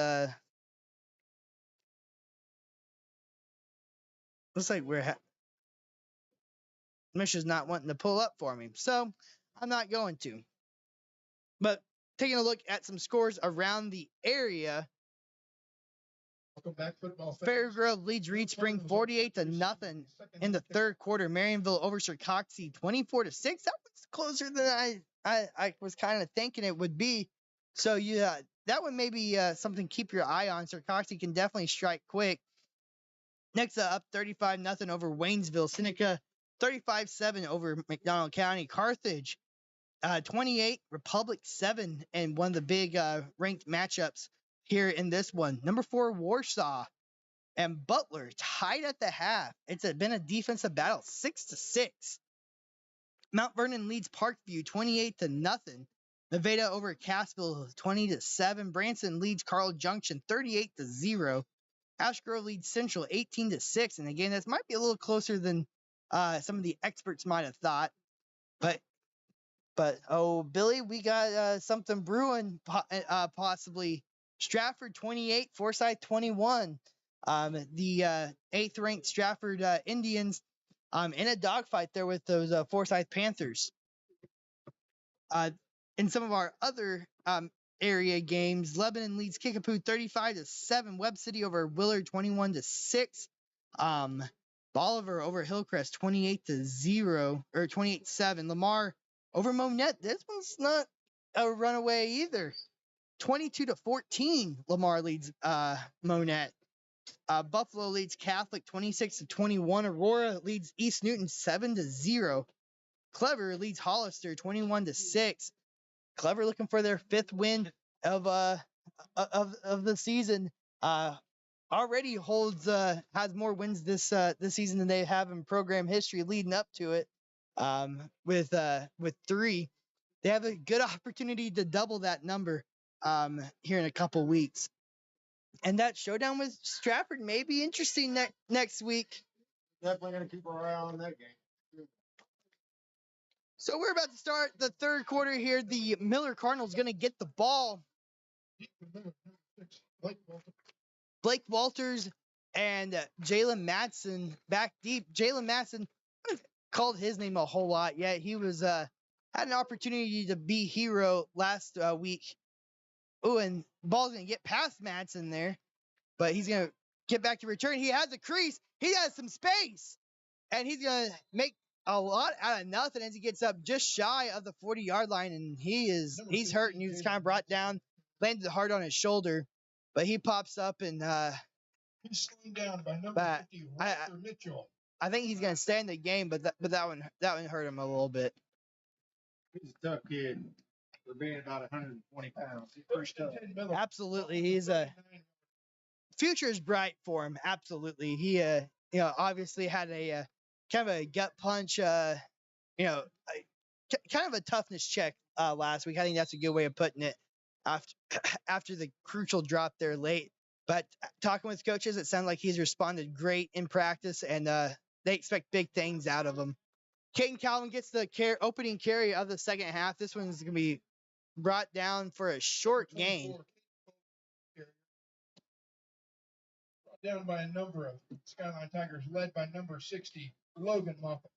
looks like Misha's not wanting to pull up for me, so I'm not going to. But taking a look at some scores around the area, Fairgrove leads Reed Spring 48-0 in the third quarter. Marionville over Sircoxie 24-6. That was closer than I was kind of thinking it would be. So yeah, that one may be something to keep your eye on. Sircoxie can definitely strike quick. Next up, 35-0 over Waynesville. Seneca 35-7 over McDonald County. Carthage 28, Republic 7, and one of the big ranked matchups here in this one. Number 4, Warsaw and Butler tied at the half. It's been a defensive battle, 6-6. Mount Vernon leads Parkview 28-0. Nevada over Cassville 20-7. Branson leads Carl Junction 38-0. Ash Grove leads Central 18-6. And again, this might be a little closer than some of the experts might have thought. But oh, Billy, we got something brewing possibly. Stratford 28, Forsyth 21. The 8th ranked Stratford Indians in a dogfight there with those Forsyth Panthers. In some of our other area games, Lebanon leads Kickapoo 35-7. Webb City over Willard 21-6. Bolivar over Hillcrest 28-0 or 28-7. Lamar over Monette. This one's not a runaway either. 22-14. Lamar leads Monette. Buffalo leads Catholic 26-21. Aurora leads East Newton 7-0. Clever leads Hollister 21-6. Clever looking for their 5th win of the season. Already has more wins this season than they have in program history leading up to it. With 3, they have a good opportunity to double that number here in a couple weeks. And that showdown with Stratford may be interesting next week. Definitely going to keep our eye on that game. So we're about to start the third quarter here. The Miller Cardinals going to get the ball. Blake Walters and Jalen Matson back deep. Jalen Matson called his name a whole lot. Yeah, he was had an opportunity to be hero last week. Oh, and ball's going to get past Matson there, but he's going to get back to return. He has a crease. He has some space, and he's going to make a lot out of nothing as he gets up just shy of the 40-yard line, and he's hurt, and he was kind of brought down, landed hard on his shoulder, but he pops up and he's slowed down by number 50, Walter Mitchell. I think he's gonna stay in the game, but that one hurt him a little bit. He's a tough kid for being about 120 pounds. He's pretty tough. Absolutely, he's a future is bright for him. Absolutely, he obviously had a kind of a gut punch. Kind of a toughness check last week. I think that's a good way of putting it. After after the crucial drop there late, but talking with coaches, it sounds like he's responded great in practice, and they expect big things out of him. Caden Calvin gets the opening carry of the second half. This one's going to be brought down for a short gain. Brought down by a number of Skyline Tigers, led by number 60, Logan Moffett.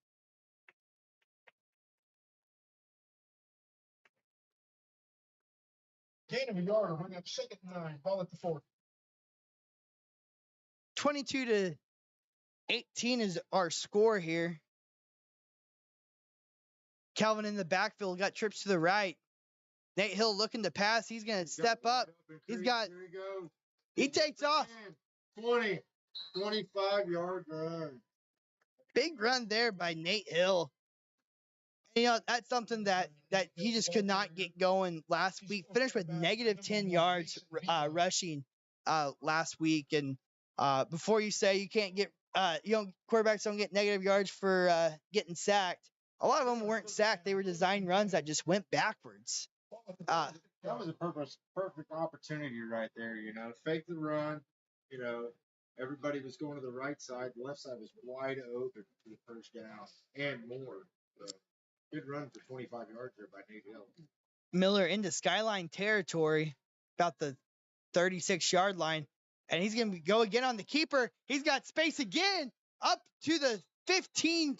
Gain of a yard will bring up 2nd and 9. Ball at the 40. 22-18 is our score here. Calvin in the backfield got trips to the right. Nate Hill looking to pass. He's going to step up. He takes off. 20, 25-yard run. Big run there by Nate Hill. That's something that he just could not get going last week. Finished with negative 10 yards rushing last week. And before you say you can't get, quarterbacks don't get negative yards for getting sacked. A lot of them weren't sacked. They were design runs that just went backwards. That was a perfect opportunity right there. Fake the run. Everybody was going to the right side. The left side was wide open for the first down and more. So, good run for 25 yards there by Nate Hill. Miller into Skyline territory, about the 36-yard line, and he's going to go again on the keeper. He's got space again up to the 15,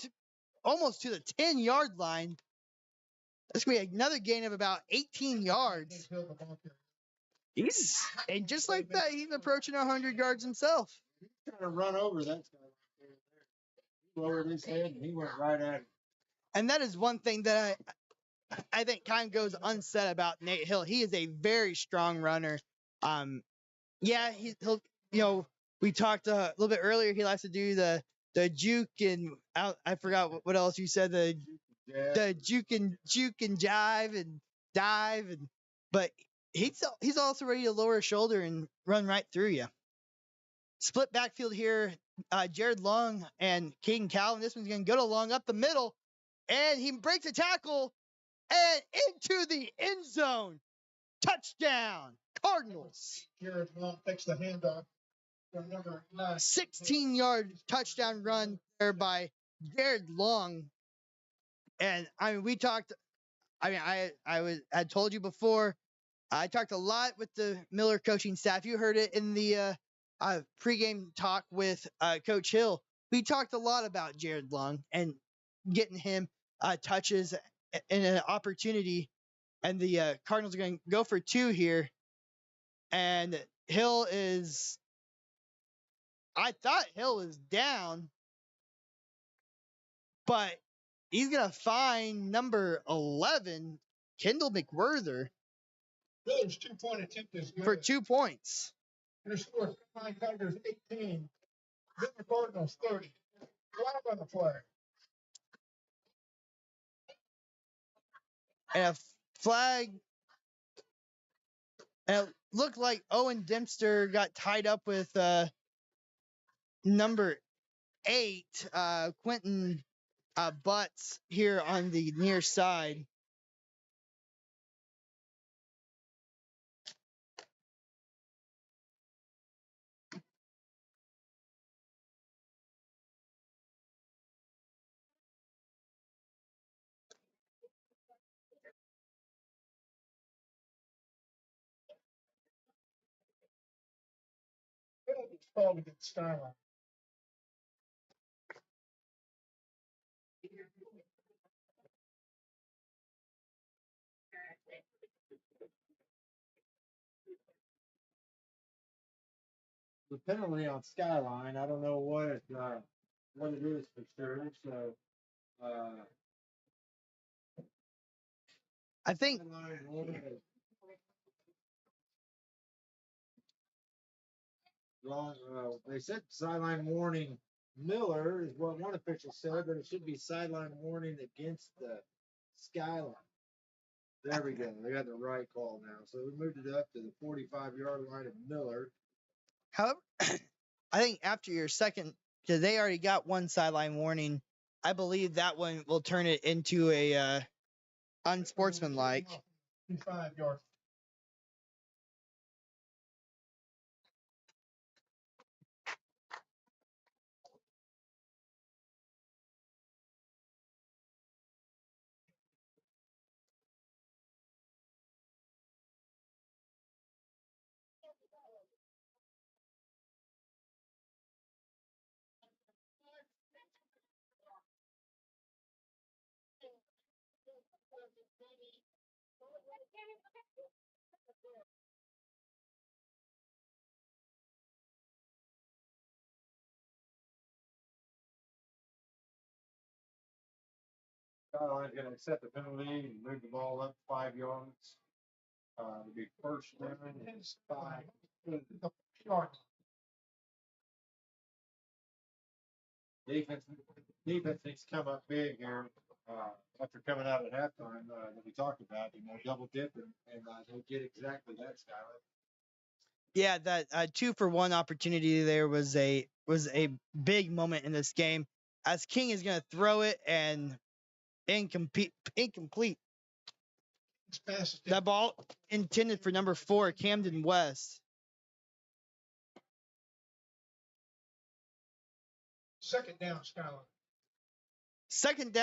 almost to the 10-yard line. That's going to be another gain of about 18 yards. And just like that, he's approaching 100 yards himself. He's trying to run over that guy right there. He lowered his head and he went right at him. And that is one thing that I think kind of goes unsaid about Nate Hill. He is a very strong runner. He'll we talked a little bit earlier. He likes to do the juke and I forgot what else you said. The juke and jive and dive but he's also ready to lower his shoulder and run right through you. Split backfield here. Jared Long and Caden Calvin. This one's going to go to Long up the middle. And he breaks a tackle and into the end zone. Touchdown, Cardinals. Jared Long takes the handoff from number 9. 16-yard touchdown run there by Jared Long. And we talked. I told you before. I talked a lot with the Miller coaching staff. You heard it in the pregame talk with Coach Hill. We talked a lot about Jared Long and getting him touches and an opportunity. And the Cardinals are going to go for 2 here. And Hill is... I thought Hill was down. But he's going to find number 11, Kendall McWhirter. Miller's 2-point attempt is good. For 2 points. Your score, Skyline Tigers 18, Miller Cardinals 30. Flag on the play. And a flag. And it looked like Owen Dempster got tied up with number 8, Quentin Butts here on the near side. It's called against Skyline. The penalty on Skyline, I don't know what it is for sure. So, I think wrong. They said sideline warning Miller is what one official said, but it should be sideline warning against the Skyline. There we go. They got the right call now. So we moved it up to the 45-yard line of Miller. However, I think after your second, because they already got one sideline warning, I believe that one will turn it into a unsportsmanlike. 5 yards. Skyline's going to accept the penalty and move the ball up 5 yards. It'll be first down and 5. Defense needs to come up big here after coming out at halftime that we talked about. Double dip and they'll get exactly that, Skyline. Yeah, that 2-for-1 opportunity there was a big moment in this game, as King is going to throw it and incomplete. That ball intended for number 4, Camden West. Second down, Skyline. Second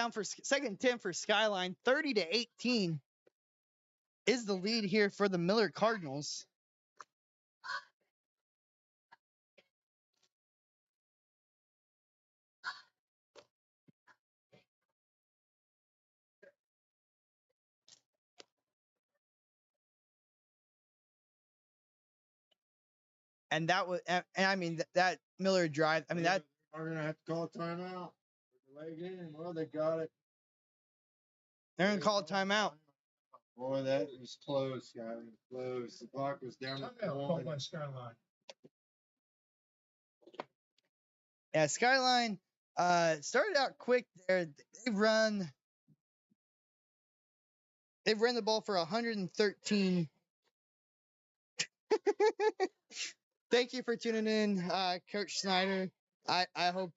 10 for Skyline. 30-18 is the lead here for the Miller Cardinals. And that was, and I mean, that Miller drive, I mean, that. We're going to have to call a timeout. Leg in. Well, they got it. They're going to call a timeout. Boy, that was close, guys. Close. The clock was down to Timeout 1. called by Skyline. Yeah, Skyline started out quick there. They've run the ball for 113. Thank you for tuning in, Coach Snyder. I hope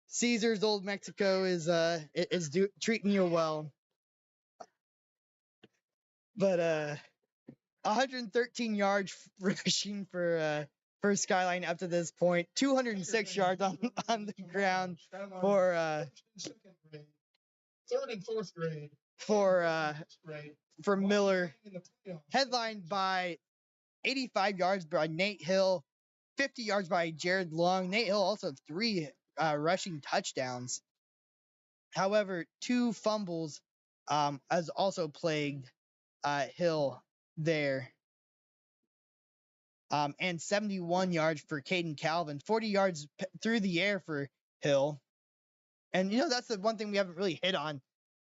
Caesar's Old Mexico is treating you well. But 113 yards rushing for Skyline up to this point. 206 yards on the ground for third and fourth grade for Miller. Headlined by 85 yards by Nate Hill, 50 yards by Jared Long. Nate Hill also 3 rushing touchdowns. However, 2 fumbles has also plagued Hill there. And 71 yards for Caden Calvin, 40 yards through the air for Hill. And, that's the one thing we haven't really hit on.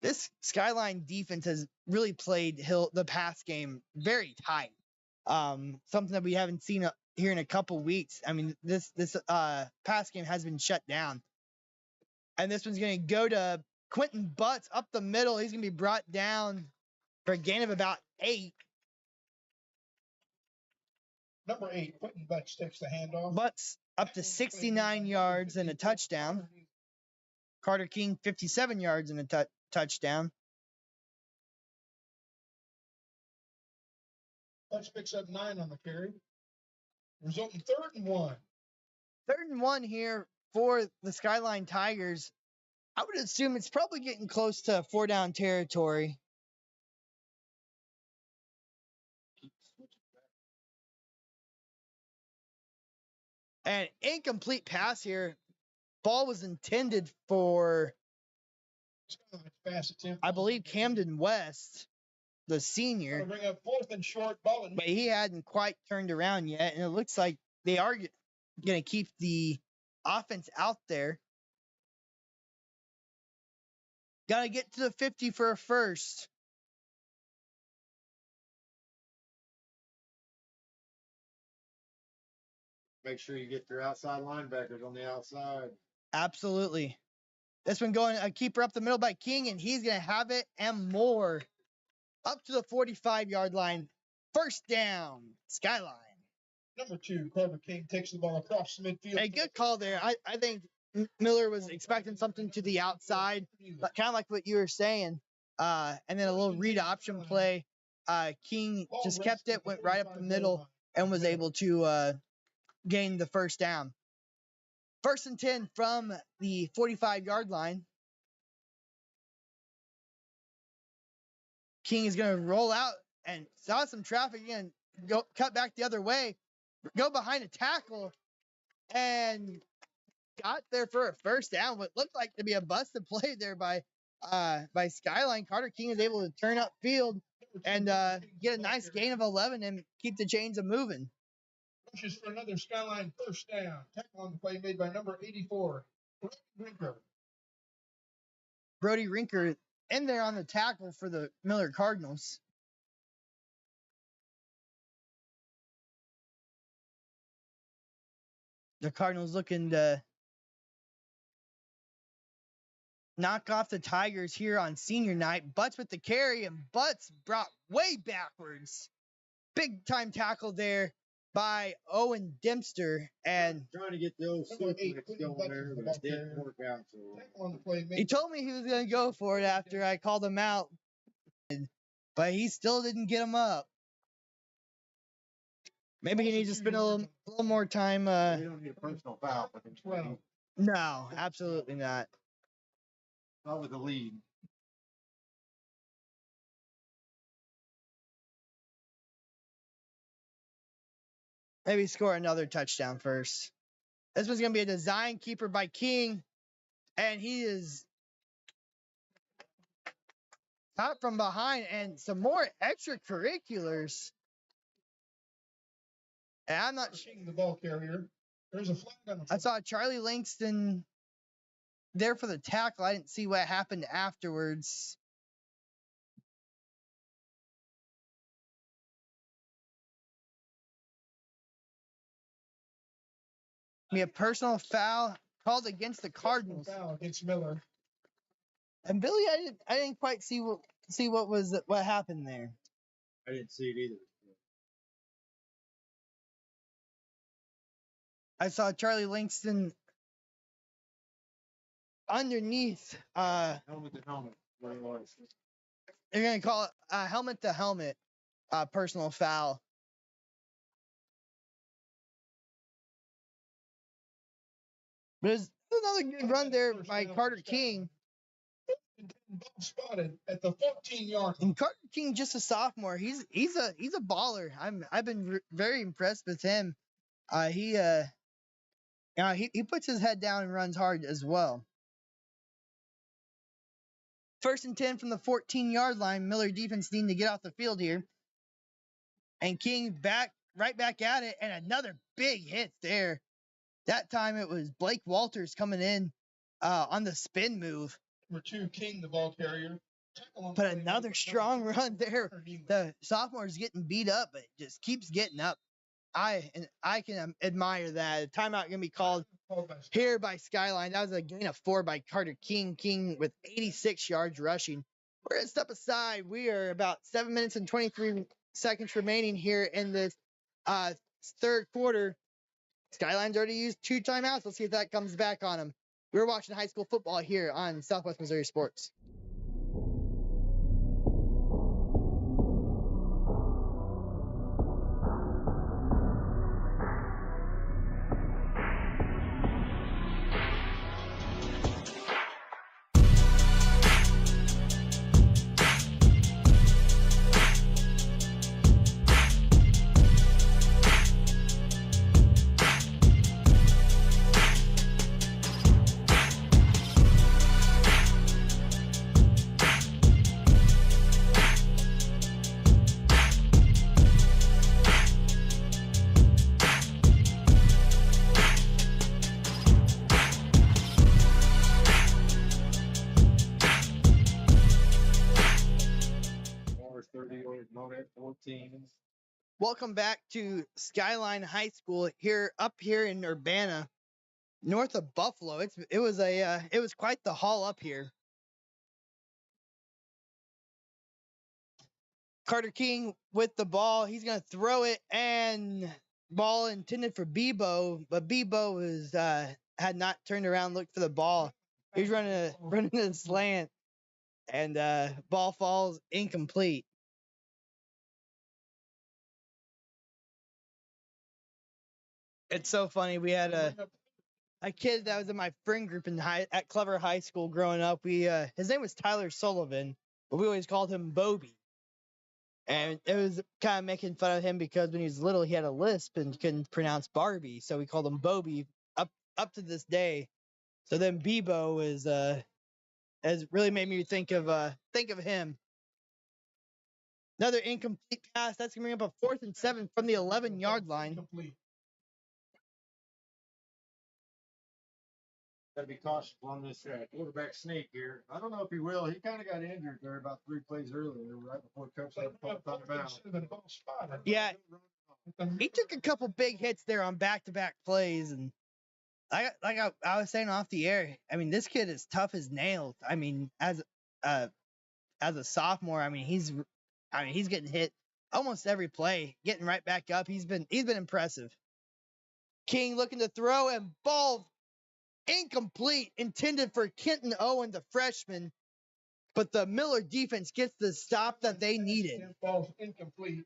This Skyline defense has really played Hill, the pass game, very tight. Something that we haven't seen here in a couple weeks. I mean, this pass game has been shut down. And this one's going to go to Quentin Butts up the middle. He's going to be brought down for a gain of about 8. Number 8, Quentin Butts takes the handoff. Butts up to 69 yards and a touchdown. Carter King, 57 yards and a touchdown. Butts picks up 9 on the carry. Resulting 3rd and 1. 3rd and 1 here for the Skyline Tigers. I would assume it's probably getting close to 4-down territory. An incomplete pass here. Ball was intended for, I believe, Camden West, the senior. Bring up 4th and short, ball and but he hadn't quite turned around yet, and it looks like they are going to keep the offense out there. Got to get to the 50 for a first. Make sure you get your outside linebackers on the outside. Absolutely. This one going a keeper up the middle by King, and he's going to have it and more. Up to the 45-yard line. First down, Skyline. Number 2, Carter King takes the ball across the midfield. A good call there. I think Miller was expecting something to the outside, but kind of like what you were saying. And then a little read option play. King just kept it, went right up the middle, and was able to gain the first down. 1st and 10 from the 45-yard line. King is going to roll out and saw some traffic again. Go cut back the other way, go behind a tackle, and got there for a first down. What looked like to be a busted play there by Skyline. Carter King is able to turn up field and get a nice gain of 11 and keep the chains a moving. Rushes for another Skyline first down. Tackle on the play made by number 84, Rinker. Brody Rinker in there on the tackle for the Miller Cardinals. The Cardinals looking to knock off the Tigers here on senior night. Butts with the carry, and Butts brought way backwards. Big time tackle there by Owen Dempster, and Trying to get those footprints going there, but it didn't work out. So Tackle on the play made he told me he was going to go for it after I called him out, but he still didn't get him up. Maybe he needs to spend a little more time. we don't need a personal foul, but it's 12. No, absolutely not. Not with the lead. Maybe score another touchdown first. This one's going to be a design keeper by King, and he is out from behind, and some more extracurriculars. And I'm not sure. the ball carrier. There's a flag on the I saw Charlie Langston there for the tackle. I didn't see what happened afterwards. Be a personal foul called against the Cardinals. foul against Miller. And Billy, I didn't quite see what happened there. I didn't see it either. I saw Charlie Langston underneath. Helmet to helmet. What it was. They're gonna call it helmet to helmet personal foul. But it's another good run there by Carter King. Spotted at the 14-yard. And Carter King, just a sophomore, he's a baller. I've been very impressed with him. He puts his head down and runs hard as well. 1st and 10 from the 14-yard line. Miller defense needing to get off the field here. And King right back at it, and another big hit there. That time it was Blake Walters coming in on the spin move. Number 2, King, the ball carrier. But another strong run there. The sophomore's getting beat up, but just keeps getting up. I can admire that. Timeout gonna be called here by Skyline. That was a gain of 4 by Carter King. King with 86 yards rushing. We're gonna step aside. We are about 7 minutes and 23 seconds remaining here in this third quarter. Skyline's already used 2 timeouts. Let's see if that comes back on them. We're watching high school football here on Southwest Missouri Sports. Welcome back to Skyline High School up here in Urbana, north of Buffalo. It was quite the haul up here. Carter King with the ball. He's gonna throw it, and ball intended for Bebo, but Bebo had not turned around, looked for the ball. He's running a slant, and ball falls incomplete. It's so funny. We had a kid that was in my friend group at Clever High School growing up. His name was Tyler Sullivan, but we always called him Bobby. And it was kind of making fun of him because when he was little, he had a lisp and couldn't pronounce Barbie, so we called him Bobby up to this day. So then Bebo has really made me think of him. Another incomplete pass. That's gonna bring up a 4th and 7 from the 11-yard line. Got to be cautious on this quarterback sneak here. I don't know if he will. He kind of got injured there about 3 plays earlier, right before Coach had timeout. Yeah, he took a couple big hits there on back-to-back plays, and I was saying off the air, I mean, this kid is tough as nails. I mean, as a sophomore, I mean, he's getting hit almost every play, getting right back up. He's been impressive. King looking to throw, and ball incomplete, intended for Kenton Owen, the freshman, but the Miller defense gets the stop that they needed. Ball's incomplete.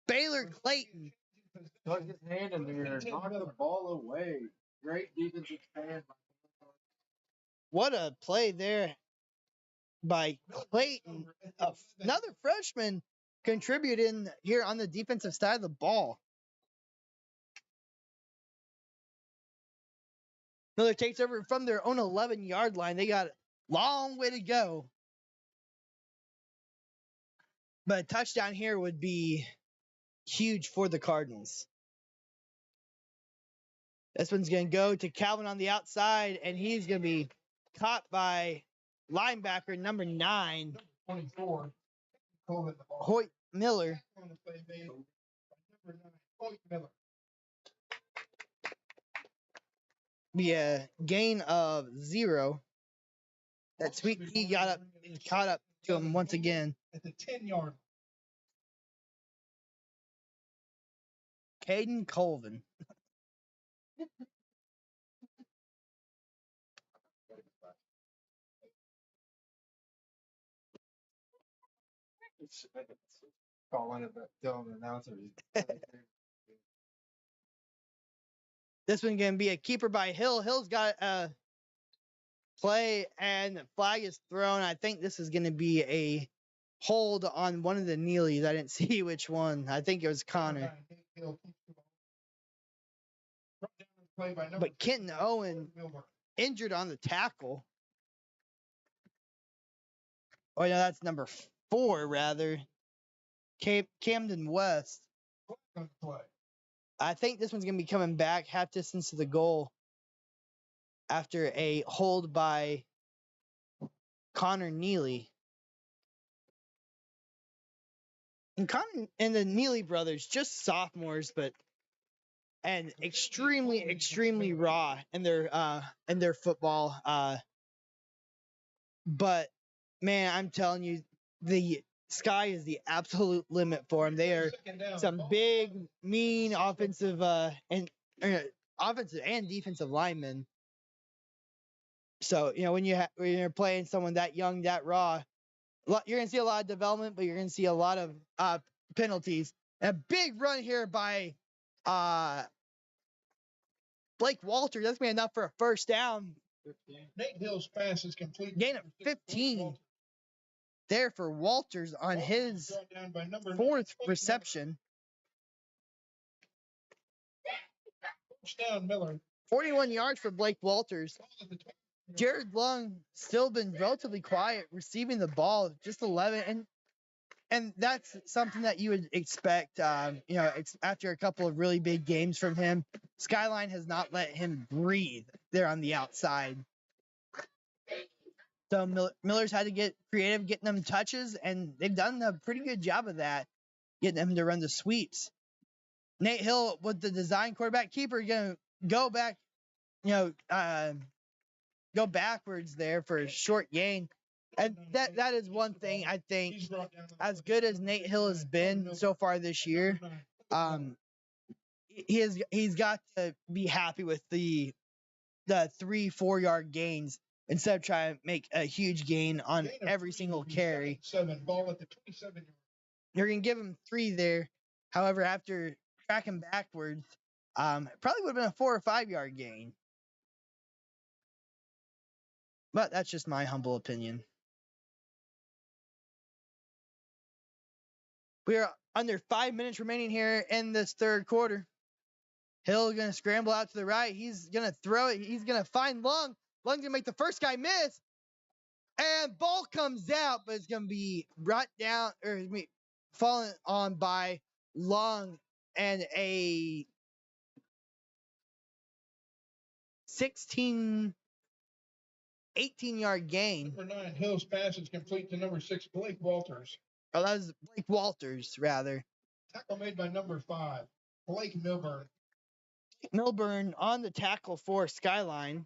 Baylor Clayton. Stuck his hand in there and knocked the ball away. Great defensive stand. What a play there by Clayton. Another freshman contributing here on the defensive side of the ball. Miller takes over from their own 11-yard line. They got a long way to go. But a touchdown here would be huge for the Cardinals. This one's going to go to Calvin on the outside, and he's going to be caught by linebacker number 9, 24. Hoyt Miller. Be a gain of 0. That sweet he caught up to him once again. At the 10-yard. Caden Colvin. Calling it, telling the announcer. This one going to be a keeper by Hill. Hill's got a play, and the flag is thrown. I think this is going to be a hold on one of the Neelys. I didn't see which one. I think it was Connor. But Kenton Owen injured on the tackle. Oh, no, that's number 4, rather. Camden West. I think this one's going to be coming back half distance to the goal after a hold by Connor Neely. And Connor and the Neely brothers, just sophomores, and extremely raw in their football. But man, I'm telling you, the sky is the absolute limit for them. They are some big, mean offensive and defensive linemen. So when you're playing someone that young, that raw, you're gonna see a lot of development, but you're gonna see a lot of penalties. And a big run here by Blake Walter. That's gonna be enough for a first down. Nate Hill's pass is complete. Gain of 15 there for Walters on his 4th reception. Down Miller. 41 yards for Blake Walters. Jared Lung still been relatively quiet receiving the ball, just 11, and that's something that you would expect. After a couple of really big games from him, Skyline has not let him breathe there on the outside. So Miller's had to get creative, getting them touches, and they've done a pretty good job of that, getting them to run the sweeps. Nate Hill with the design quarterback keeper going to go back, go backwards there for a short gain. And that is one thing I think, as good as Nate Hill has been so far this year, he's got to be happy with the 3-4 yard gains instead of trying to make a huge gain on every single carry. Ball at the 27 yard. You're gonna give him 3 there. However, after tracking backwards, probably would have been a 4 or 5 yard gain. But that's just my humble opinion. We are under 5 minutes remaining here in this third quarter. Hill gonna scramble out to the right. He's gonna throw it. He's gonna find Lung. Lung's gonna make the first guy miss. And ball comes out, but it's gonna be brought down or fallen on by Lung and a 18 yard gain. Number 9, Hill's pass is complete to number 6, Blake Walters. Oh, that was Blake Walters, rather. Tackle made by number 5, Blake Milburn. Milburn on the tackle for Skyline.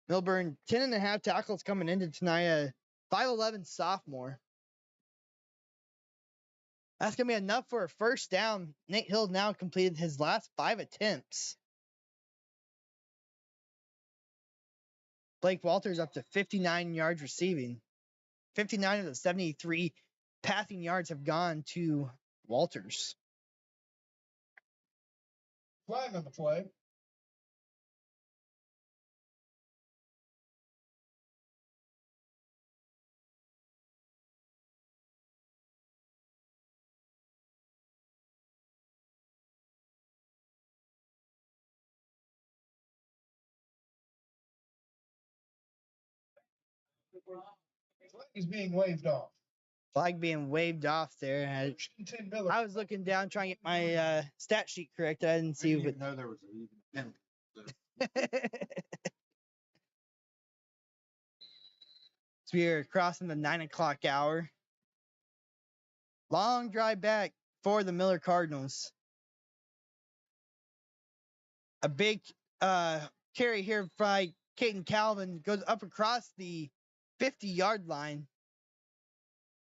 Milburn, 10.5 tackles coming into tonight, a 5'11" sophomore. That's going to be enough for a first down. Nate Hill now completed his last 5 attempts. Blake Walters up to 59 yards receiving. 59 of the 73 passing yards have gone to Walters. Flag on the play. Flag is being waved off. Flag being waved off there. I was looking down trying to get my stat sheet correct. I didn't see if it. know there was an even So we are crossing the 9 o'clock hour. Long drive back for the Miller Cardinals. A big carry here by Caden Calvin goes up across the 50-yard line.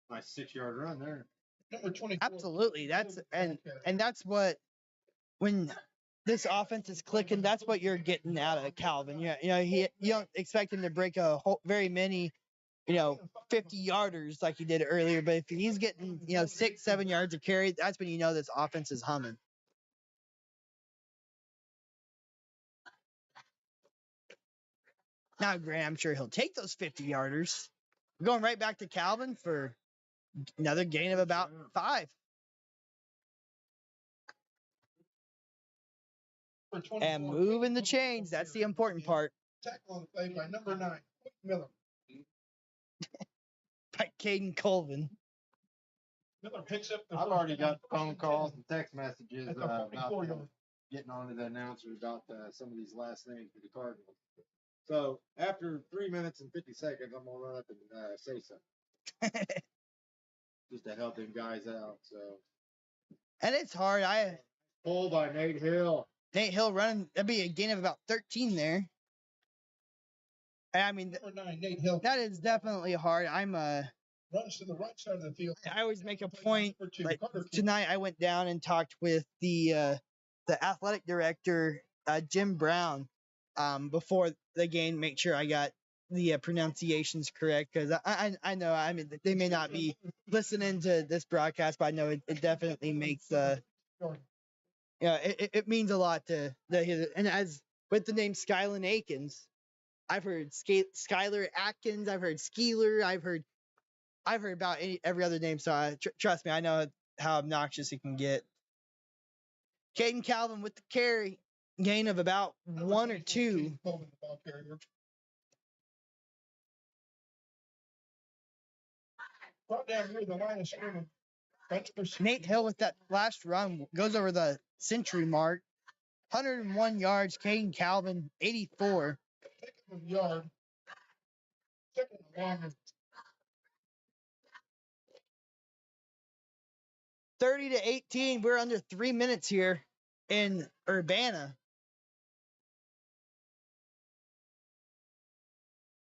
Nice 6-yard run there. Number 24. Absolutely. That's what, when this offense is clicking, that's what you're getting out of Calvin. You don't expect him to break very many 50-yarders like he did earlier, but if he's getting 6-7 yards of carry, that's when you know this offense is humming. Now, Grant, I'm sure he'll take those 50-yarders. We're going right back to Calvin for another gain of about 5. And moving the chains, that's the important part. Tackle on the play by number 9, Miller. By Caden Colvin. Miller picks up the. I've already got phone calls and text messages At the about 44-yard. getting on to the announcer about some of these last names for the Cardinals. So after 3 minutes and 50 seconds, I'm gonna run up and say something just to help them guys out. So. And it's hard. Pulled by Nate Hill. Nate Hill running. That'd be a gain of about 13 there. I mean, Number 9, Nate Hill. that is definitely hard. Runs to the right side of the field. I always make a point. Like tonight, I went down and talked with the athletic director, Jim Brown, before the game. Make sure I got the pronunciations correct, because I know. I mean, they may not be listening to this broadcast, but I know it definitely makes it means a lot to the. And as with the name Skyline Akins, I've heard Skylar Atkins. I've heard Skeeler. I've heard about every other name. So trust me, I know how obnoxious it can get. Caden Calvin with the carry, gain of about 1 or 2. Brought down near the line of scrimmage. Nate Hill with that last run goes over the century mark. 101 yards. Caden Calvin, 84. Second yard. Second and long. 30-18. We're under 3 minutes here in Urbana.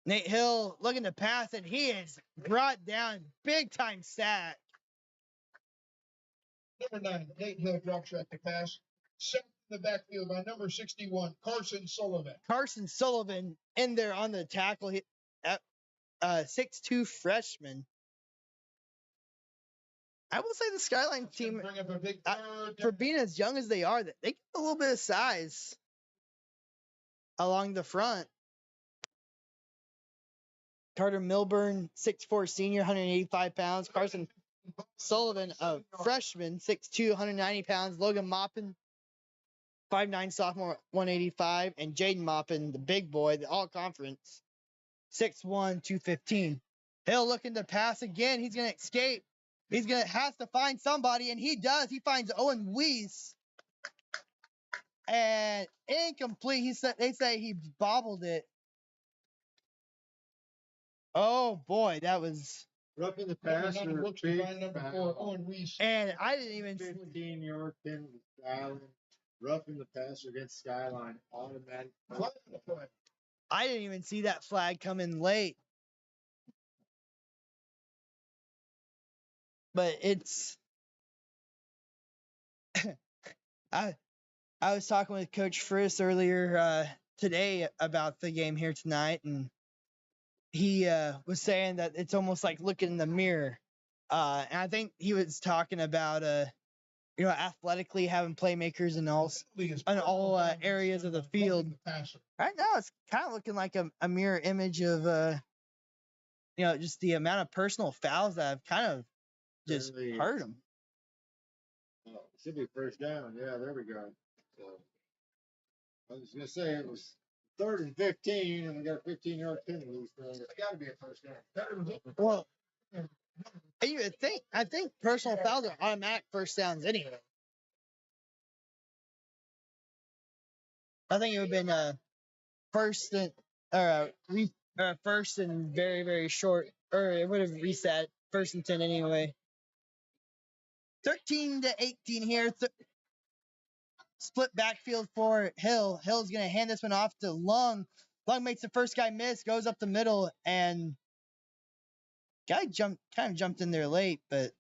Nate Hill looking to pass, and he is brought down. Big time sack. Number 9, Nate Hill drops back to pass. Set in the backfield by number 61, Carson Sullivan. Carson Sullivan in there on the tackle. 6'2" freshman. I will say the Skyline team, Bring up a big for being as young as they are, they get a little bit of size along the front. Carter Milburn, 6'4" senior, 185 pounds. Carson Sullivan, a freshman, 6'2", 190 pounds. Logan Maupin, 5'9" sophomore, 185. And Jaden Maupin, the big boy, the all-conference, 6'1", 215. Hill looking to pass again. He's going to escape. Has to find somebody, and he does. He finds Owen Weiss. And incomplete. They say he bobbled it. Oh boy, that was Roughing the passer. Number 4, Owen Weiss. And I didn't even 15-yard penalty. Skyline. Roughing the passer against Skyline. Automatic. I didn't even see that flag come in late. But it's I was talking with Coach Friss earlier today about the game here tonight, and he was saying that it's almost like looking in the mirror. And I think he was talking about athletically having playmakers in all areas of the field. Right now, it's kind of looking like a mirror image of just the amount of personal fouls that have kind of just hurt him. Oh, should be first down. Yeah, there we go. So I was gonna say it was 3rd and 15, and we got a 15-yard penalty. So it's got to be a first down. Well, I think personal fouls are automatic first downs anyway. I think it would have been first and very, very short, or it would have reset 1st and 10 anyway. 13-18 here. Split backfield for Hill. Hill's going to hand this one off to Lung. Lung makes the first guy miss, goes up the middle, and guy kind of jumped in there late, but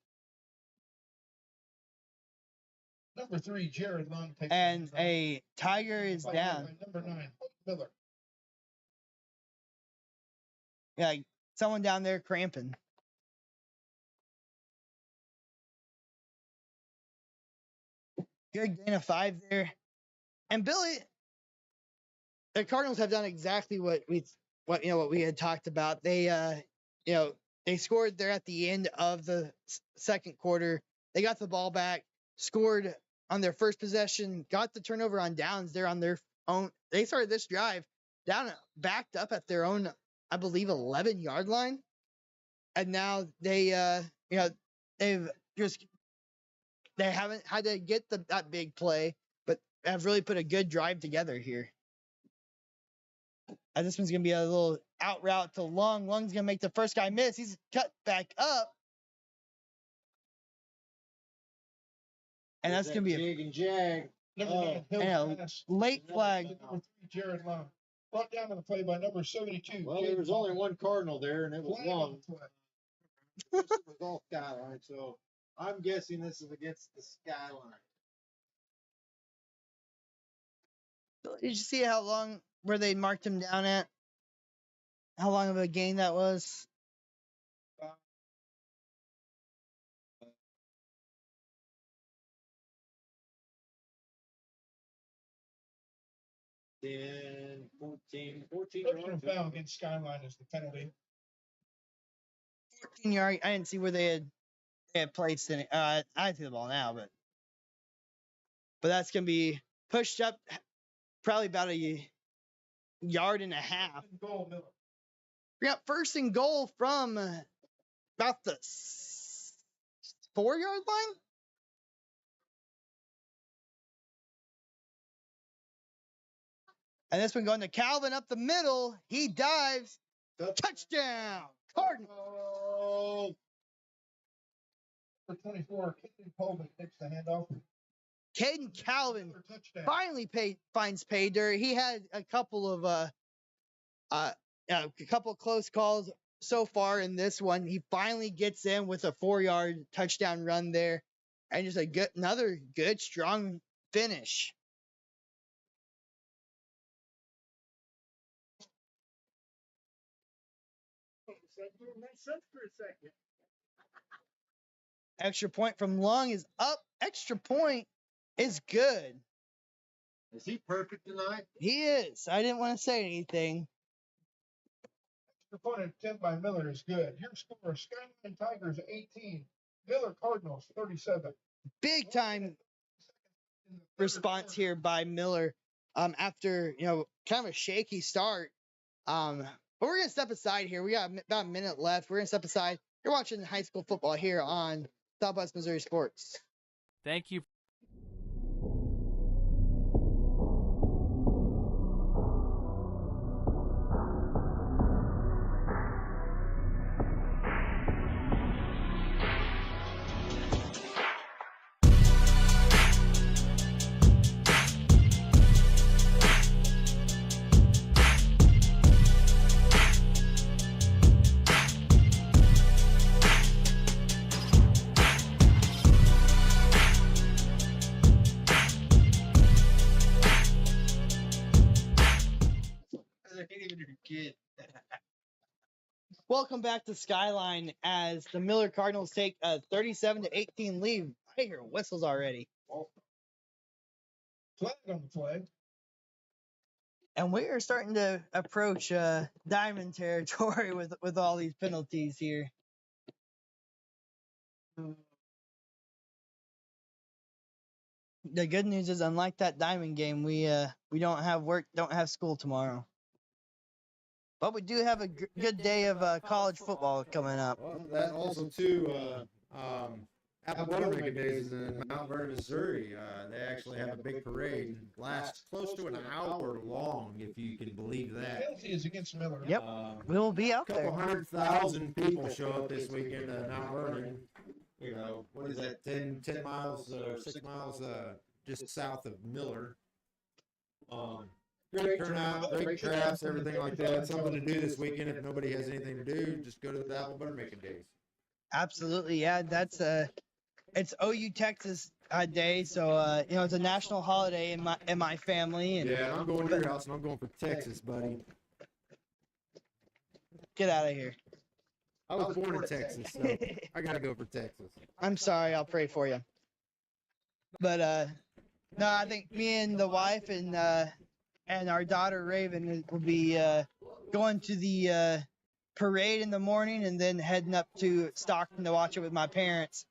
number 3, Jared Lung. And a Tiger is down. Number 9, Miller. Yeah, someone down there cramping. Good gain of 5 there. And Billy, the Cardinals have done exactly what we had talked about. They they scored there at the end of the second quarter. They got the ball back, scored on their first possession, got the turnover on downs there on their own. They started this drive backed up at their own, I believe, 11-yard line. And now they haven't had to get that big play, but have really put a good drive together here. And this one's going to be a little out route to Lung. Lung's going to make the first guy miss. He's cut back up. And that's going to be jig and jag. A late flag. Number 3, Jared Lung. Brought down to the play by number 72. Well, there was only one Cardinal there, and it was Lung. This was all Skyline, so I'm guessing this is against the Skyline. Did you see how long where they marked him down at? How long of a gain that was? Then 14 Personal foul against Skyline is the penalty. 14-yard. I didn't see where they had placed in it. I see the ball now, but that's gonna be pushed up probably about a yard and a half. Goal, Miller. We got 1st and goal from about the 4-yard line. And this one going to Calvin up the middle. He dives. Touchdown, Cardinals. Number 24, Caden Colvin takes the handoff. Caden Calvin For touchdown. finally finds pay dirt. He had a couple of close calls so far in this one. He finally gets in with a 4-yard touchdown run there, and just another good strong finish. Extra point from Long is up. Extra point is good. Is he perfect tonight? He is. I didn't want to say anything. Extra point attempt by Miller is good. Your score, Skyline Tigers 18, Miller Cardinals 37. Big time response here by Miller after kind of a shaky start. But we're gonna step aside here. We got about a minute left. We're gonna step aside. You're watching high school football here on Southwest Missouri Sports. Thank you. Welcome back to Skyline as the Miller Cardinals take a 37-18 lead. I hear whistles already. Flag on the flag. And we are starting to approach diamond territory with all these penalties here. The good news is, unlike that diamond game, we don't have work, don't have school tomorrow. But we do have a good day of college football coming up. Well, that also too, Apple Buttermaker Days is in Mount Vernon, Missouri. They actually have a big parade. Lasts close to an hour long, if you can believe that. Penalty is against Miller. Yep, we'll be out A there. couple 100,000 people show up this weekend at Mount Vernon. You know, what is that, 10 miles or 6 miles just south of Miller. Great turnout, great crafts, everything like that. Something to do this weekend. If nobody has anything to do, just go to the Apple Buttermaking Days. Absolutely, yeah. That's it's OU Texas Day, so it's a national holiday in my family. And Yeah, I'm going to your house, and I'm going for Texas, buddy. get out of here. I was born in Texas, so I gotta go for Texas. I'm sorry, I'll pray for you. But no, I think me and the wife and our daughter Raven will be going to the parade in the morning and then heading up to Stockton to watch it with my parents.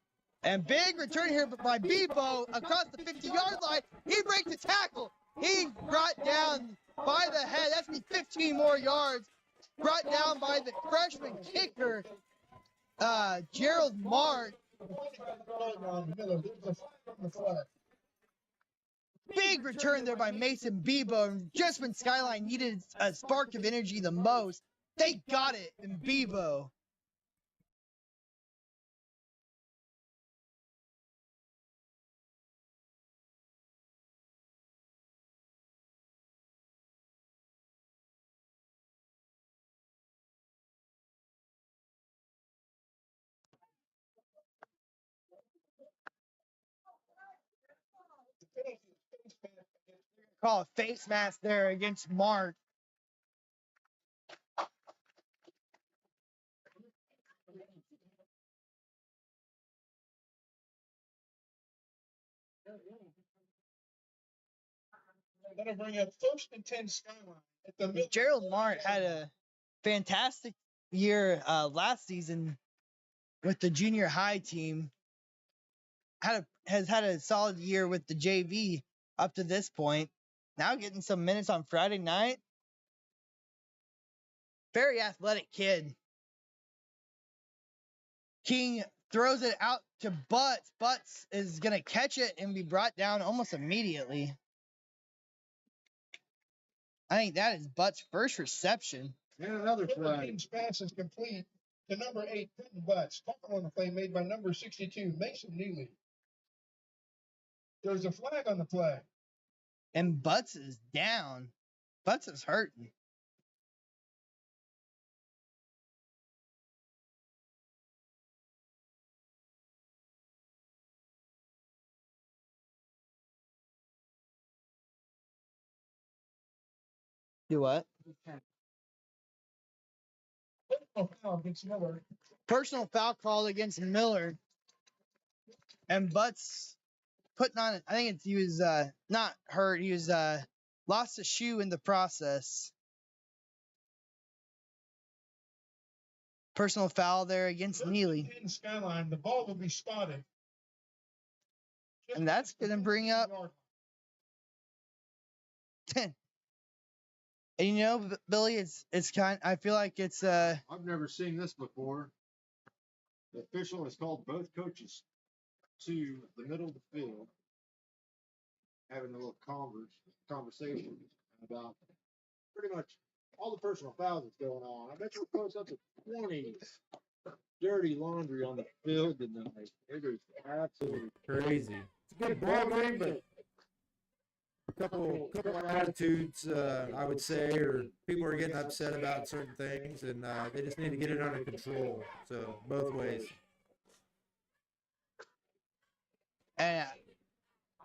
And big return here by Bebo across the 50-yard line. He breaks the tackle. He brought down by the head. That's me 15 more yards. Brought down by the freshman kicker, Gerald Mart. Miller, there's a flag on the flag. Big return there by Mason Bebo. And just when Skyline needed a spark of energy the most, they got it in Bebo. Call a face mask there against Mark. That'll bring up 1st and 10 Skyline. At the middle. Gerald Mart had a fantastic year last season with the junior high team. Has had a solid year with the JV up to this point. Now getting some minutes on Friday night. Very athletic kid. King throws it out to Butts. Butts is going to catch it and be brought down almost immediately. I think that is Butts' first reception. And another flag. King's pass is complete. to number 8, Clinton Butts. Tackle on the play made by number 62, Mason Neely. There's a flag on the play. And Butts is down. Butts is hurting. Do what? Oh, foul against Miller. Personal foul called against Miller. And Butts putting on, I think he was not hurt. He was lost a shoe in the process. Personal foul there against Neely. In Skyline, the ball will be spotted. And that's going to bring up. And you know, Billy, it's kind. I feel like it's I've never seen this before. The official has called both coaches to the middle of the field, having a little conversation about pretty much all the personal fouls that's going on. I bet you'll post up to 20 dirty laundry on the field tonight. It is absolutely Crazy. It's a good ball game, but a couple of attitudes, I would say, or people are getting upset about certain things, and they just need to get it under control. So both ways. And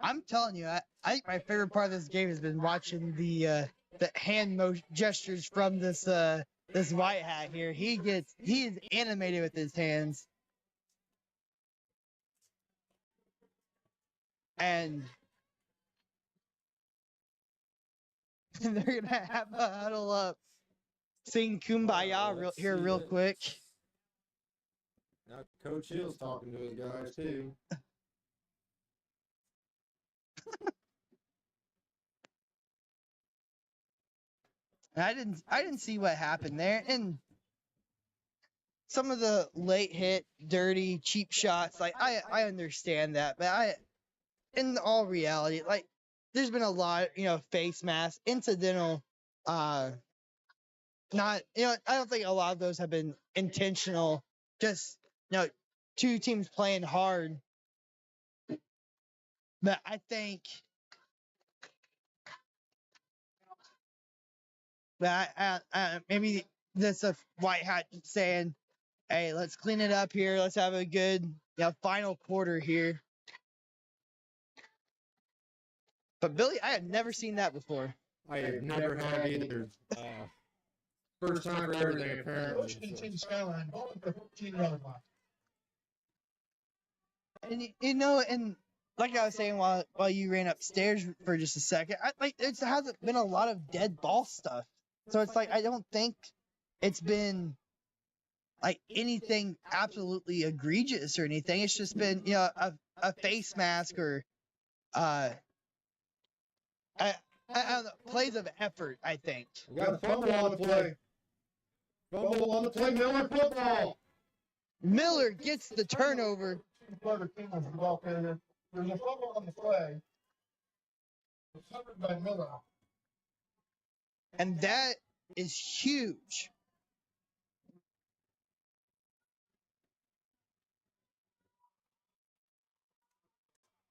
I'm telling you, I think my favorite part of this game has been watching the hand gestures from this white hat here. He is animated with his hands, and they're gonna have a huddle up, sing "Kumbaya" real quick. Now Coach Hill's talking to his guys too. And I didn't see what happened there, and some of the late hit, dirty, cheap shots. Like I understand that, but in all reality, like there's been a lot, face mask, incidental, not, I don't think a lot of those have been intentional. Just, two teams playing hard. But I think that maybe this a white hat saying, "Hey, let's clean it up here. Let's have a good, final quarter here." But Billy, I have never seen that before. I have never had either. First time for everything, apparently. Washington Skyline, ball at the 14-yard line. And and like I was saying while you ran upstairs for just a second, it hasn't been a lot of dead ball stuff. So it's like I don't think it's been like anything absolutely egregious or anything. It's just been a face mask or I don't know, plays of effort, I think. We got a fumble on the play. Fumble on the play, Miller football. Miller gets the turnover. There's a fumble on the play. It's covered by Miller. And that is huge.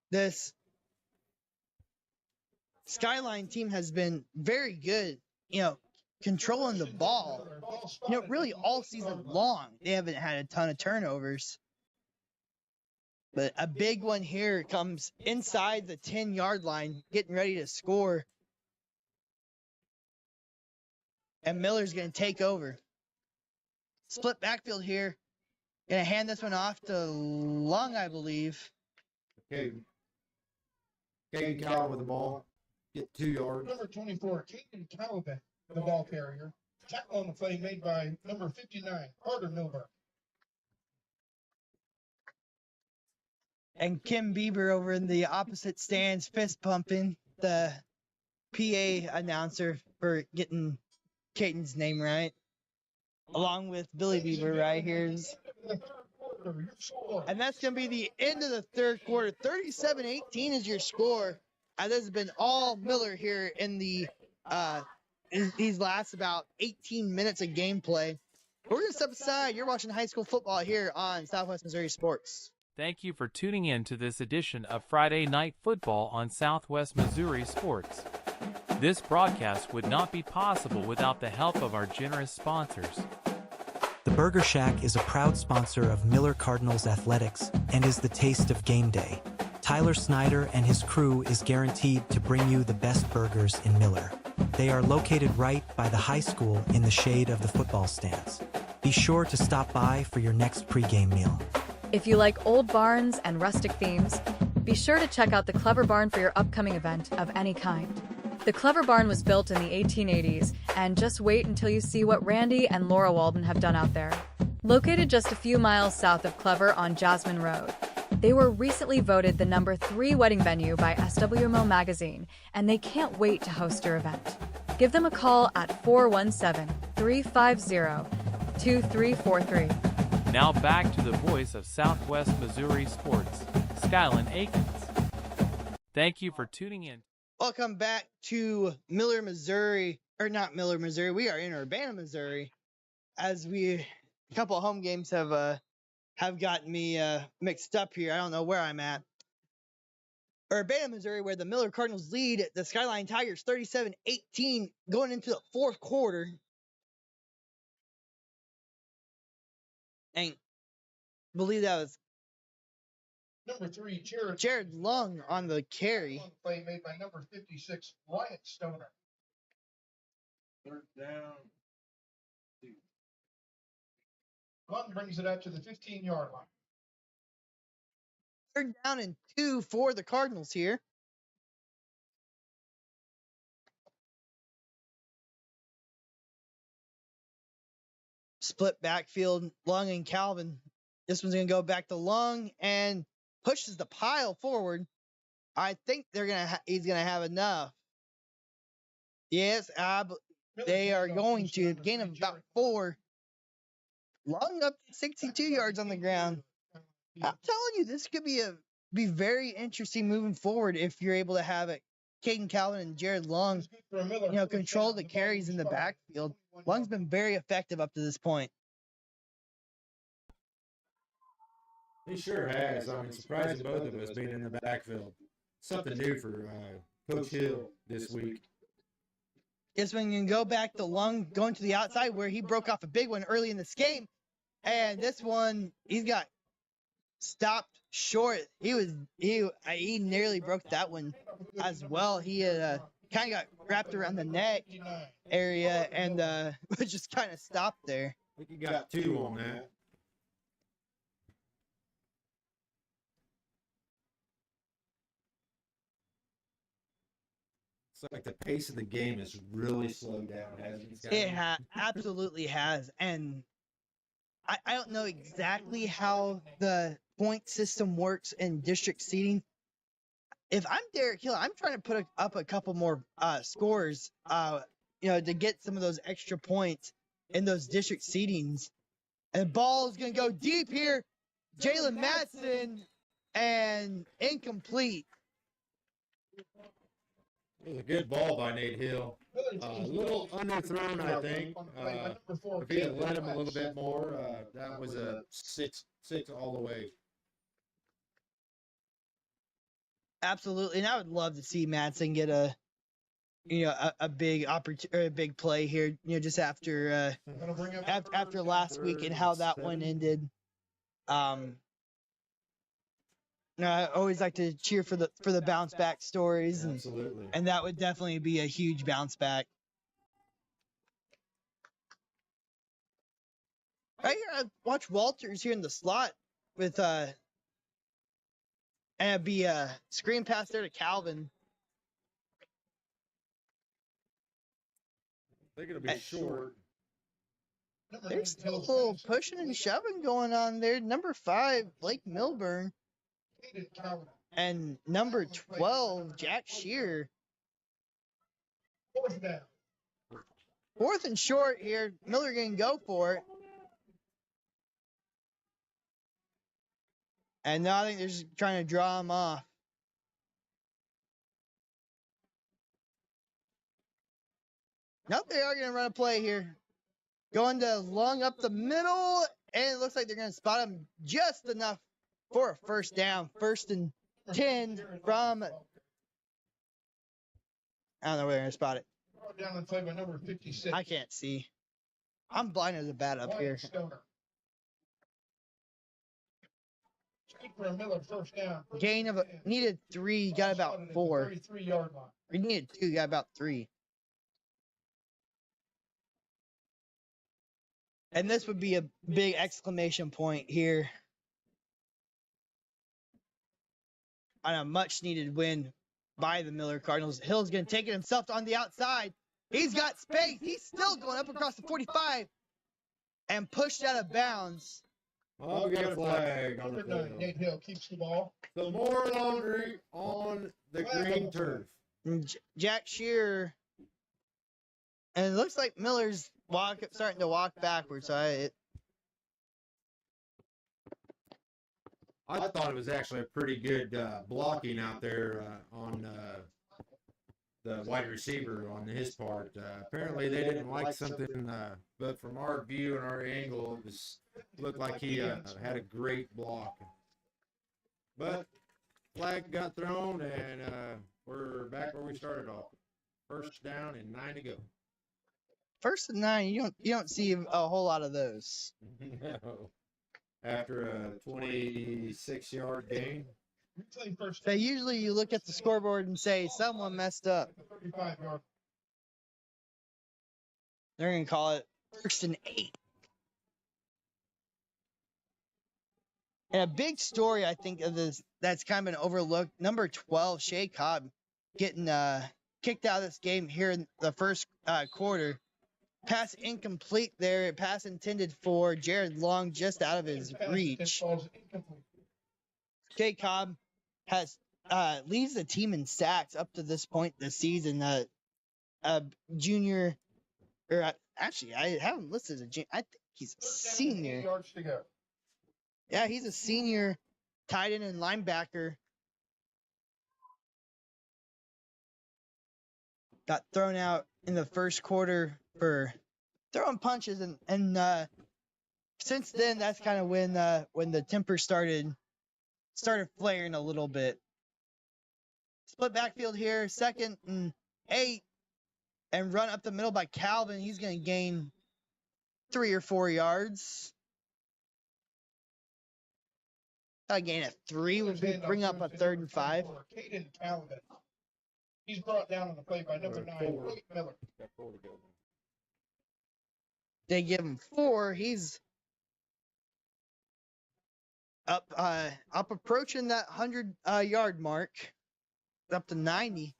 This Skyline team has been very good, controlling the ball. Really all season long, they haven't had a ton of turnovers. But a big one here comes inside the 10-yard line, getting ready to score. And Miller's going to take over. Split backfield here. Going to hand this one off to Long, I believe. Okay. Caden Calvin with the ball. Get 2 yards. Number 24, Caden Calvin, the ball carrier. Tackle on the play made by number 59, Carter Milburn. And Kim Bieber over in the opposite stands, fist pumping, the PA announcer for getting Caden's name right. Along with Billy Bieber right here. And that's going to be the end of the third quarter. 37-18 is your score. And this has been all Miller here in the these last about 18 minutes of gameplay. We're going to step aside. You're watching high school football here on Southwest Missouri Sports. Thank you for tuning in to this edition of Friday Night Football on Southwest Missouri Sports. This broadcast would not be possible without the help of our generous sponsors. The Burger Shack is a proud sponsor of Miller Cardinals athletics and is the taste of game day. Tyler Snyder and his crew is guaranteed to bring you the best burgers in Miller. They are located right by the high school in the shade of the football stands. Be sure to stop by for your next pregame meal. If you like old barns and rustic themes, be sure to check out the Clever Barn for your upcoming event of any kind. The Clever Barn was built in the 1880s, and just wait until you see what Randy and Laura Walden have done out there. Located just a few miles south of Clever on Jasmine Road, they were recently voted the number 3 wedding venue by SWMO Magazine, and they can't wait to host your event. Give them a call at 417-350-2343. Now back to the voice of Southwest Missouri Sports, Skyline Tigers. Thank you for tuning in. Welcome back to Miller, Missouri, or not Miller, Missouri. We are in Urbana, Missouri, as a couple of home games have gotten me mixed up here. I don't know where I'm at. Urbana, Missouri, where the Miller Cardinals lead the Skyline Tigers 37-18 going into the fourth quarter. And believe that was Number 3, Jared Lung on the carry. Play made by number 56, Wyatt Stoner. Third down. Lund brings it out to the 15-yard line. Third down and 2 for the Cardinals here. Split backfield, Lung and Calvin. This one's going to go back to Lung and pushes the pile forward. I think he's going to have enough. Yes, they are going to gain of about 4. Lung up to 62 yards on the ground. I'm telling you, this could be very interesting moving forward if you're able to have it. Caden Calvin and Jared Lung, control the carries in the backfield. Lung's been very effective up to this point. He sure has. I mean, surprising both of us being in the backfield. Something new for Coach Hill this week. This one can go back to Lung going to the outside where he broke off a big one early in this game. And this one, he's got stopped short. He nearly broke that one as well. He had kind of got wrapped around the neck area and was just kind of stopped there. I think he got 2 on that. It's like the pace of the game has really slowed down, hasn't it? It absolutely has. And I don't know exactly how the point system works in district seating. If I'm Derek Hill, I'm trying to put up a couple more scores, to get some of those extra points in those district seedings. And the ball is going to go deep here. Jalen Madsen, and incomplete. It was a good ball by Nate Hill. A little underthrown, I think. If he had let him a little bit more, that was a 6 all the way. Absolutely, and I would love to see Madsen get a big opportunity, a big play here. Just after last week and how that one ended. I always like to cheer for the bounce back stories, and that would definitely be a huge bounce back. Right here, I watch Walters here in the slot with and it'd be a screen pass there to Calvin. I think it'll be short. There's still a little pushing and shoving going on there. Number 5, Blake Milburn. And number 12, Jack Shear. 4th down. 4th and short here. Miller going to go for it. And now I think they're just trying to draw him off. Nope, they are going to run a play here. Going to long up the middle, and it looks like they're going to spot him just enough for a first down. 1st and 10 from, I don't know where they're going to spot it. Brought down and played by number 56. I can't see. I'm blind as a bat up here. Stoner. It's good for a Miller first down. Gain of needed 3, got about 4. 33-yard line. We needed 2, got about 3. And this would be a big exclamation point here on a much needed win by the Miller Cardinals. Hill's going to take it himself on the outside. He's got space. He's still going up across the 45 and pushed out of bounds. Oh, we got a flag on the Number 9, field. Nate Hill keeps the ball. So more laundry on the green turf. And Jack Shearer. And it looks like Miller's starting to walk backwards. So I thought it was actually a pretty good blocking out there on the wide receiver on his part. Apparently they didn't like something, but from our view and our angle, it looked like he had a great block. But flag got thrown, and we're back where we started off. First down and 9 to go. 1st and 9, you don't see a whole lot of those. No. After a 26-yard gain. So usually you look at the scoreboard and say someone messed up. 35-yard. They're going to call it 1st and 8. And a big story, I think, of this that's kind of been overlooked. Number 12, Shea Cobb, getting kicked out of this game here in the first quarter. Pass incomplete there. Pass intended for Jared Long, just out of his reach. Shea Cobb has leads the team in sacks up to this point this season. Junior, or actually, I have him listed as a junior. I think he's a senior. 8 yards to go. Yeah, he's a senior tight end and linebacker. Got thrown out in the first quarter for throwing punches, and since then, that's kind of when the temper started flaring a little bit. Split backfield here, 2nd and 8, and run up the middle by Calvin. He's going to gain 3 or 4 yards. I gain at 3, which would bring up a 3rd and 5. Caden Calvin. He's brought down on the play by number 9, Nate Miller. They give him 4. He's up approaching that 100-yard mark, up to 90.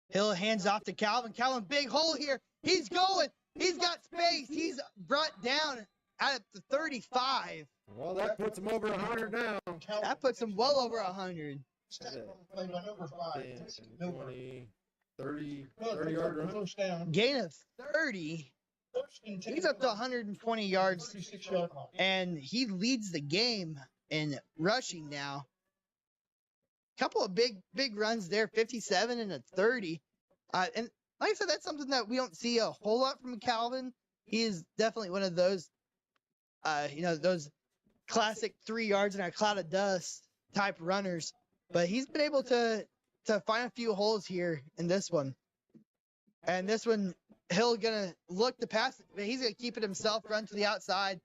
Hill hands off to Calvin. Calvin, big hole here. He's going. He's got space. He's brought down at the 35. Well, that puts him over 100 now. That puts him well over 100. Play by number 5. 20, 30-yard run. First down. Gain of 30. He's up to 120 yards, 36-yard line. and he leads the game in rushing now. Couple of big runs there, 57 and a 30. And like I said, that's something that we don't see a whole lot from Calvin. He is definitely one of those, those classic 3 yards in a cloud of dust type runners. But he's been able to find a few holes here in this one. And this one, Hill gonna look to pass it, but he's gonna keep it himself, run to the outside,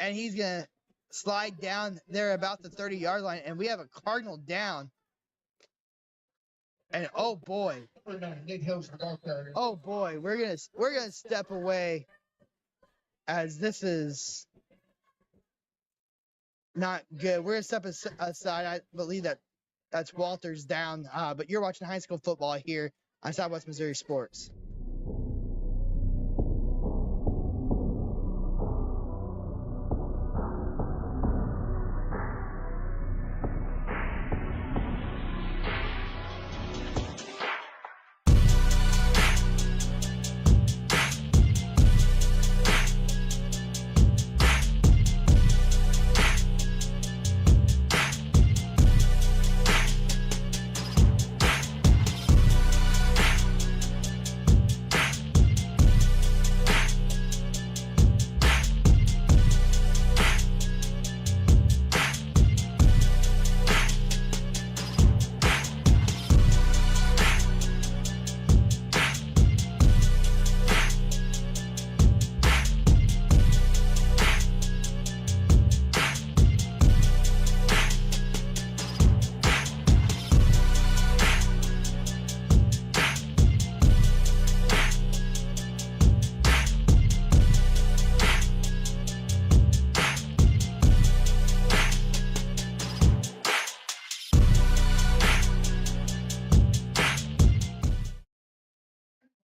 and he's gonna slide down there about the 30-yard line. And we have a Cardinal down. And oh boy, oh boy, we're gonna step away, as this is not good. We're gonna step aside. I believe that's Walters down. But you're watching high school football here on Southwest Missouri Sports.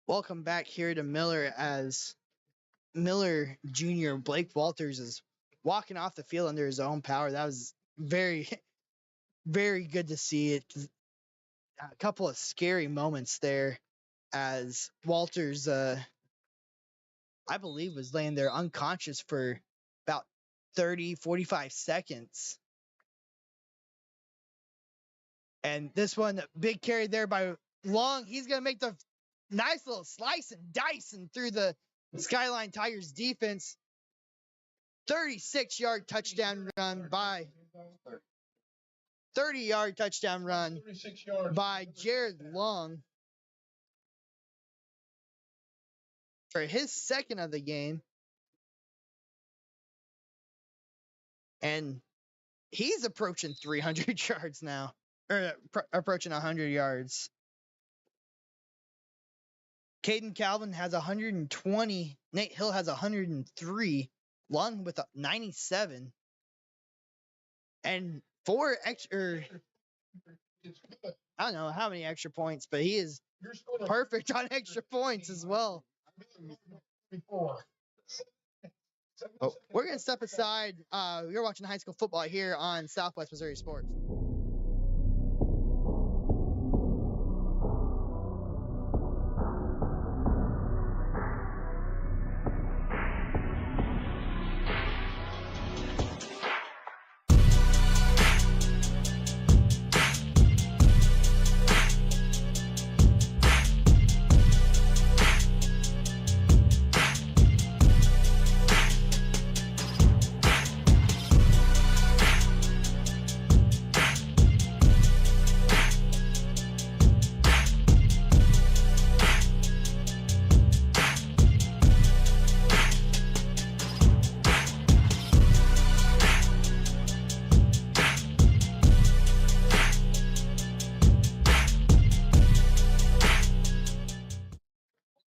Welcome back here to Miller as Miller Jr. Blake Walters is walking off the field under his own power. That was very, very good to see it. A couple of scary moments there as Walters, I believe, was laying there unconscious for about 30, 45 seconds. And this one, big carry there by Long. He's going to make the nice little slice and dice and through the Skyline Tigers defense. 36-yard touchdown run by 30-yard touchdown run by Jared Long for his second of the game. And he's approaching 300 yards now, or approaching 100 yards. Caden Calvin has 120. Nate Hill has 103. Long with 97. And 4 extra, I don't know how many extra points, but he is perfect on extra points as well. Oh, we're going to step aside. You're watching high school football here on Southwest Missouri Sports.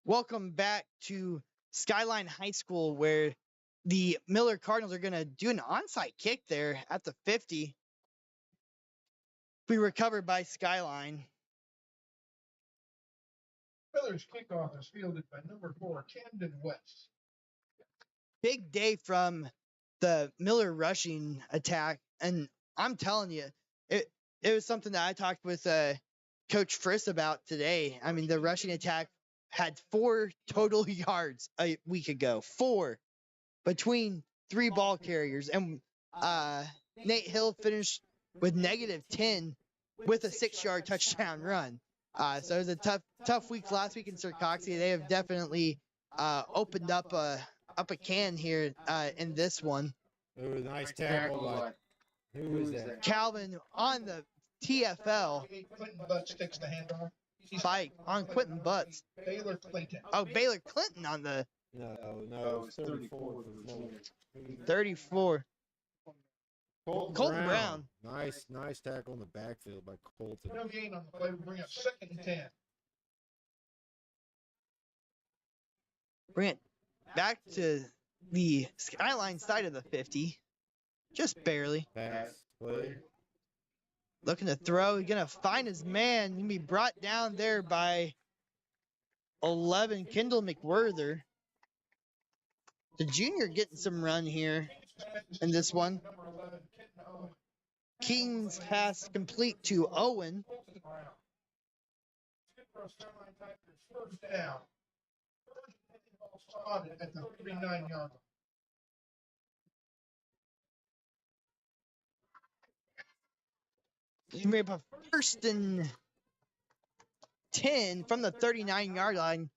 Welcome back to Skyline High School, where the Miller Cardinals are going to do an onside kick there at the 50. Be recovered by Skyline. Miller's kickoff is fielded by number 4, Camden West. Big day from the Miller rushing attack, and I'm telling you, it was something that I talked with Coach Friss about today. I mean, the rushing attack had 4 total yards a week ago. 4 between 3 ball carriers. And Nate Hill finished with -10 with a 6-yard touchdown run. So it was a tough week last week in Circoxia. They have definitely opened up a can here in this one. Ooh, nice tackle. Who was that? Calvin on the TFL. Clinton Butts takes the handoff. Spike on Quentin Butts. Baylor Clinton. Oh, Baylor Clinton on the No, it's 34. 34. Colton Brown. Nice tackle in the backfield by Colton. No gain on the play. We bring up 2nd and 10. Bring it back to the Skyline side of the 50. Just barely. Pass play. Looking to throw. He's going to find his man. He's going to be brought down there by 11, Kendall McWhirter. The junior getting some run here in this one. King's pass complete to Owen. First down. Spotted at the 39-yard line. He made a 1st and 10 from the 39-yard line.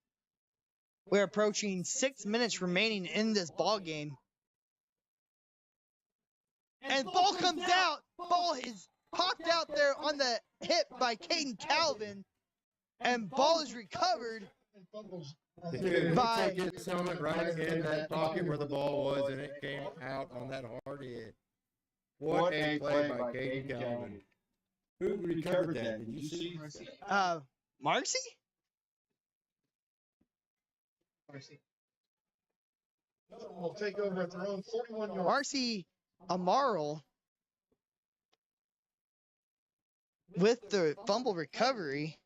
We're approaching 6 minutes remaining in this ball game. And ball comes out. Ball is popped out there on the hip by Caden Calvin. And ball is recovered Dude, by he took his helmet right in that pocket where the ball was, and it came out on that hard hit. What a play by Caden Calvin. Who recovered that? Did you see? Marcy? Will take over at their own 41 yards. Marcy Amaral with the fumble recovery.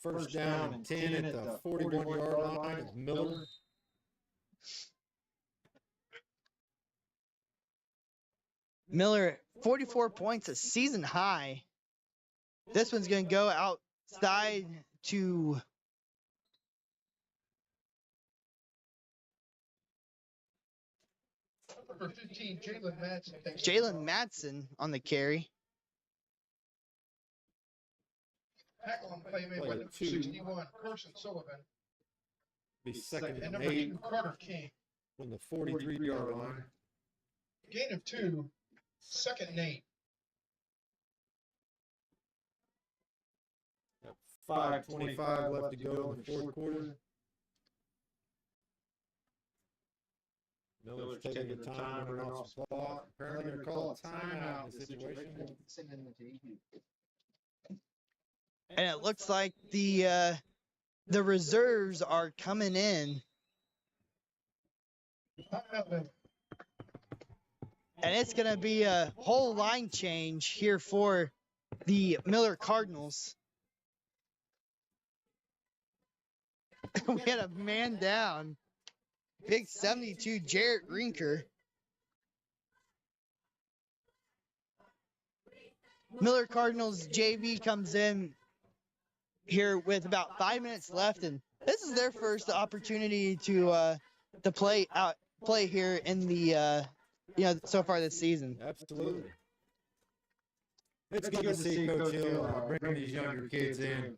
First down and 10 at the 41-yard line of Miller. Miller, 44 points, a season high. This one's going to go outside to Number 15, Jalen Madsen. Jalen Madsen on the carry. Tackle on the play made by number 61, Carson Sullivan. Be second And and number 2, 8 Carter King. from the 43-yard line. Gain of 2, second and 8. 5:25 left to go in the fourth quarter. Miller's taking the time, running off spot. Apparently, they're calling timeout in the situation. And it looks like the reserves are coming in. And it's going to be a whole line change here for the Miller Cardinals. We had a man down. Big 72, Jarrett Rinker. Miller Cardinals JV comes in here with about 5 minutes left, and this is their first opportunity to play here in the so far this season. Absolutely. It's good to see Coach Hill bring these younger kids in,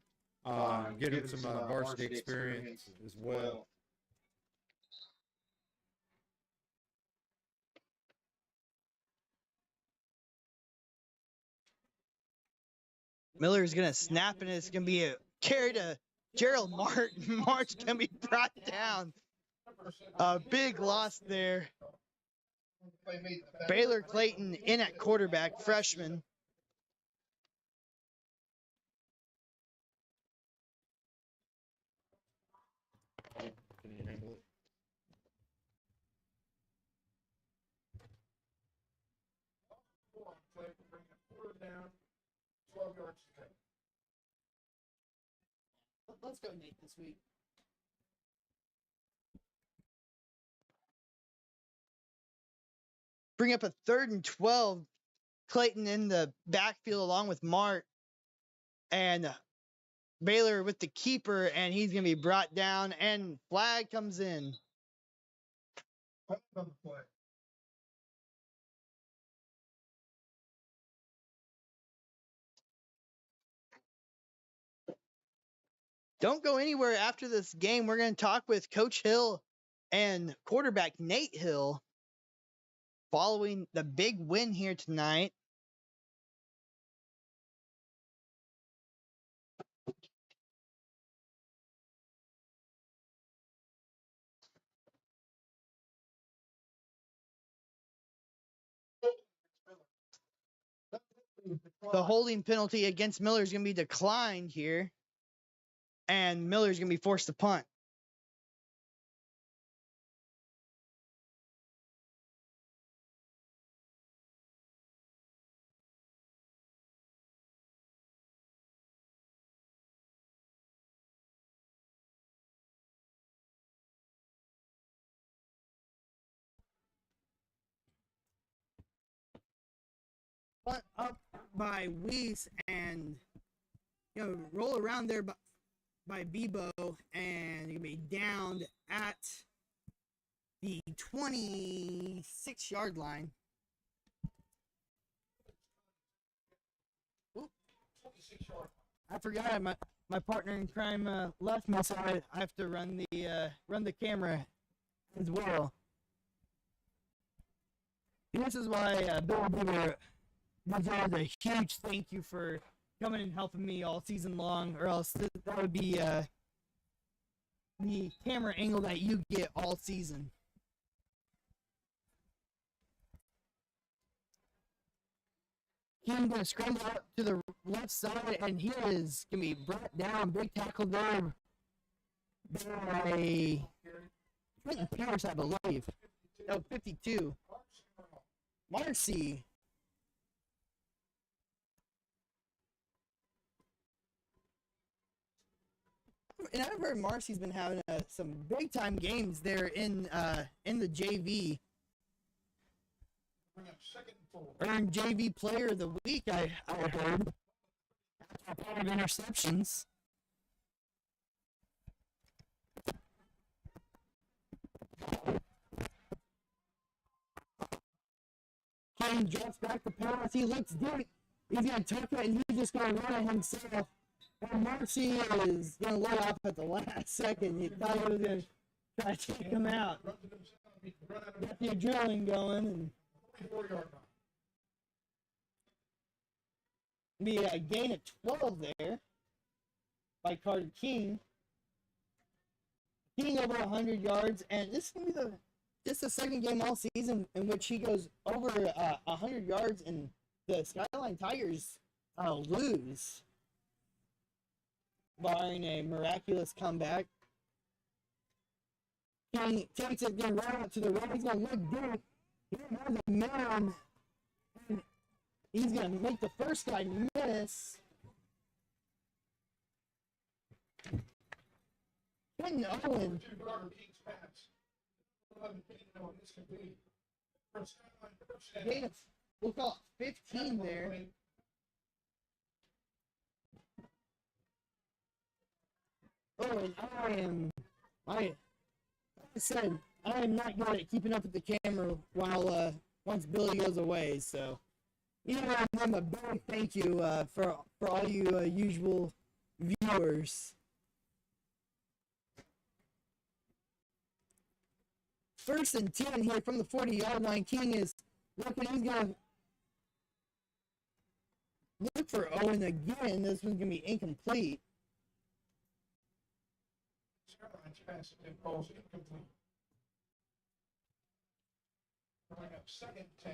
get them some varsity experience as well. Miller's going to snap, and it's going to be a carry to Gerald Martin. Martin's going to be brought down. A big loss there. Baylor Clayton in at quarterback, freshman. Can you handle it? Let's go Nate this week. Bring up a 3rd and 12. Clayton in the backfield along with Mart. And Baylor with the keeper, and he's going to be brought down, and flag comes in. Don't go anywhere after this game. We're going to talk with Coach Hill and quarterback Nate Hill following the big win here tonight. The holding penalty against Miller is going to be declined here. And Miller's going to be forced to punt. Punt up by Weiss and, roll around there by Bebo, and you're going to be downed at the 26-yard line. Oop. I forgot my partner in crime left me, so I have to run the camera as well. This is why Bill Bieber deserves a huge thank you for coming and helping me all season long, or else that would be the camera angle that you get all season. He's going to scramble out to the left side, and he is going to be brought down. Big tackle there by Quentin Pierce, I believe. No, 52. Marcy. I've heard Marcy's been having some big time games there in the JV. Earned JV Player of the Week, I heard. After a lot of interceptions. King drops back the pass. He looks deep. He's going to tuck it, and he's just going to run it himself. And Marcy is going to let off at the last second. He thought he was going to try to take him out. Got the adrenaline going. And be a gain of 12 there by Carter King. King over 100 yards, and this is going to be the second game all season in which he goes over 100 yards, and the Skyline Tigers lose, barring a miraculous comeback. King takes it, going right out to the right. He's going to look deep. He has a man. He's going to make the first guy miss. Quentin Owen. We'll call it 15 there. Oh, and like I said, I am not good at keeping up with the camera while once Billy goes away, so either way, I'm a big thank you for all you usual viewers. First and 10 here from the 40-yard line. King is looking. He's going to look for Owen again. This one's going to be incomplete. Second 10.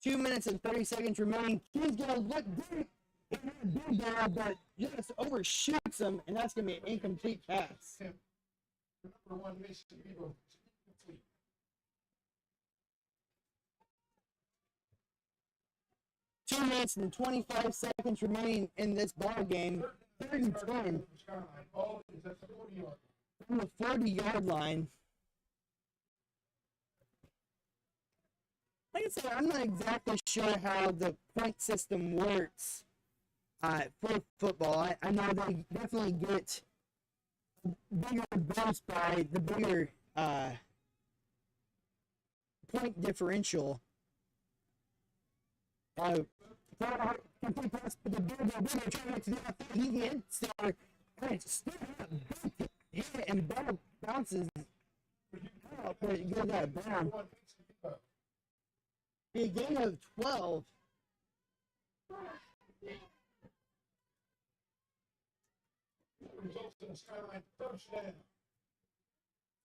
2 minutes and 30 seconds remaining. King's going to look deep. It might be there, but just overshoots him, and that's going to be an incomplete pass. Number 1 Mason Vivo. 2 minutes and 25 seconds remaining in this ball game. 3rd and 10 from the 40-yard line. Like I said, I'm not exactly sure how the point system works for football. I know they definitely get bigger bumps by the bigger point differential. Complete pass, but the bigger trying to do that. He hits there, and it's still hit it, and ball bounces out, but it goes out of bounds. Be a gain of 12. Results in a Skyline first down.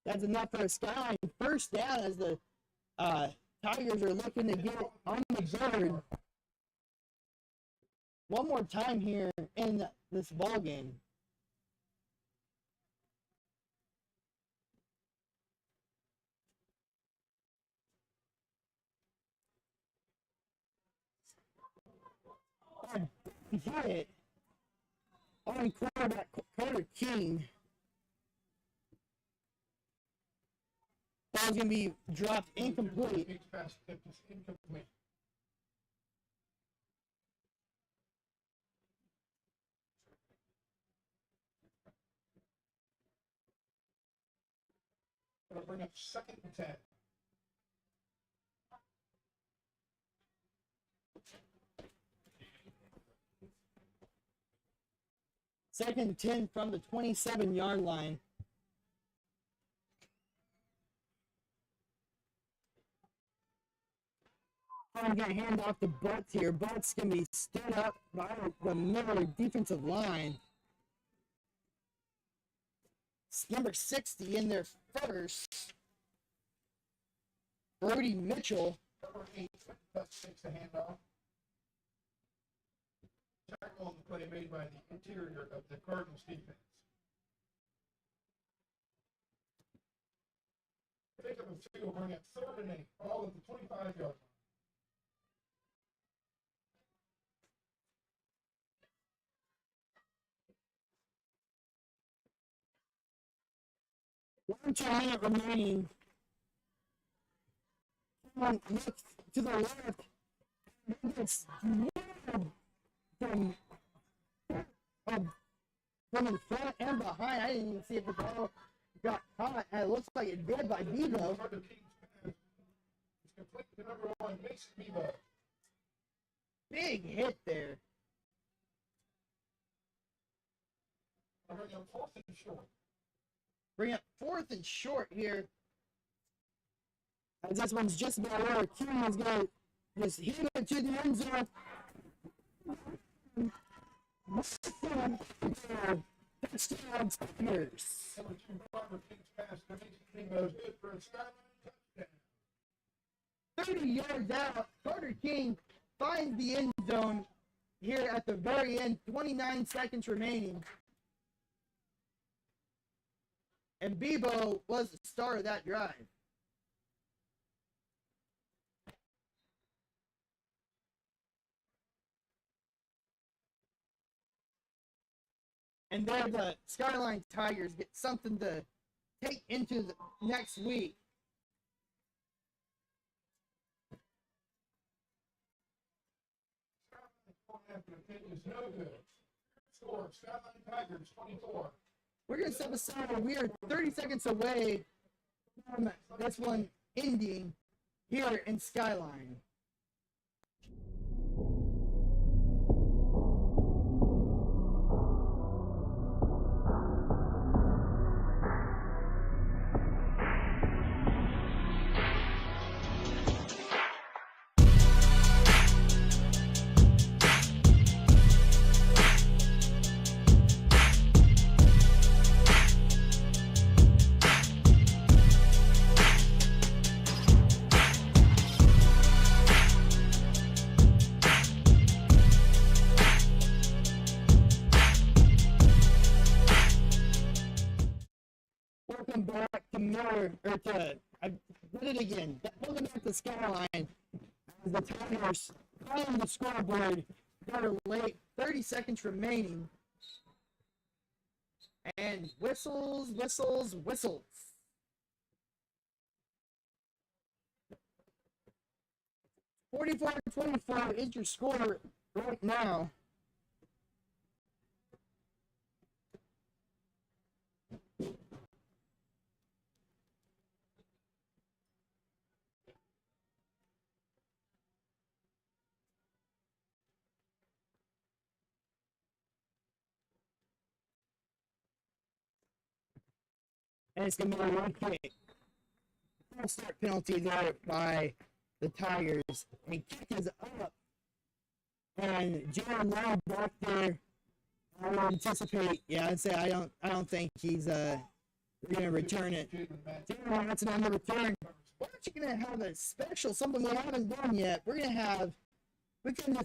That's enough for a Skyline first down as the Tigers are looking to get on the board one more time here in this ball game. Hit it on quarterback Carter King. Ball's going to be dropped incomplete. Incomplete. That'll bring up 2nd and 10. Second and 10 from the 27-yard line. I'm going to hand off to Butts here. Butts going to be stood up by the Miller defensive line. It's number 60 in there first. Brody Mitchell Number 8, takes the handoff. Tackle on the play made by the interior of the Cardinals defense. Pick up a 2, bring it 3rd and 8, all at the 25-yard line. One minute remaining. Look to the left. It's from in front and behind. I didn't even see if the ball got caught. And it looks like it did by Bebo. It's complete to number 1, Mason Bebo. Big hit there. Bring up 4th and short. Bring up 4th and short here. As this one's just about over. Kieran's going to just hit it to the end zone. Touchdown Tigers. Number 2, Robert King's pass to Mason Bebo is good for a Skyline touchdown. 30 yards out. Carter King finds the end zone here at the very end. 29 seconds remaining. And Bebo was the star of that drive. And there the Skyline Tigers get something to take into the next week. Is no good. Score, Skyline Tigers 24. We're going to step aside. We are 30 seconds away from this one ending here in Skyline. Welcome back to Miller, I did it again. Welcome back to Skyline. As the Tigers on the scoreboard, got a late 30 seconds remaining. And whistles, whistles, whistles. $44-24 is your score right now. And it's going to be a one kick. False start penalty there by the Tigers. And kick is up. And Jared Lowe back there, I would anticipate, I'd say I don't think he's going to return it. Jared Watson on the return. We're actually going to have a special, something we haven't done yet. We couldn't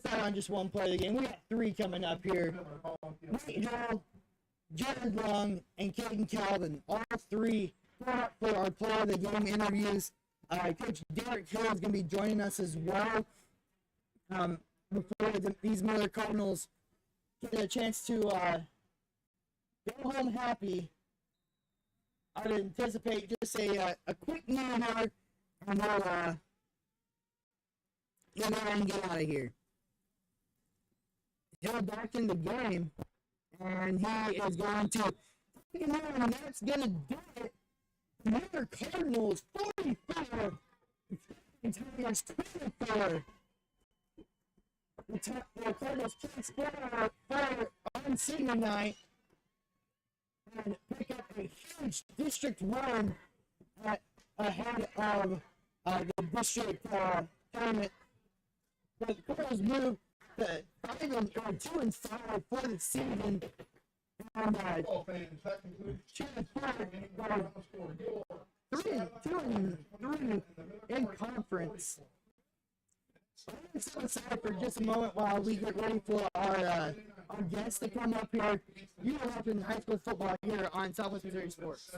decide on just one play of the game. We got 3 coming up here. Nate Hall, Jared Long, and Caden Calvin, all 3 for our player of the game interviews. Coach Derek Hill is going to be joining us as well. Before these Miller Cardinals get a chance to go home happy, I would anticipate just a quick meal here, and we'll get out of here. Hill back in the game. And he is going to, and that's going to do it. Miller Cardinals 44, and Tigers 24. The Cardinals can't score on senior night and pick up a huge district run ahead of the district tournament. The Cardinals move to 2-5 for the season. And three in conference. So excited for just a moment while we get ready for our guests to come up here. You are watching high school football here on Southwest Missouri Sports.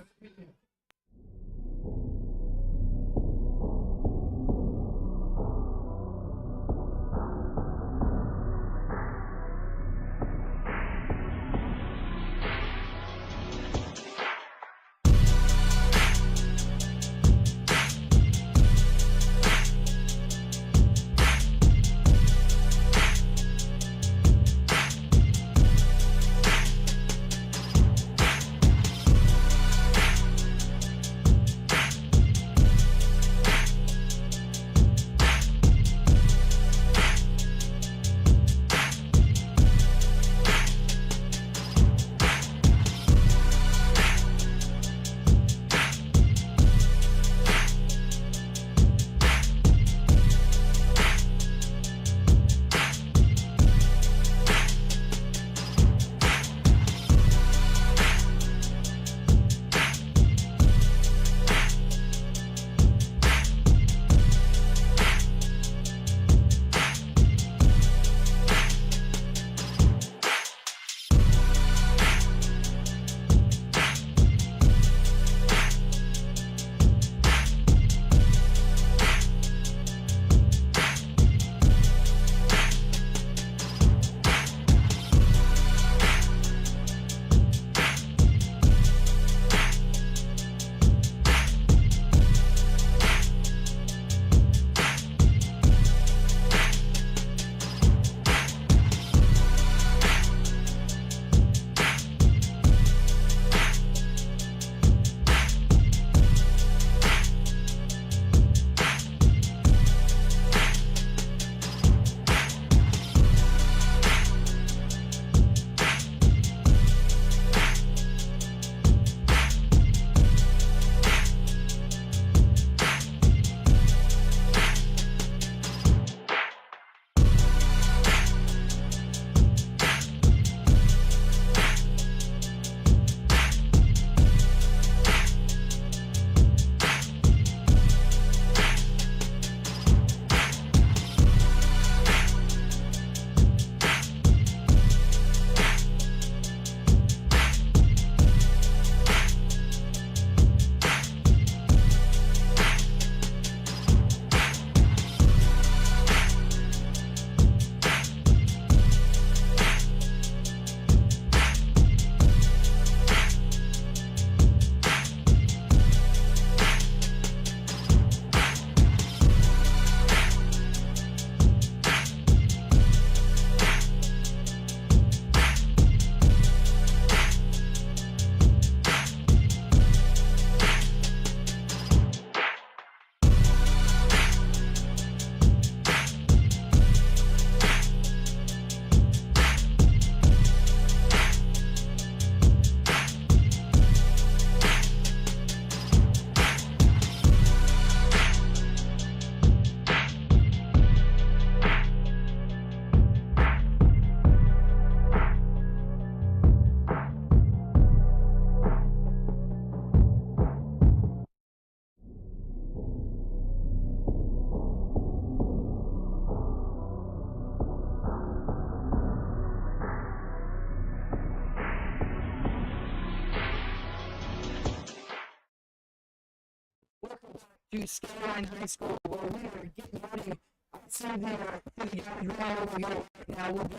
To Skyline High School, where we are getting ready. I see the guys right over here right now. We'll be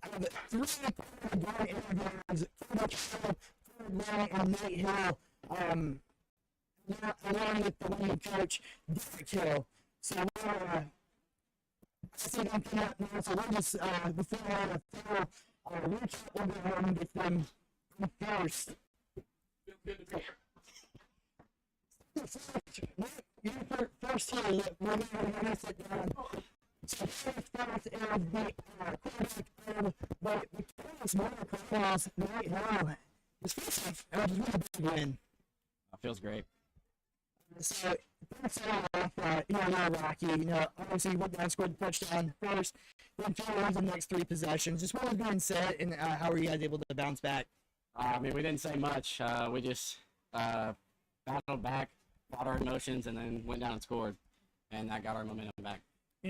I have 3 guard interviews, third line and Nate Hill, along with the lead coach, Derek Hill. So we're, I see them come up now, so we'll just, before we have a full recap, we'll go ahead and get them first. First here, we're going to sit down. So first off is the quarterback of the Cardinals, Cardinals, Nate Hill. This feels like a really big win. Feels great. So, first off, Rocky, obviously you went down, scored the touchdown first, then the next 3 possessions. Just what was being said, and how were you guys able to bounce back? I mean, we didn't say much. We just battled back, fought our emotions, and then went down and scored, and that got our momentum back.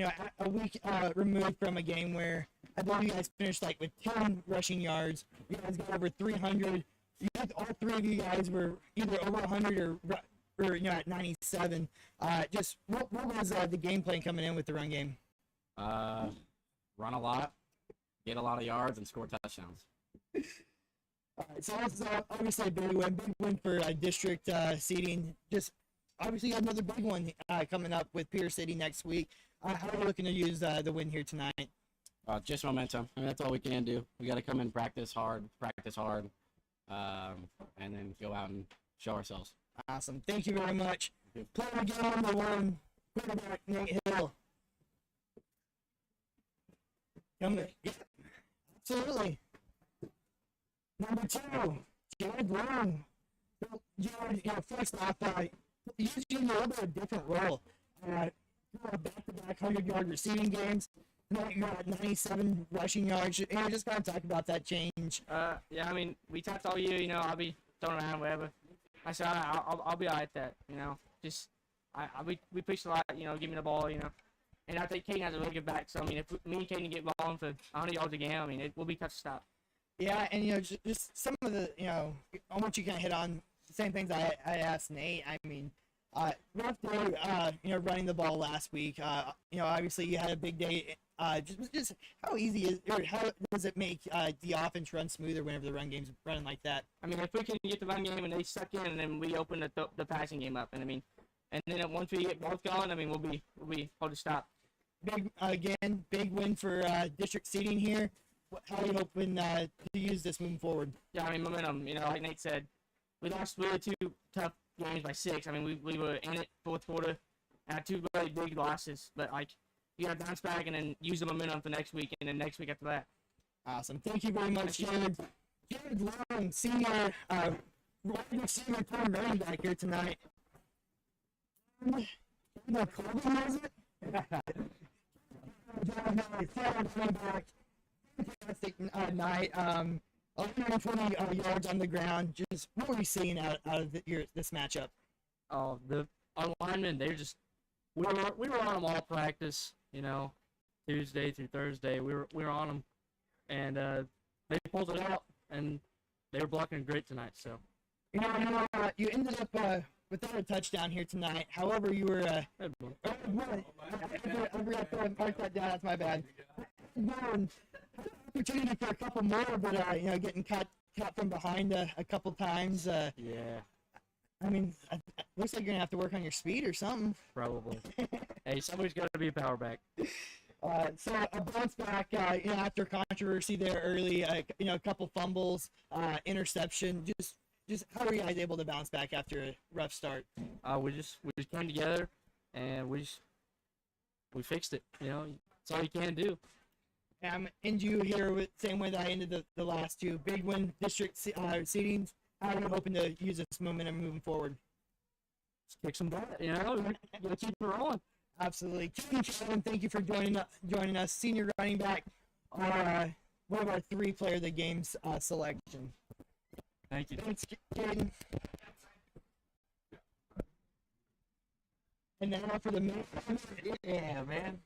a week removed from a game where I believe you guys finished like with 10 rushing yards. You guys got over 300. You had all three of you guys were either over 100 or at 97. Just what was the game plan coming in with the run game? Run a lot, get a lot of yards, and score touchdowns. So that's obviously a big win for district seeding. Just obviously you have another big one coming up with Pierce City next week. How are you looking to use the win here tonight? Just momentum. I mean, that's all we can do. We got to come in, practice hard, and then go out and show ourselves. Awesome. Thank you very much. Player game number 1, quarterback Nate Hill. Yeah, absolutely. Number 2, Jared Long. Jared, first off, usually a little bit of a different role. Back-to-back 100-yard receiving games. You're at 97 rushing yards. Just kind of talk about that change. Yeah, I mean, we talked all year, I'll be throwing around, whatever. I said, I'll be all right at that, Just, we preached a lot, give me the ball, And I think Caden has a really good back, so, I mean, if me and Caden get balling for 100 yards a game, I mean, it will be tough to stop. Yeah, and, just some of the, I want you to kind of hit on the same things I asked Nate. I mean, rough day, running the ball last week. Obviously you had a big day. Just how easy is, or how does it make the offense run smoother whenever the run game's running like that? I mean, if we can get the run game and they suck in, and then we open the passing game up, and then once we get both going, I mean, we'll be hard to stop. Big win for district seeding here. How are you hoping to use this moving forward? Yeah, I mean, momentum. Like Nate said, we lost really 2 tough games by 6. I mean, we were in it fourth quarter, and had 2 really big losses. But you got to bounce back and then use the momentum for next week, and then next week after that. Awesome. Thank you very much, Jared. Jared Long, senior running back here tonight. Corbin, was it? Fantastic night. 120 yards on the ground. Just what were we seeing out of this matchup? Oh, our linemen, we were on them all practice. Tuesday through Thursday, we were on them, and they pulled it out, and they were blocking great tonight. So, you ended up without a touchdown here tonight. However, you were. I forgot to mark that down. That's my bad. Opportunity for a couple more, but getting caught from behind a couple times. Yeah. I mean, looks like you're gonna have to work on your speed or something. Probably. Hey, somebody's got to be a power back. So a bounce back, after controversy there early, a couple fumbles, interception. Just how were you guys able to bounce back after a rough start? We just came together, and we fixed it. That's all you can do. And you here with same way that I ended the last 2 big win district seedings. How are you hoping to use this momentum moving forward? Just kick some butt, gotta keep it rolling. Absolutely. Kevin, thank you for joining us. Senior running back, one of our 3 player of the game's selection. Thank you. Thanks, Caden. And now for the main. Yeah, man.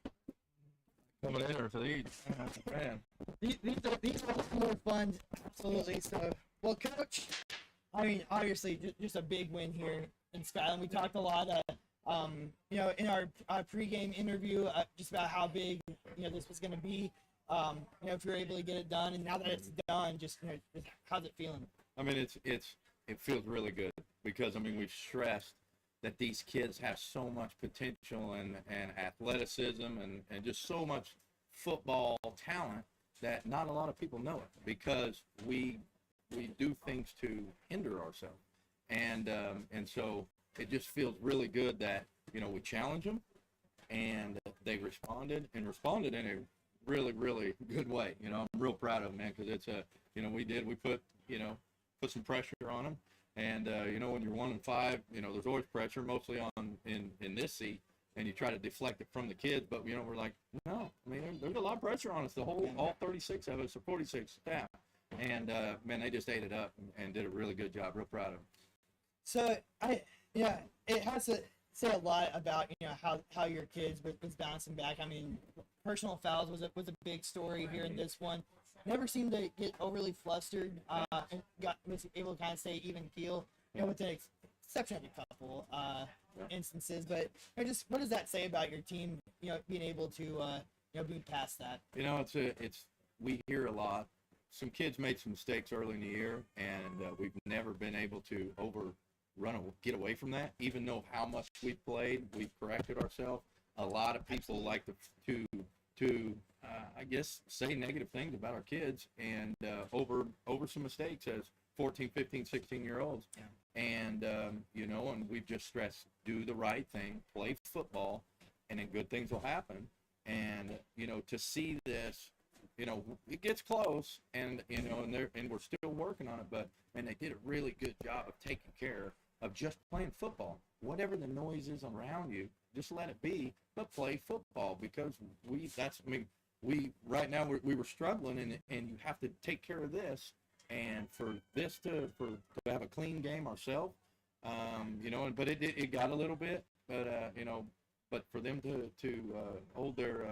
Coming in or for these, man. These are more fun, absolutely. So, well, Coach, I mean, obviously, just a big win here in Skyline. We talked a lot, in our pregame interview, just about how big, this was going to be. If you're able to get it done, and now that it's done, just how's it feeling? I mean, it feels really good because we've stressed that these kids have so much potential and athleticism and just so much football talent that not a lot of people know it because we do things to hinder ourselves. And so it just feels really good that, we challenge them and they responded in a really, really good way. I'm real proud of them, man, because it's we put some pressure on them. And, when you're 1-5, there's always pressure, mostly in this seat, and you try to deflect it from the kids. But, we're like, no, there's a lot of pressure on us, all 36 of us, or 46 staff. And, man, they just ate it up and did a really good job. Real proud of them. So, it has to say a lot about, how your kids was bouncing back. I mean, personal fouls was a big story here in this one. Never seemed to get overly flustered. And was able to kind of stay even keel. With the exception of a couple instances, but just what does that say about your team? Being able to be past that. We hear a lot. Some kids made some mistakes early in the year, and we've never been able to get away from that. Even though how much we've played, we've corrected ourselves. A lot of people like to I guess say negative things about our kids and over some mistakes as 14, 15, 16-year-olds. Yeah. And and we've just stressed, do the right thing, play football, and then good things will happen. And to see this, it gets close, and and we're still working on it, but they did a really good job of taking care of just playing football. Whatever the noise is around you, just let it be, but play football, because we right now we were struggling, and you have to take care of this, and for this to have a clean game ourselves, but it got a little bit, but for them to hold their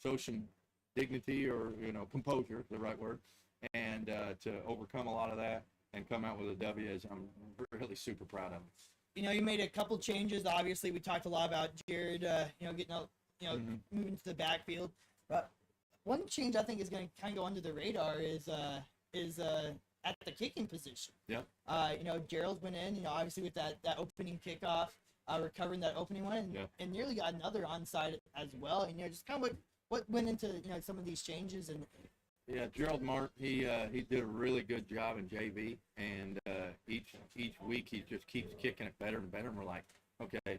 social dignity, or composure, the right word, and to overcome a lot of that and come out with a W, I'm really super proud of them. You made a couple changes. Obviously, we talked a lot about Jared, getting out, moving to the backfield. But one change I think is going to kind of go under the radar is at the kicking position. Yeah. Gerald went in, obviously with that opening kickoff, recovering that opening one, and nearly got another onside as well. And just kind of what went into some of these changes. And yeah, Gerald Mark, he did a really good job in JV, and each week he just keeps kicking it better and better. And we're like, okay,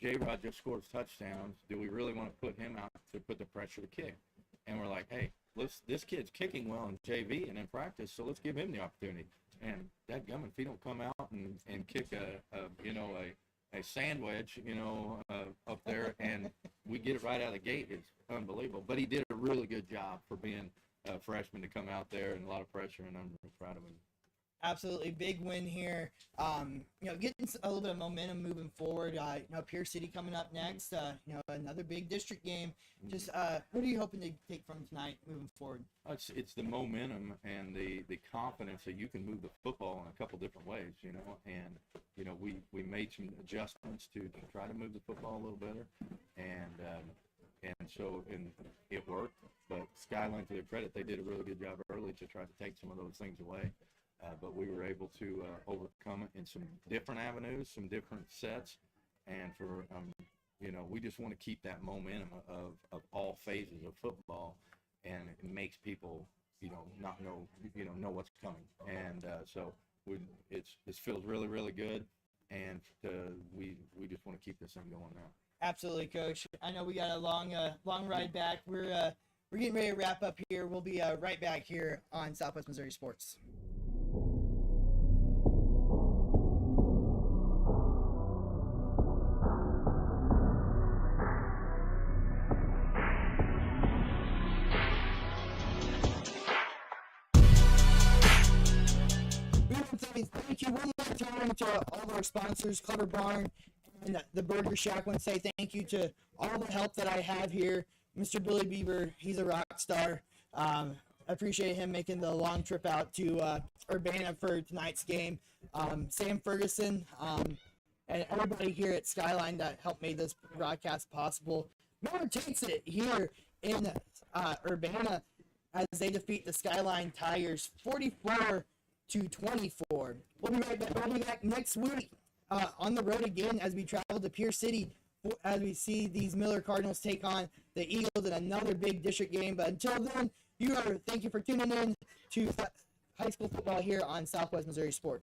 J-Rod just scores touchdowns. Do we really want to put him out to put the pressure to kick? And we're like, hey, this kid's kicking well in JV and in practice, so let's give him the opportunity. And dadgummit, if he don't come out and kick a sand wedge, up there, and we get it right out of the gate, it's unbelievable. But he did a really good job for being a freshman to come out there, and a lot of pressure, and I'm really proud of him. Absolutely big win here. Getting a little bit of momentum moving forward. Pierce City coming up next. Another big district game. Just what are you hoping to take from tonight moving forward? It's the momentum and the confidence that you can move the football in a couple different ways. And we made some adjustments to try to move the football a little better, and so it worked. But Skyline, to their credit, they did a really good job early to try to take some of those things away. But we were able to overcome it in some different avenues, some different sets, and for we just want to keep that momentum of all phases of football, and it makes people not know what's coming, and so it feels really, really good, and we just want to keep this thing going now. Absolutely, Coach. I know we got a long ride back. We're getting ready to wrap up here. We'll be right back here on Southwest Missouri Sports. Thank you one more time to all of our sponsors, Clever Barn and the Burger Shack. I want to say thank you to all the help that I have here. Mr. Billy Bieber, he's a rock star. I appreciate him making the long trip out to Urbana for tonight's game. Sam Ferguson, and everybody here at Skyline that helped make this broadcast possible. Miller takes it here in Urbana as they defeat the Skyline Tigers 44-24. We'll be right back. We'll be back next week on the road again as we travel to Pierce City as we see these Miller Cardinals take on the Eagles in another big district game. But until then, thank you for tuning in to high school football here on Southwest Missouri Sports.